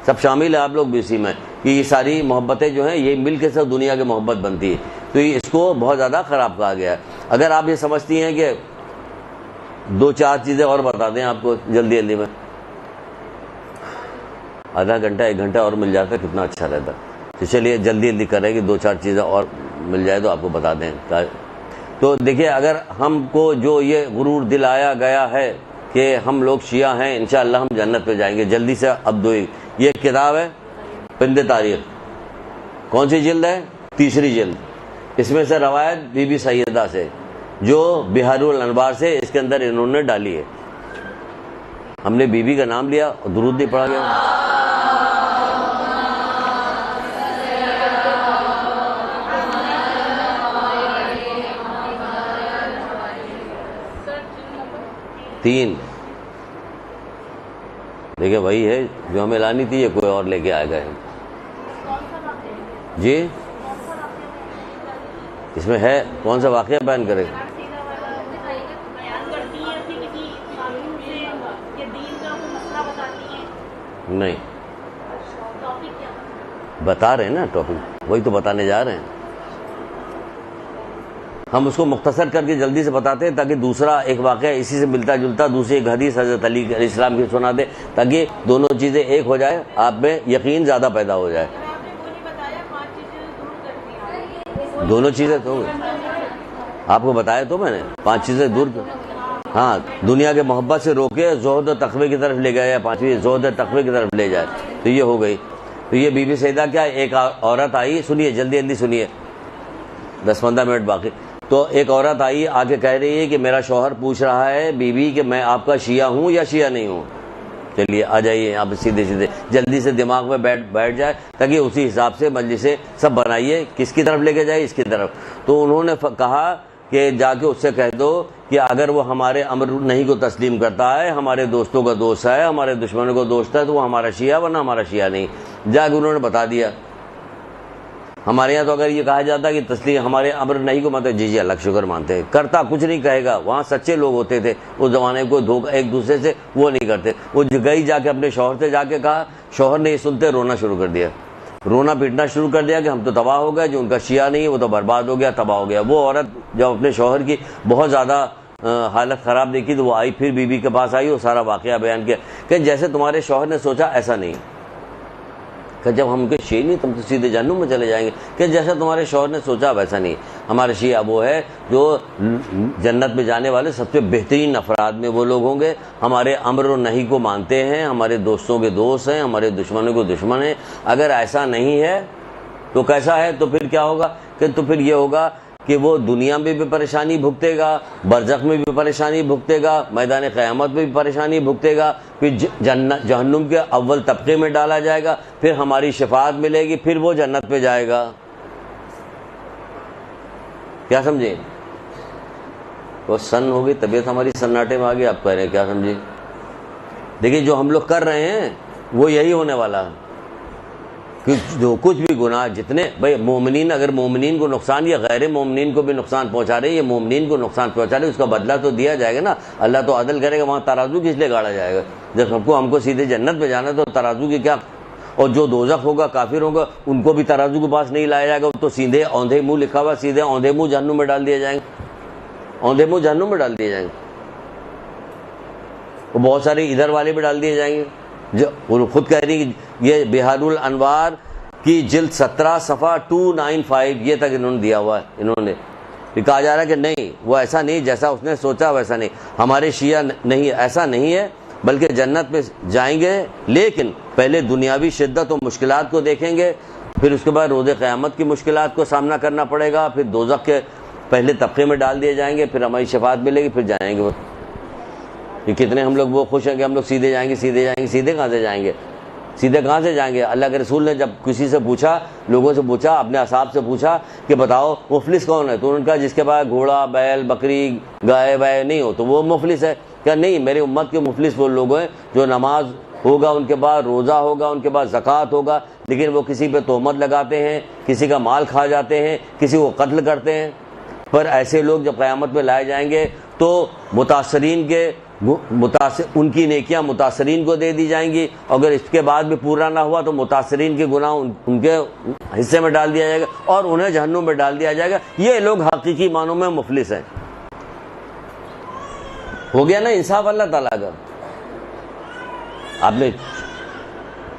سب شامل ہے آپ لوگ بھی اسی میں، کہ یہ ساری محبتیں جو ہیں یہ مل کے سب دنیا کی محبت بنتی ہے۔ تو اس کو بہت زیادہ خراب کہا گیا ہے۔ اگر آپ یہ سمجھتی ہیں کہ 2-4 چیزیں اور بتا دیں آپ کو جلدی جلدی میں، آدھا گھنٹہ 1 گھنٹہ اور مل جاتا کتنا اچھا رہتا۔ تو چلیے جلدی جلدی کریں کہ 2-4 چیزیں اور مل جائے تو آپ کو بتا دیں۔ تو دیکھیے، اگر ہم کو جو یہ غرور دلایا گیا ہے کہ ہم لوگ شیعہ ہیں، انشاءاللہ ہم جنت پہ جائیں گے، جلدی سے اب دوئی۔ یہ کتاب ہے پند تاریخ، کون سی جلد ہے؟ 3ری جلد۔ اس میں سے روایت بی بی سیدہ سے جو بحار الانوار سے اس کے اندر انہوں نے ڈالی ہے۔ ہم نے بی بی کا نام لیا اور درود نہیں پڑھا گیا۔ تین دیکھیں وہی ہے جو ہمیں لانی تھی، یہ کوئی اور لے کے آئے گئے جی۔ اس میں ہے کون سا واقعہ بیان کرے؟ نہیں، بتا رہے ہیں نا ٹاپک، وہی تو بتانے جا رہے ہیں۔ ہم اس کو مختصر کر کے جلدی سے بتاتے ہیں تاکہ دوسرا ایک واقعہ اسی سے ملتا جلتا دوسری ایک حدیث حضرت علی علیہ السلام کی سنا دے، تاکہ دونوں چیزیں ایک ہو جائے، آپ میں یقین زیادہ پیدا ہو جائے۔ دونوں چیزیں تو آپ کو بتایا تو میں نے 5 چیزیں دور، ہاں، دنیا کے محبت سے روکے، زہد و تقوی کی طرف لے گئے، یا 5ویں زہد و تقوی کی طرف لے جائے، تو یہ ہو گئی۔ تو یہ بی بی سیدہ کیا، ایک عورت آئی، سنیے جلدی جلدی سنیے، 10-15 منٹ باقی۔ تو ایک عورت آئی، آ کے کہہ رہی ہے کہ میرا شوہر پوچھ رہا ہے بی بی کہ میں آپ کا شیعہ ہوں یا شیعہ نہیں ہوں۔ چلیے آ جائیے آپ سیدھے سیدھے جلدی سے دماغ میں بیٹھ جائے، تاکہ اسی حساب سے مجلسیں سب بنائیے، کس کی طرف لے کے جائے، اس کی طرف۔ تو انہوں نے کہا کہ جا کے اس سے کہہ دو کہ اگر وہ ہمارے امر نہیں کو تسلیم کرتا ہے، ہمارے دوستوں کا دوست ہے، ہمارے دشمنوں کا دوست ہے، تو وہ ہمارا شیعہ، ورنہ ہمارا شیعہ نہیں۔ جا کے انہوں نے بتا دیا۔ ہمارے یہاں تو اگر یہ کہا جاتا کہ تسلیم ہمارے امر نہیں کو مانتے، جی اللہ کا شکر مانتے ہیں، کرتا کچھ نہیں کہے گا۔ وہاں سچے لوگ ہوتے تھے اس زمانے کو، دھوکہ ایک دوسرے سے وہ نہیں کرتے۔ وہ گئی جا کے اپنے شوہر سے جا کے کہا، شوہر نے یہ سنتے رونا شروع کر دیا، رونا پیٹنا شروع کر دیا کہ ہم تو تباہ ہو گئے، جو ان کا شیعہ نہیں ہے وہ تو برباد ہو گیا، تباہ ہو گیا۔ وہ عورت جب اپنے شوہر کی بہت زیادہ حالت خراب دیکھی تو وہ آئی، پھر بی بی کے پاس آئی اور سارا واقعہ بیان کیا کہ جیسے تمہارے شوہر نے سوچا ایسا نہیں، کہ جب ہم کے شیعہ نہیں تم تو سیدھے جہنم میں چلے جائیں گے، کہ جیسا تمہارے شوہر نے سوچا ویسا نہیں۔ ہمارے شیعہ وہ ہے جو جنت میں جانے والے سب سے بہترین افراد میں وہ لوگ ہوں گے، ہمارے امر و نہی کو مانتے ہیں، ہمارے دوستوں کے دوست ہیں، ہمارے دشمنوں کو دشمن ہیں۔ اگر ایسا نہیں ہے تو کیسا ہے؟ تو پھر کیا ہوگا کہ تو پھر یہ ہوگا کہ وہ دنیا میں بھی پریشانی بھگتے گا، برزخ میں بھی پریشانی بھگتے گا، میدان قیامت میں بھی پریشانی بھگتے گا، پھر جہنم کے اول طبقے میں ڈالا جائے گا، پھر ہماری شفاعت ملے گی، پھر وہ جنت پہ جائے گا۔ کیا سمجھے؟ وہ سن ہوگی، طبیعت ہماری سناٹے میں آ گئی، آپ کہہ رہے ہیں کیا سمجھے؟ دیکھیے جو ہم لوگ کر رہے ہیں وہ یہی ہونے والا ہے، کہ جو کچھ بھی گناہ جتنے بھائی مومنین، اگر مومنین کو نقصان یا غیر مومنین کو بھی نقصان پہنچا رہے ہیں، یہ مومنین کو نقصان پہنچا رہے ہیں، اس کا بدلہ تو دیا جائے گا نا۔ اللہ تو عدل کرے گا، وہاں ترازو کس لیے گاڑا جائے گا؟ جب سب کو ہم کو سیدھے جنت پہ جانا ہے تو ترازو کی کیا؟ اور جو دوزخ ہوگا، کافر ہوگا، ان کو بھی ترازو کے پاس نہیں لایا جائے گا، تو سیدھے اوندھے منہ لکھا ہوا، سیدھے اوندھے منہ جہنم میں ڈال دیا جائیں گے۔ اوندھے منہ جہنم میں ڈال دیے جائیں گے. وہ بہت سارے ادھر والے بھی ڈال دیے جائیں گے. جو وہ خود کہہ رہی کہ یہ بہار الانوار کی جلد 17 صفحہ 295 یہ تک انہوں نے دیا ہوا ہے. انہوں نے کہا جا رہا ہے کہ نہیں وہ ایسا نہیں جیسا اس نے سوچا ویسا نہیں. ہمارے شیعہ نہیں ایسا نہیں ہے بلکہ جنت میں جائیں گے لیکن پہلے دنیاوی شدت و مشکلات کو دیکھیں گے, پھر اس کے بعد روز قیامت کی مشکلات کو سامنا کرنا پڑے گا, پھر دوزخ کے پہلے طبقے میں ڈال دیے جائیں گے, پھر ہماری شفاعت ملے گی, پھر جائیں گے. کہ کتنے ہم لوگ وہ خوش ہیں کہ ہم لوگ سیدھے جائیں گے. سیدھے جائیں گے, سیدھے کہاں سے جائیں گے؟ سیدھے کہاں سے جائیں گے؟ اللہ کے رسول نے جب کسی سے پوچھا, لوگوں سے پوچھا, اپنے اصحاب سے پوچھا کہ بتاؤ مفلس کون ہے, تو انہوں نے کہا جس کے پاس گھوڑا بیل بکری گائے وائے نہیں ہو تو وہ مفلس ہے. کیا نہیں, میرے امت کے مفلس وہ لوگ ہیں جو نماز ہوگا ان کے بعد, روزہ ہوگا ان کے بعد, زکوٰۃ ہوگا, لیکن وہ کسی پہ تہمت لگاتے ہیں, کسی کا مال کھا جاتے ہیں, کسی کو قتل کرتے ہیں. پر ایسے لوگ جب قیامت میں لائے جائیں گے تو متاثرین کے ان کی نیکیاں متاثرین کو دے دی جائیں گی, اگر اس کے بعد بھی پورا نہ ہوا تو متاثرین کے گناہ ان کے حصے میں ڈال دیا جائے گا اور انہیں جہنم میں ڈال دیا جائے گا. یہ لوگ حقیقی معنوں میں مفلس ہیں. ہو گیا نا انصاف اللہ تعالیٰ کا. آپ نے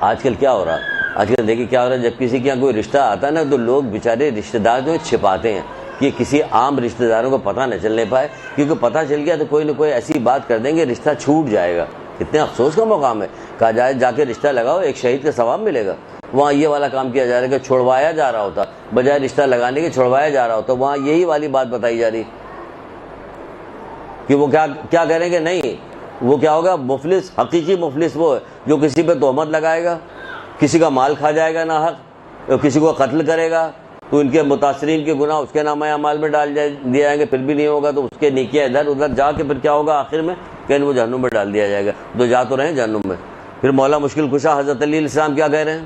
آج کل کیا ہو رہا, آج کل دیکھیے کیا ہو رہا ہے, جب کسی کے یہاں کوئی رشتہ آتا ہے نا تو لوگ بیچارے رشتہ دار جو چھپاتے ہیں کہ کسی عام رشتہ داروں کو پتہ نہ چلنے پائے, کیونکہ پتہ چل گیا تو کوئی نہ کوئی ایسی بات کر دیں گے رشتہ چھوٹ جائے گا. کتنے افسوس کا مقام ہے. کہا جائے جا کے رشتہ لگاؤ, ایک شہید کا ثواب ملے گا. وہاں یہ والا کام کیا جا رہا ہے کہ چھڑوایا جا رہا ہوتا, بجائے رشتہ لگانے کے چھڑوایا جا رہا ہوتا. وہاں یہی والی بات بتائی جا رہی کہ وہ کیا کریں گے. نہیں, وہ کیا ہوگا, مفلس, حقیقی مفلس وہ ہے جو کسی پہ تہمت لگائے گا, کسی کا مال کھا جائے گا ناحق, کسی کو قتل کرے گا, تو ان کے متاثرین کے گناہ اس کے نامہ اعمال میں ڈال دیے جائیں گے, پھر بھی نہیں ہوگا تو اس کے نیکیاں ادھر ادھر جا کے پھر کیا ہوگا آخر میں کہ وہ جہنم میں ڈال دیا جائے گا. تو جا تو رہے ہیں جہنم میں. پھر مولا مشکل کشا حضرت علی علیہ السلام کیا کہہ رہے ہیں؟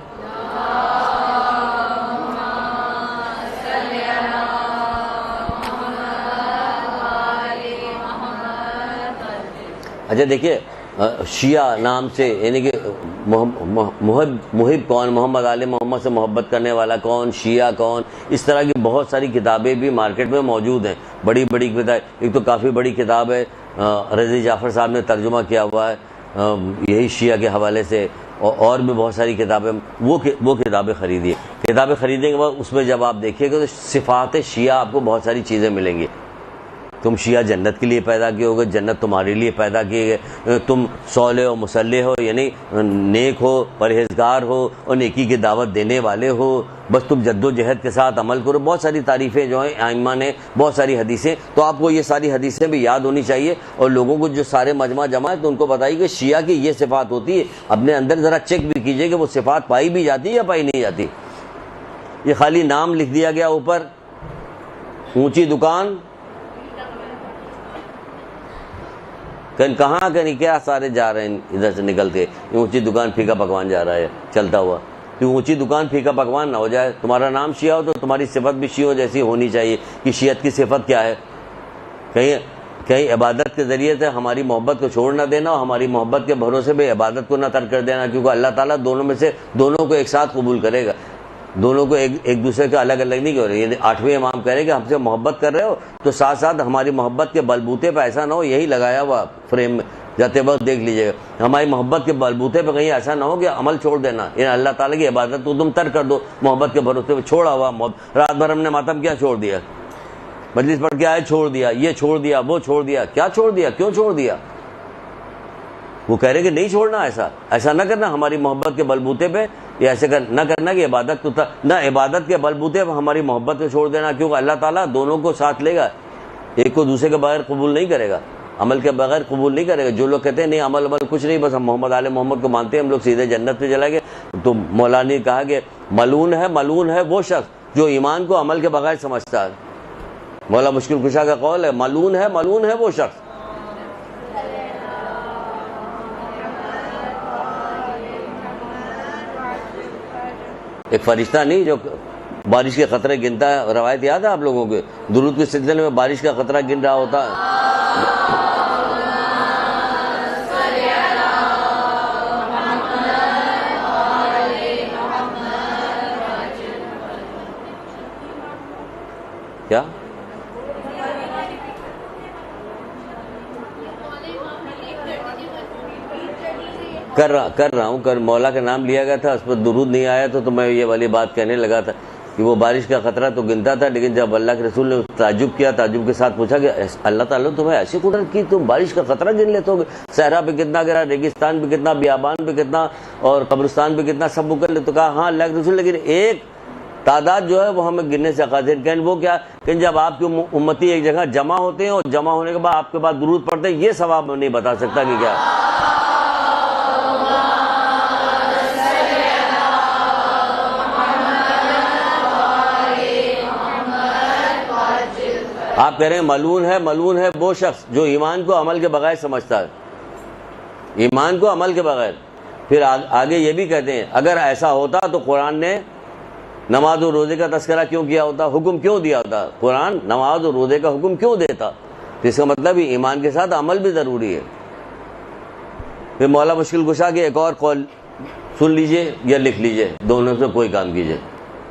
اچھا دیکھیے, شیعہ نام سے یعنی کہ محب کون, محمد آل محمد سے محبت کرنے والا کون, شیعہ کون, اس طرح کی بہت ساری کتابیں بھی مارکیٹ میں موجود ہیں. بڑی بڑی کتاب, ایک تو کافی بڑی کتاب ہے, رضی جعفر صاحب نے ترجمہ کیا ہوا ہے یہی شیعہ کے حوالے سے, اور بھی بہت ساری کتابیں. وہ کتابیں خریدیے. کتابیں خریدنے کے بعد اس میں جب آپ دیکھیے گا تو صفات شیعہ آپ کو بہت ساری چیزیں ملیں گی. تم شیعہ جنت کے لیے پیدا کیے ہوگے, جنت تمہارے لیے پیدا کیے گئے, تم صالح و مصلح ہو یعنی نیک ہو, پرہیزگار ہو اور نیکی کی دعوت دینے والے ہو, بس تم جد و جہد کے ساتھ عمل کرو. بہت ساری تعریفیں جو ہیں ائمہ نے, بہت ساری حدیثیں, تو آپ کو یہ ساری حدیثیں بھی یاد ہونی چاہیے. اور لوگوں کو جو سارے مجمع جمع ہے تو ان کو بتائیے کہ شیعہ کی یہ صفات ہوتی ہے. اپنے اندر ذرا چیک بھی کیجئے کہ وہ صفات پائی بھی جاتی ہے یا پائی نہیں جاتی. یہ خالی نام لکھ دیا گیا اوپر, اونچی دکان, کہاں کہ نہیں کیا سارے جا رہے ہیں ادھر سے نکل کے, اونچی دکان پھیکا پکوان جا رہا ہے چلتا ہوا. تو اونچی دکان پھیکا پکوان نہ ہو جائے. تمہارا نام شیعہ ہو تو تمہاری صفت بھی شیعہ جیسی ہونی چاہیے. کہ شیعت کی صفت کیا ہے, کہیں عبادت کے ذریعے سے ہماری محبت کو چھوڑ نہ دینا, اور ہماری محبت کے بھروسے پہ عبادت کو نہ ترک کر دینا, کیونکہ اللہ تعالیٰ دونوں میں سے دونوں کو ایک ساتھ قبول کرے گا. دونوں کو ایک دوسرے کا الگ الگ نہیں کر رہے. یعنی 8ویں امام کہہ رہے کہ ہم سے محبت کر رہے ہو تو ساتھ ساتھ ہماری محبت کے بلبوتے پہ ایسا نہ ہو, یہی لگایا ہوا فریم میں جاتے وقت دیکھ لیجیے گا, ہماری محبت کے بلبوتے پہ کہیں ایسا نہ ہو کہ عمل چھوڑ دینا. یعنی اللہ تعالیٰ کی عبادت تو تم ترک کر دو, محبت کے بھروسے پہ چھوڑا ہوا. رات بھر ہم نے ماتم کیا چھوڑ دیا, مجلس پڑھ کے آئے چھوڑ دیا, یہ چھوڑ دیا, وہ چھوڑ دیا. کیا چھوڑ دیا, کیوں چھوڑ دیا؟ وہ کہہ رہے کہ نہیں چھوڑنا, ایسا نہ کرنا ہماری محبت کے بلبوتے پہ, یہ ایسے نہ کرنا کہ عبادت تو نہ عبادت کے بلبوتے پہ ہماری محبت کو چھوڑ دینا, کیونکہ اللہ تعالیٰ دونوں کو ساتھ لے گا, ایک کو دوسرے کے بغیر قبول نہیں کرے گا, عمل کے بغیر قبول نہیں کرے گا. جو لوگ کہتے ہیں نہیں عمل کچھ نہیں, بس ہم محمد آل محمد کو مانتے ہیں, ہم لوگ سیدھے جنت پہ چلے گئے, تو مولانا نے کہا کہ ملعون ہے وہ شخص جو ایمان کو عمل کے بغیر سمجھتا ہے. مولا مشکل کشا کا قول ہے, ملعون ہے وہ شخص. ایک فرشتہ نہیں جو بارش کے خطرے گنتا ہے, روایت یاد ہے آپ لوگوں کے, درود کے سلسلے میں بارش کا خطرہ گن رہا ہوتا ہے. کیا کر رہا ہوں مولا کا نام لیا گیا تھا، اس پر درود نہیں آیا تو میں یہ والی بات کہنے لگا تھا کہ وہ بارش کا خطرہ تو گنتا تھا، لیکن جب اللہ کے رسول نے تعجب کیا، تعجب کے ساتھ پوچھا کہ اللہ تعالیٰ تمہیں ایسی قدرت کی تم بارش کا خطرہ گن لیتے ہو، صحرا پہ کتنا گرا، ریگستان پہ کتنا، بیابان پہ کتنا اور قبرستان پہ کتنا، سب کر لے. تو کہا ہاں اللہ کے رسول، لیکن ایک تعداد جو ہے وہ ہمیں گننے سے قاصر. کہ وہ کیا کہ جب آپ کے امتی ایک جگہ جمع ہوتے ہیں اور جمع ہونے کے بعد آپ کے بعد درود پڑھتے ہیں، یہ ثواب میں نہیں بتا سکتا کہ کیا. آپ کہہ رہے ہیں ملعون ہے وہ شخص جو ایمان کو عمل کے بغیر سمجھتا ہے، ایمان کو عمل کے بغیر. پھر آگے یہ بھی کہتے ہیں اگر ایسا ہوتا تو قرآن نے نماز و روزے کا تذکرہ کیوں کیا ہوتا، حکم کیوں دیا ہوتا، قرآن نماز اور روزے کا حکم کیوں دیتا. تو اس کا مطلب ہی ایمان کے ساتھ عمل بھی ضروری ہے. پھر مولا مشکل کشا کے ایک اور قول سن لیجئے یا لکھ لیجئے، دونوں سے کوئی کام کیجئے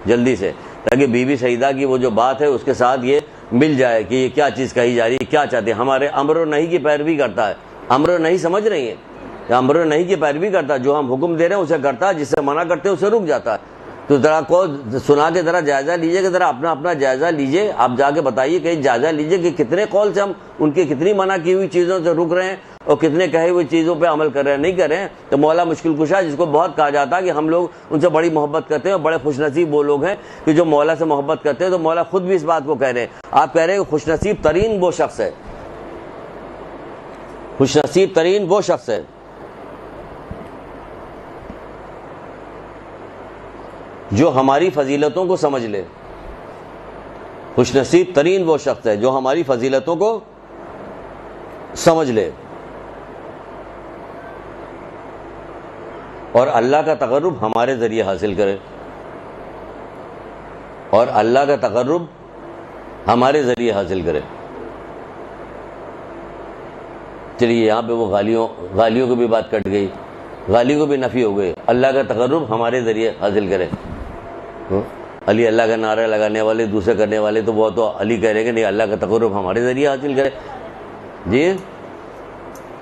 جلدی سے، تاکہ بی بی سعیدہ کی وہ جو بات ہے اس کے ساتھ یہ مل جائے کہ یہ کیا چیز کہی جا رہی ہے، کیا چاہتے ہیں. ہمارے امر و نہی کی پیروی کرتا ہے، امر و نہی سمجھ رہی ہیں، امر و نہی کی پیروی کرتا ہے، جو ہم حکم دے رہے ہیں اسے کرتا ہے، جس سے منع کرتے ہیں اسے رک جاتا ہے. تو ذرا کو سنا کے ذرا جائزہ لیجئے، کہ ذرا اپنا جائزہ لیجئے. آپ جا کے بتائیے کہ جائزہ لیجئے کہ کتنے قول سے ہم ان کی کتنی منع کی ہوئی چیزوں سے رک رہے ہیں اور کتنے کہے ہوئی چیزوں پہ عمل کر رہے ہیں، نہیں کر رہے ہیں. تو مولا مشکل کشا جس کو بہت کہا جاتا ہے کہ ہم لوگ ان سے بڑی محبت کرتے ہیں اور بڑے خوش نصیب وہ لوگ ہیں کہ جو مولا سے محبت کرتے ہیں. تو مولا خود بھی اس بات کو کہہ رہے ہیں. آپ کہہ رہے ہیں کہ خوش نصیب ترین وہ شخص ہے، خوش نصیب ترین وہ شخص ہے جو ہماری فضیلتوں کو سمجھ لے. خوش نصیب ترین وہ شخص ہے جو ہماری فضیلتوں کو سمجھ لے اور اللہ کا تقرب ہمارے ذریعے حاصل کرے، اور اللہ کا تقرب ہمارے ذریعے حاصل کرے. چلیے یہاں پہ وہ غالیوں کی بھی بات کٹ گئی، غالی کو بھی نفی ہو گئی. اللہ کا تقرب ہمارے ذریعے حاصل کرے. علی اللہ کا نعرہ لگانے والے دوسرے کرنے والے تو وہ تو علی کہہ رہے کہ نہیں اللہ کا تقرب ہمارے ذریعے حاصل کرے. جی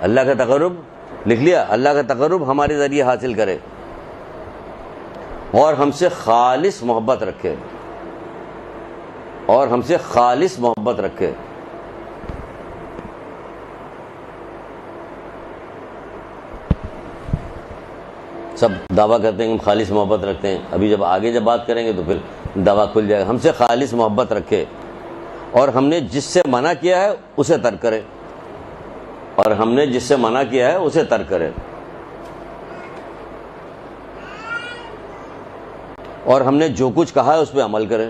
اللہ کا تقرب لکھ لیا، اللہ کا تقرب ہمارے ذریعے حاصل کرے اور ہم سے خالص محبت رکھے، اور ہم سے خالص محبت رکھے. سب دعویٰ کرتے ہیں کہ ہم خالص محبت رکھتے ہیں. ابھی جب آگے جب بات کریں گے تو پھر دعویٰ کھل جائے گا. ہم سے خالص محبت رکھے اور ہم نے جس سے منع کیا ہے اسے ترک کرے، اور ہم نے جس سے منع کیا ہے اسے ترک کرے، اور ہم نے جو کچھ کہا ہے اس پہ عمل کرے.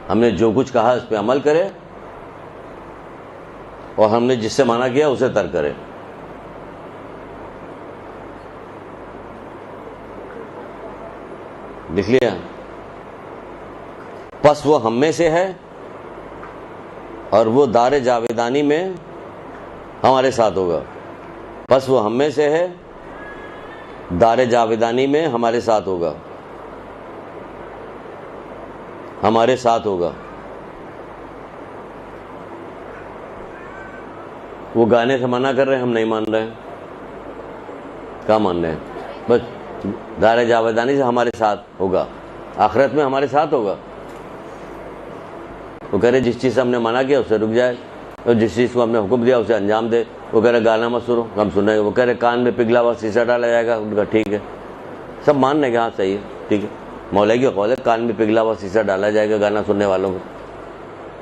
ہم نے جو کچھ کہا ہے اس پہ عمل کرے اور ہم نے جس سے منع کیا اسے ترک کرے. لکھ لیا. پس وہ ہم میں سے ہے اور وہ دار جاویدانی میں ہمارے ساتھ ہوگا. پس وہ ہم میں سے ہے، دار جاویدانی میں ہمارے ساتھ ہوگا، ہمارے ساتھ ہوگا. وہ گانے سے منع کر رہے ہیں، ہم نہیں مان رہے ہیں. کیا مان رہے ہیں؟ بس دار جاویدانی سے ہمارے ساتھ ہوگا، آخرت میں ہمارے ساتھ ہوگا. وہ کہہ رہے جس چیز سے ہم نے منع کیا اس سے رک جائے، اور جس چیز کو ہم نے حکم دیا اسے انجام دے. وہ کہہ رہے گانا مت سنو، ہم سنیں گے. وہ کہہ رہے کان میں پگھلا ہوا شیشہ ڈالا جائے گا. ان کا ٹھیک ہے، سب مان رہے کہ ہاں صحیح ہے، ٹھیک ہے. مولا کی قول ہے کان میں پگھلا ہوا شیشہ ڈالا جائے گا گانا سننے والوں کو.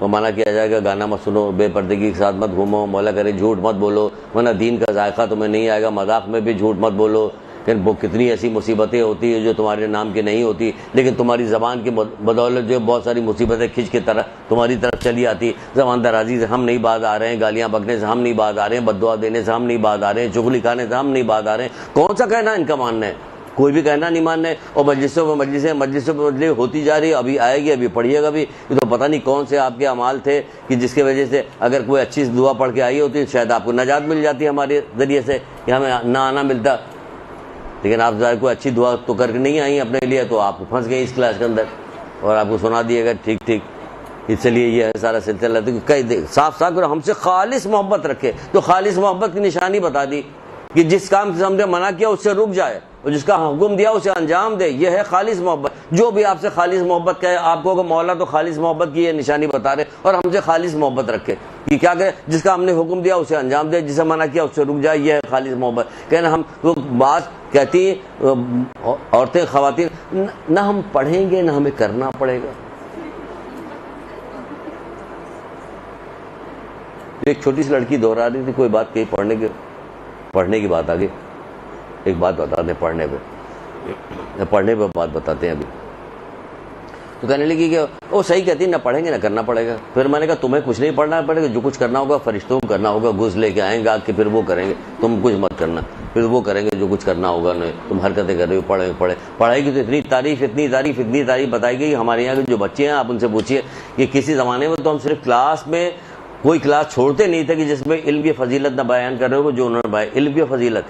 وہ منع کیا جائے گا گانا مت سنو، بے پردگی کے ساتھ مت گھومو. مولا کہہ رہے جھوٹ مت بولو ورنہ دین کا ذائقہ تمہیں نہیں آئے گا. مذاق میں بھی جھوٹ مت بولو. کہ وہ کتنی ایسی مصیبتیں ہوتی ہیں جو تمہارے نام کی نہیں ہوتی، لیکن تمہاری زبان کی بدولت جو بہت ساری مصیبتیں کھنچ کے تمہاری طرف چلی آتی. زبان درازی سے ہم نہیں باز آ رہے ہیں، گالیاں بکنے سے ہم نہیں باز آ رہے ہیں، بد دعا دینے سے ہم نہیں باز آ رہے ہیں، چغلی کھانے سے ہم نہیں باز آ رہے ہیں. کون سا کہنا ان کا ماننا ہے؟ کوئی بھی کہنا نہیں ماننا ہے. اور مجلسوں پہ مجلسیں ہوتی جا رہی ہے. ابھی آئے گی، ابھی پڑھیے گا بھی. یہ تو پتہ نہیں کون سے آپ کے اعمال تھے کہ جس کی وجہ سے اگر کوئی اچھی دعا پڑھ کے آئی ہوتی شاید آپ کو نجات مل جاتی ہمارے ذریعے سے، کہ ہمیں نہ آنا ملتا. لیکن آپ ظاہر کوئی اچھی دعا تو کر کے نہیں آئی اپنے لیے، تو آپ کو پھنس گئی اس کلاس کے اندر اور آپ کو سنا دیے گا ٹھیک ٹھیک. اس لیے یہ سارا سلسلہ صاف صاف ہم سے خالص محبت رکھے. تو خالص محبت کی نشانی بتا دی کہ جس کام سے ہم نے منع کیا اس سے رک جائے اور جس کا حکم دیا اسے انجام دے. یہ ہے خالص محبت. جو بھی آپ سے خالص محبت کہے, آپ کو کہ مولا تو خالص محبت کی یہ نشانی بتا رہے اور ہم سے خالص محبت رکھے کہ کیا کہ جس کا ہم نے حکم دیا اسے انجام دے, جسے منع کیا اس سے رک جائے. یہ ہے خالص محبت. کہنا ہم تو بات کہتی ہیں عورتیں خواتین, نہ ہم پڑھیں گے نہ ہمیں کرنا پڑے گا. ایک چھوٹی سی لڑکی دوہرا رہی تھی کوئی بات کہی پڑھنے کی بات آگے. ایک بات بتاتے ہیں پڑھنے پہ بات بتاتے ہیں ابھی. تو کہنے لگی کہ وہ صحیح کہتی نہ پڑھیں گے نہ کرنا پڑے گا. پھر میں نے کہا تمہیں کچھ نہیں پڑھنا پڑے گا, جو کچھ کرنا ہوگا فرشتوں کو کرنا ہوگا, گز لے کے آئیں گا کہ پھر وہ کریں گے, تم کچھ مت کرنا, پھر وہ کریں گے جو کچھ کرنا ہوگا. نہیں تم حرکتیں کر رہے ہو, پڑھے. پڑھائی کی تو اتنی تعریف بتائی گئی. ہمارے یہاں کے جو بچے ہیں آپ ان سے پوچھیے کہ کسی زمانے میں تو ہم صرف کلاس میں کوئی کلاس چھوڑتے نہیں تھے کہ جس میں علم کی فضیلت نہ بیان کر رہے ہو, جو انہوں نے بیان علم کی فضیلت.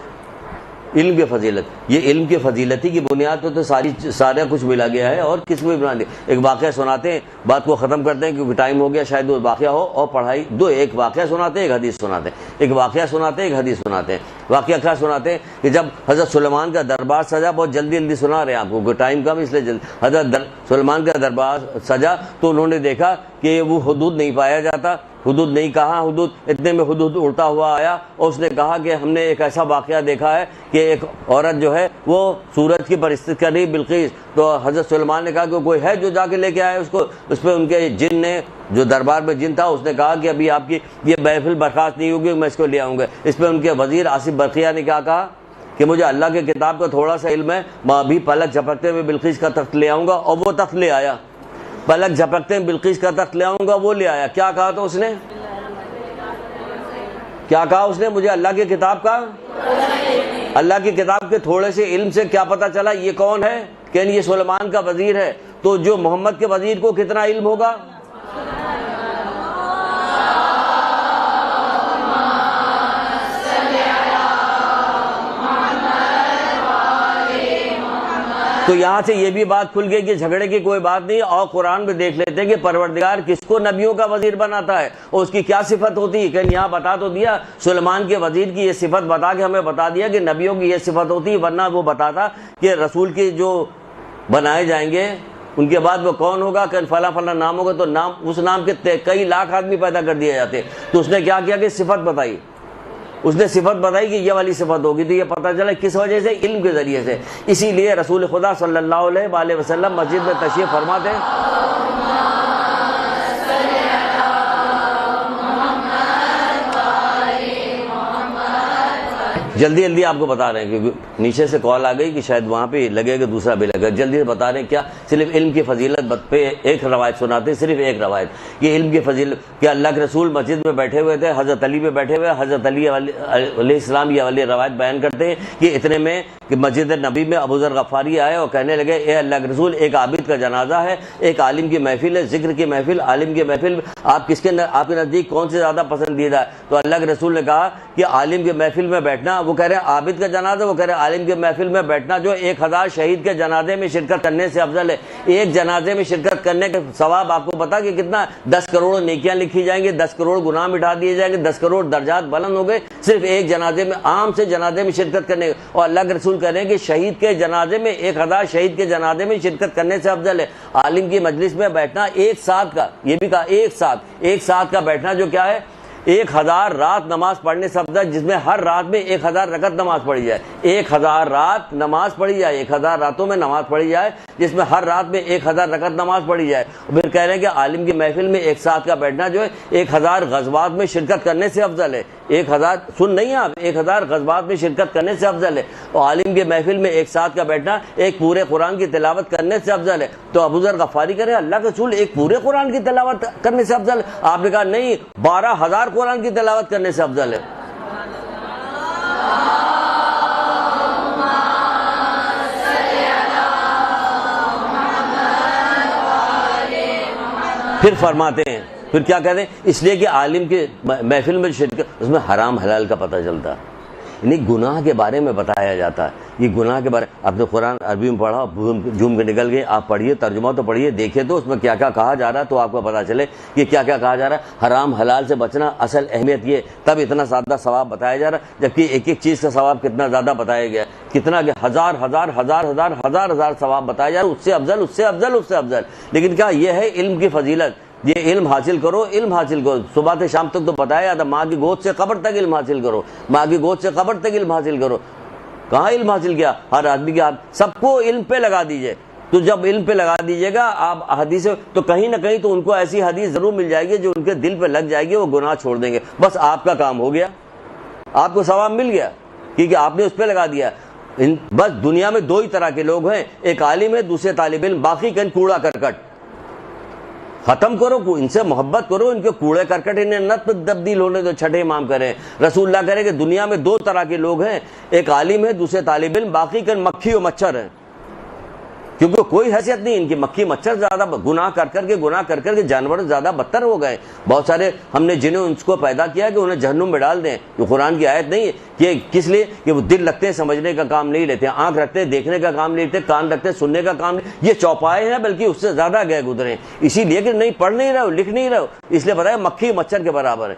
یہ علم کی فضیلت ہی کی بنیاد تو سارا کچھ ملا گیا ہے. اور کس میں بنا دیا. ایک واقعہ سناتے ہیں, بات کو ختم کرتے ہیں کیونکہ ٹائم ہو گیا, شاید وہ واقعہ ہو اور پڑھائی دو. ایک واقعہ سناتے ہیں, ایک حدیث سناتے ہیں. ایک واقعہ سناتے ہیں, ایک حدیث سناتے ہیں. واقعہ کیا سناتے ہیں کہ جب حضرت سلیمان کا دربار سجا, بہت جلدی سنا رہے ہیں آپ کو, ٹائم کم اس لیے حضرت سلیمان کا دربار سجا تو انہوں نے دیکھا کہ وہ حدود نہیں پایا جاتا. حدود نہیں کہا, حدود اتنے میں حدود اڑتا ہوا آیا اور اس نے کہا کہ ہم نے ایک ایسا واقعہ دیکھا ہے کہ ایک عورت جو ہے وہ سورج کی پرستش کر رہی بلقیس. تو حضرت سلیمان نے کہا کہ کوئی ہے جو جا کے لے کے آئے اس کو. اس پہ ان کے جن نے, جو دربار میں جن تھا, اس نے کہا کہ ابھی آپ کی یہ محفل برخاست نہیں ہوگی, میں اس کو لے آؤں گا. اس پہ ان کے وزیر آصف برقیہ نے کیا کہا کہ مجھے اللہ کے کتاب کا تھوڑا سا علم ہے, میں ابھی پلک جھپکتے ہوئے بلقیس کا تخت لے آؤں گا. اور وہ تخت لے آیا. پلک جھپکتے ہیں بلقیس کا تخت لے آؤں گا, وہ لے آیا. کیا کہا تو اس نے, کیا کہا اس نے, مجھے اللہ کی کتاب کا, اللہ کی کتاب کے تھوڑے سے علم سے کیا پتا چلا یہ کون ہے, کہ یہ سلیمان کا وزیر ہے. تو جو محمد کے وزیر کو کتنا علم ہوگا. تو یہاں سے یہ بھی بات کھل گئی کہ جھگڑے کی کوئی بات نہیں. اور قرآن میں دیکھ لیتے ہیں کہ پروردگار کس کو نبیوں کا وزیر بناتا ہے اور اس کی کیا صفت ہوتی ہے. کہ یہاں بتا تو دیا سلیمان کے وزیر کی یہ صفت بتا کے ہمیں بتا دیا کہ نبیوں کی یہ صفت ہوتی ہے, ورنہ وہ بتاتا کہ رسول کے جو بنائے جائیں گے ان کے بعد وہ کون ہوگا, کہ فلاں فلاں نام ہوگا, تو نام اس نام کے کئی لاکھ آدمی پیدا کر دیے جاتے. تو اس نے کیا کیا کہ صفت بتائی, اس نے صفت بتائی کہ یہ والی صفت ہوگی. تو یہ پتہ چلا کس وجہ سے, علم کے ذریعے سے. اسی لیے رسول خدا صلی اللہ علیہ وآلہ وسلم مسجد میں تشریف فرماتے ہیں. جلدی آپ کو بتا رہے ہیں کیونکہ نیچے سے کال آ گئی کہ شاید وہاں پہ لگے گا, دوسرا بھی لگے گا. جلدی سے بتا رہے ہیں کیا, صرف علم کی فضیلت پہ ایک روایت سناتے ہیں, صرف ایک روایت. یہ علم کی فضیلت کہ اللہ کے رسول مسجد میں بیٹھے ہوئے تھے, حضرت علی پہ بیٹھے ہوئے. حضرت علی علیہ السلام یہ والی روایت بیان کرتے ہیں کہ اتنے میں کہ مسجد نبی میں ابو ذر غفاری آئے اور کہنے لگے اے اللہ کے رسول, ایک عابد کا جنازہ ہے, ایک عالم کی محفل ہے, ذکر کی محفل, عالم کی محفل, آپ کس کے آپ کے نزدیک کون سے زیادہ پسندیدہ ہے. تو اللہ کے رسول نے کہا کہ عالم کی محفل میں بیٹھنا, وہ کہہ رہے ہیں عابد کا جنازہ, وہ کہہ رہے ہیں عالم کی محفل میں بیٹھنا جو 1000 شہید کے جنازے میں شرکت کرنے سے افضل ہے. ایک جنازے میں شرکت کرنے کا ثواب آپ کو پتا کہ کتنا, 10 کروڑ نیکیاں لکھی جائیں گے, 10 کروڑ گناہ مٹا دیے جائیں گے, 10 کروڑ درجات بلند ہو گئے صرف ایک جنازے میں, عام سے جنازے میں شرکت کرنے. اور اللہ کے رسول کہہ رہے ہیں کہ شہید کے جنازے میں 1000 شہید کے جنازے میں شرکت کرنے سے افضل ہے عالم کی مجلس میں بیٹھنا ایک ساتھ کا. یہ بھی کہا ایک ساتھ کا بیٹھنا جو کیا ہے, 1000 رات نماز پڑھنے سے افضل, جس میں ہر رات میں 1000 رکعت نماز پڑھی جائے. 1000 رات نماز پڑھی جائے, 1000 راتوں میں نماز پڑھی جائے, جس میں ہر رات میں 1000 رکعت نماز پڑھی جائے. پھر کہہ رہے ہیں کہ عالم کی محفل میں ایک ساتھ کا بیٹھنا جو ہے 1000 غزوات میں شرکت کرنے سے افضل ہے. 1000 سن نہیں آپ, 1000 غزوات میں شرکت کرنے سے افضل ہے. اور عالم کی محفل میں ایک ساتھ کا بیٹھنا ایک پورے قرآن کی تلاوت کرنے سے افضل ہے. تو ابو ذر غفاری کہہ رہے ہیں اللہ کے رسول ایک پورے قرآن کی تلاوت کرنے سے افضل ہے. آپ نے کہا نہیں, 12000 قرآن کی تلاوت کرنے سے افضل ہے. پھر فرماتے ہیں, پھر کیا کہتے ہیں, اس لیے کہ عالم کے محفل میں شرکت, اس میں حرام حلال کا پتہ چلتا ہے. یعنی گناہ کے بارے میں بتایا جاتا ہے. یہ گناہ کے بارے آپ نے قرآن عربی میں پڑھا, جھوم کے نکل گئے. آپ پڑھیے, ترجمہ تو پڑھیے, دیکھیے تو اس میں کیا کیا کہا جا رہا ہے, تو آپ کو پتہ چلے کہ کیا کیا کہا جا رہا ہے. حرام حلال سے بچنا اصل اہمیت یہ, تب اتنا زیادہ ثواب بتایا جا رہا ہے, جبکہ ایک ایک چیز کا ثواب کتنا زیادہ بتایا گیا, کتنا کہ ہزار ہزار ہزار ہزار ہزار ہزار ثواب بتایا جا رہا ہے, اس سے افضل اس سے افضل اس سے افضل. لیکن کیا یہ ہے علم کی فضیلت, یہ علم حاصل کرو, علم حاصل کرو. صبح سے شام تک تو بتایا جاتا, ماں کی گود سے قبر تک علم حاصل کرو, ماں کی گود سے قبر تک علم حاصل کرو. کہاں علم حاصل کیا؟ ہر آدمی کے ہاتھ, سب کو علم پہ لگا دیجئے. تو جب علم پہ لگا دیجئے گا آپ حدیث, تو کہیں نہ کہیں تو ان کو ایسی حدیث ضرور مل جائے گی جو ان کے دل پہ لگ جائے گی, وہ گناہ چھوڑ دیں گے. بس آپ کا کام ہو گیا, آپ کو ثواب مل گیا, کیونکہ آپ نے اس پہ لگا دیا. بس دنیا میں دو ہی طرح کے لوگ ہیں, ایک عالم ہے, دوسرے طالب علم. باقی کہیں کوڑا کرکٹ. ختم کرو, ان سے محبت کرو, ان کے کوڑے کرکٹ انہیں نہ تبدیل ہونے دو, چھٹے امام کریں. رسول اللہ کرے کہ دنیا میں دو طرح کے لوگ ہیں, ایک عالم ہے, دوسرے طالب علم. باقی کن مکھی و مچھر ہیں, کیونکہ کوئی حیثیت نہیں ان کی. مکھی مچھر زیادہ گناہ کر کر کے جانور زیادہ بدتر ہو گئے. بہت سارے ہم نے جنہیں ان کو پیدا کیا کہ انہیں جہنم میں ڈال دیں. یہ قرآن کی آیت نہیں ہے کہ کس لیے کہ وہ دل رکھتے ہیں, سمجھنے کا کام نہیں لیتے, آنکھ رکھتے ہیں, دیکھنے کا کام نہیں لیتے, کان رکھتے ہیں, سننے کا کام نہیں. یہ چوپائے ہیں, بلکہ اس سے زیادہ گئے گزرے, اسی لیے کہ نہیں پڑھ نہیں رہو, لکھ نہیں رہو, اس لیے بتایا مکھی مچھر کے برابر ہے.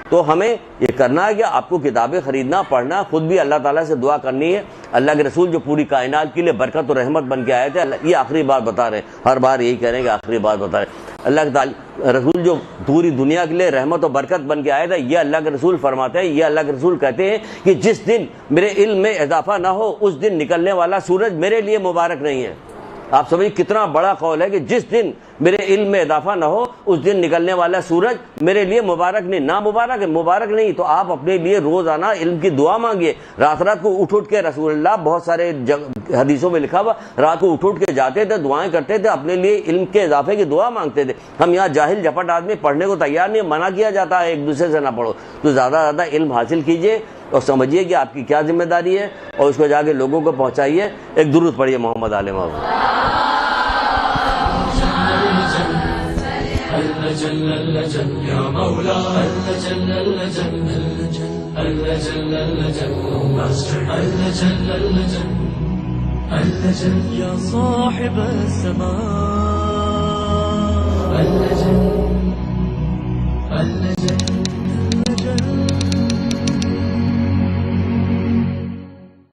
تو ہمیں یہ کرنا ہے کہ آپ کو کتابیں خریدنا, پڑھنا, خود بھی اللہ تعالیٰ سے دعا کرنی ہے. اللہ کے رسول جو پوری کائنات کے لیے برکت و رحمت بن کے آئے تھے, یہ آخری بات بتا رہے ہیں, ہر بار یہی کہہ رہے ہیں کہ آخری بات بتا رہے ہیں. اللہ کے رسول جو پوری دنیا کے لیے رحمت و برکت بن کے آئے تھے, یہ اللہ کے رسول فرماتے ہیں, یہ اللہ کے رسول کہتے ہیں کہ جس دن میرے علم میں اضافہ نہ ہو, اس دن نکلنے والا سورج میرے لیے مبارک نہیں ہے. آپ سمجھیں کتنا بڑا قول ہے کہ جس دن میرے علم میں اضافہ نہ ہو, اس دن نکلنے والا سورج میرے لیے مبارک نہیں. نہ مبارک ہے, مبارک نہیں. تو آپ اپنے لیے روزانہ علم کی دعا مانگیے. رات رات کو اٹھ کے, رسول اللہ بہت سارے حدیثوں میں لکھا ہوا, رات کو اٹھ کے جاتے تھے, دعائیں کرتے تھے, اپنے لیے علم کے اضافے کی دعا مانگتے تھے. ہم یہاں جاہل جپٹ آدمی پڑھنے کو تیار نہیں, منع کیا جاتا ہے ایک دوسرے سے نہ پڑھو. تو زیادہ زیادہ علم حاصل کیجیے اور سمجھیے کہ آپ کی کیا ذمہ داری ہے, اور اس کو جا کے لوگوں کو پہنچائیے. ایک درود پڑھیے محمد آل محمد. جل اللجن یا مولا اللجن اللجن اللجن اللجن ماسٹر اللجن اللجن اللجن یا صاحب السماء اللجن اللجن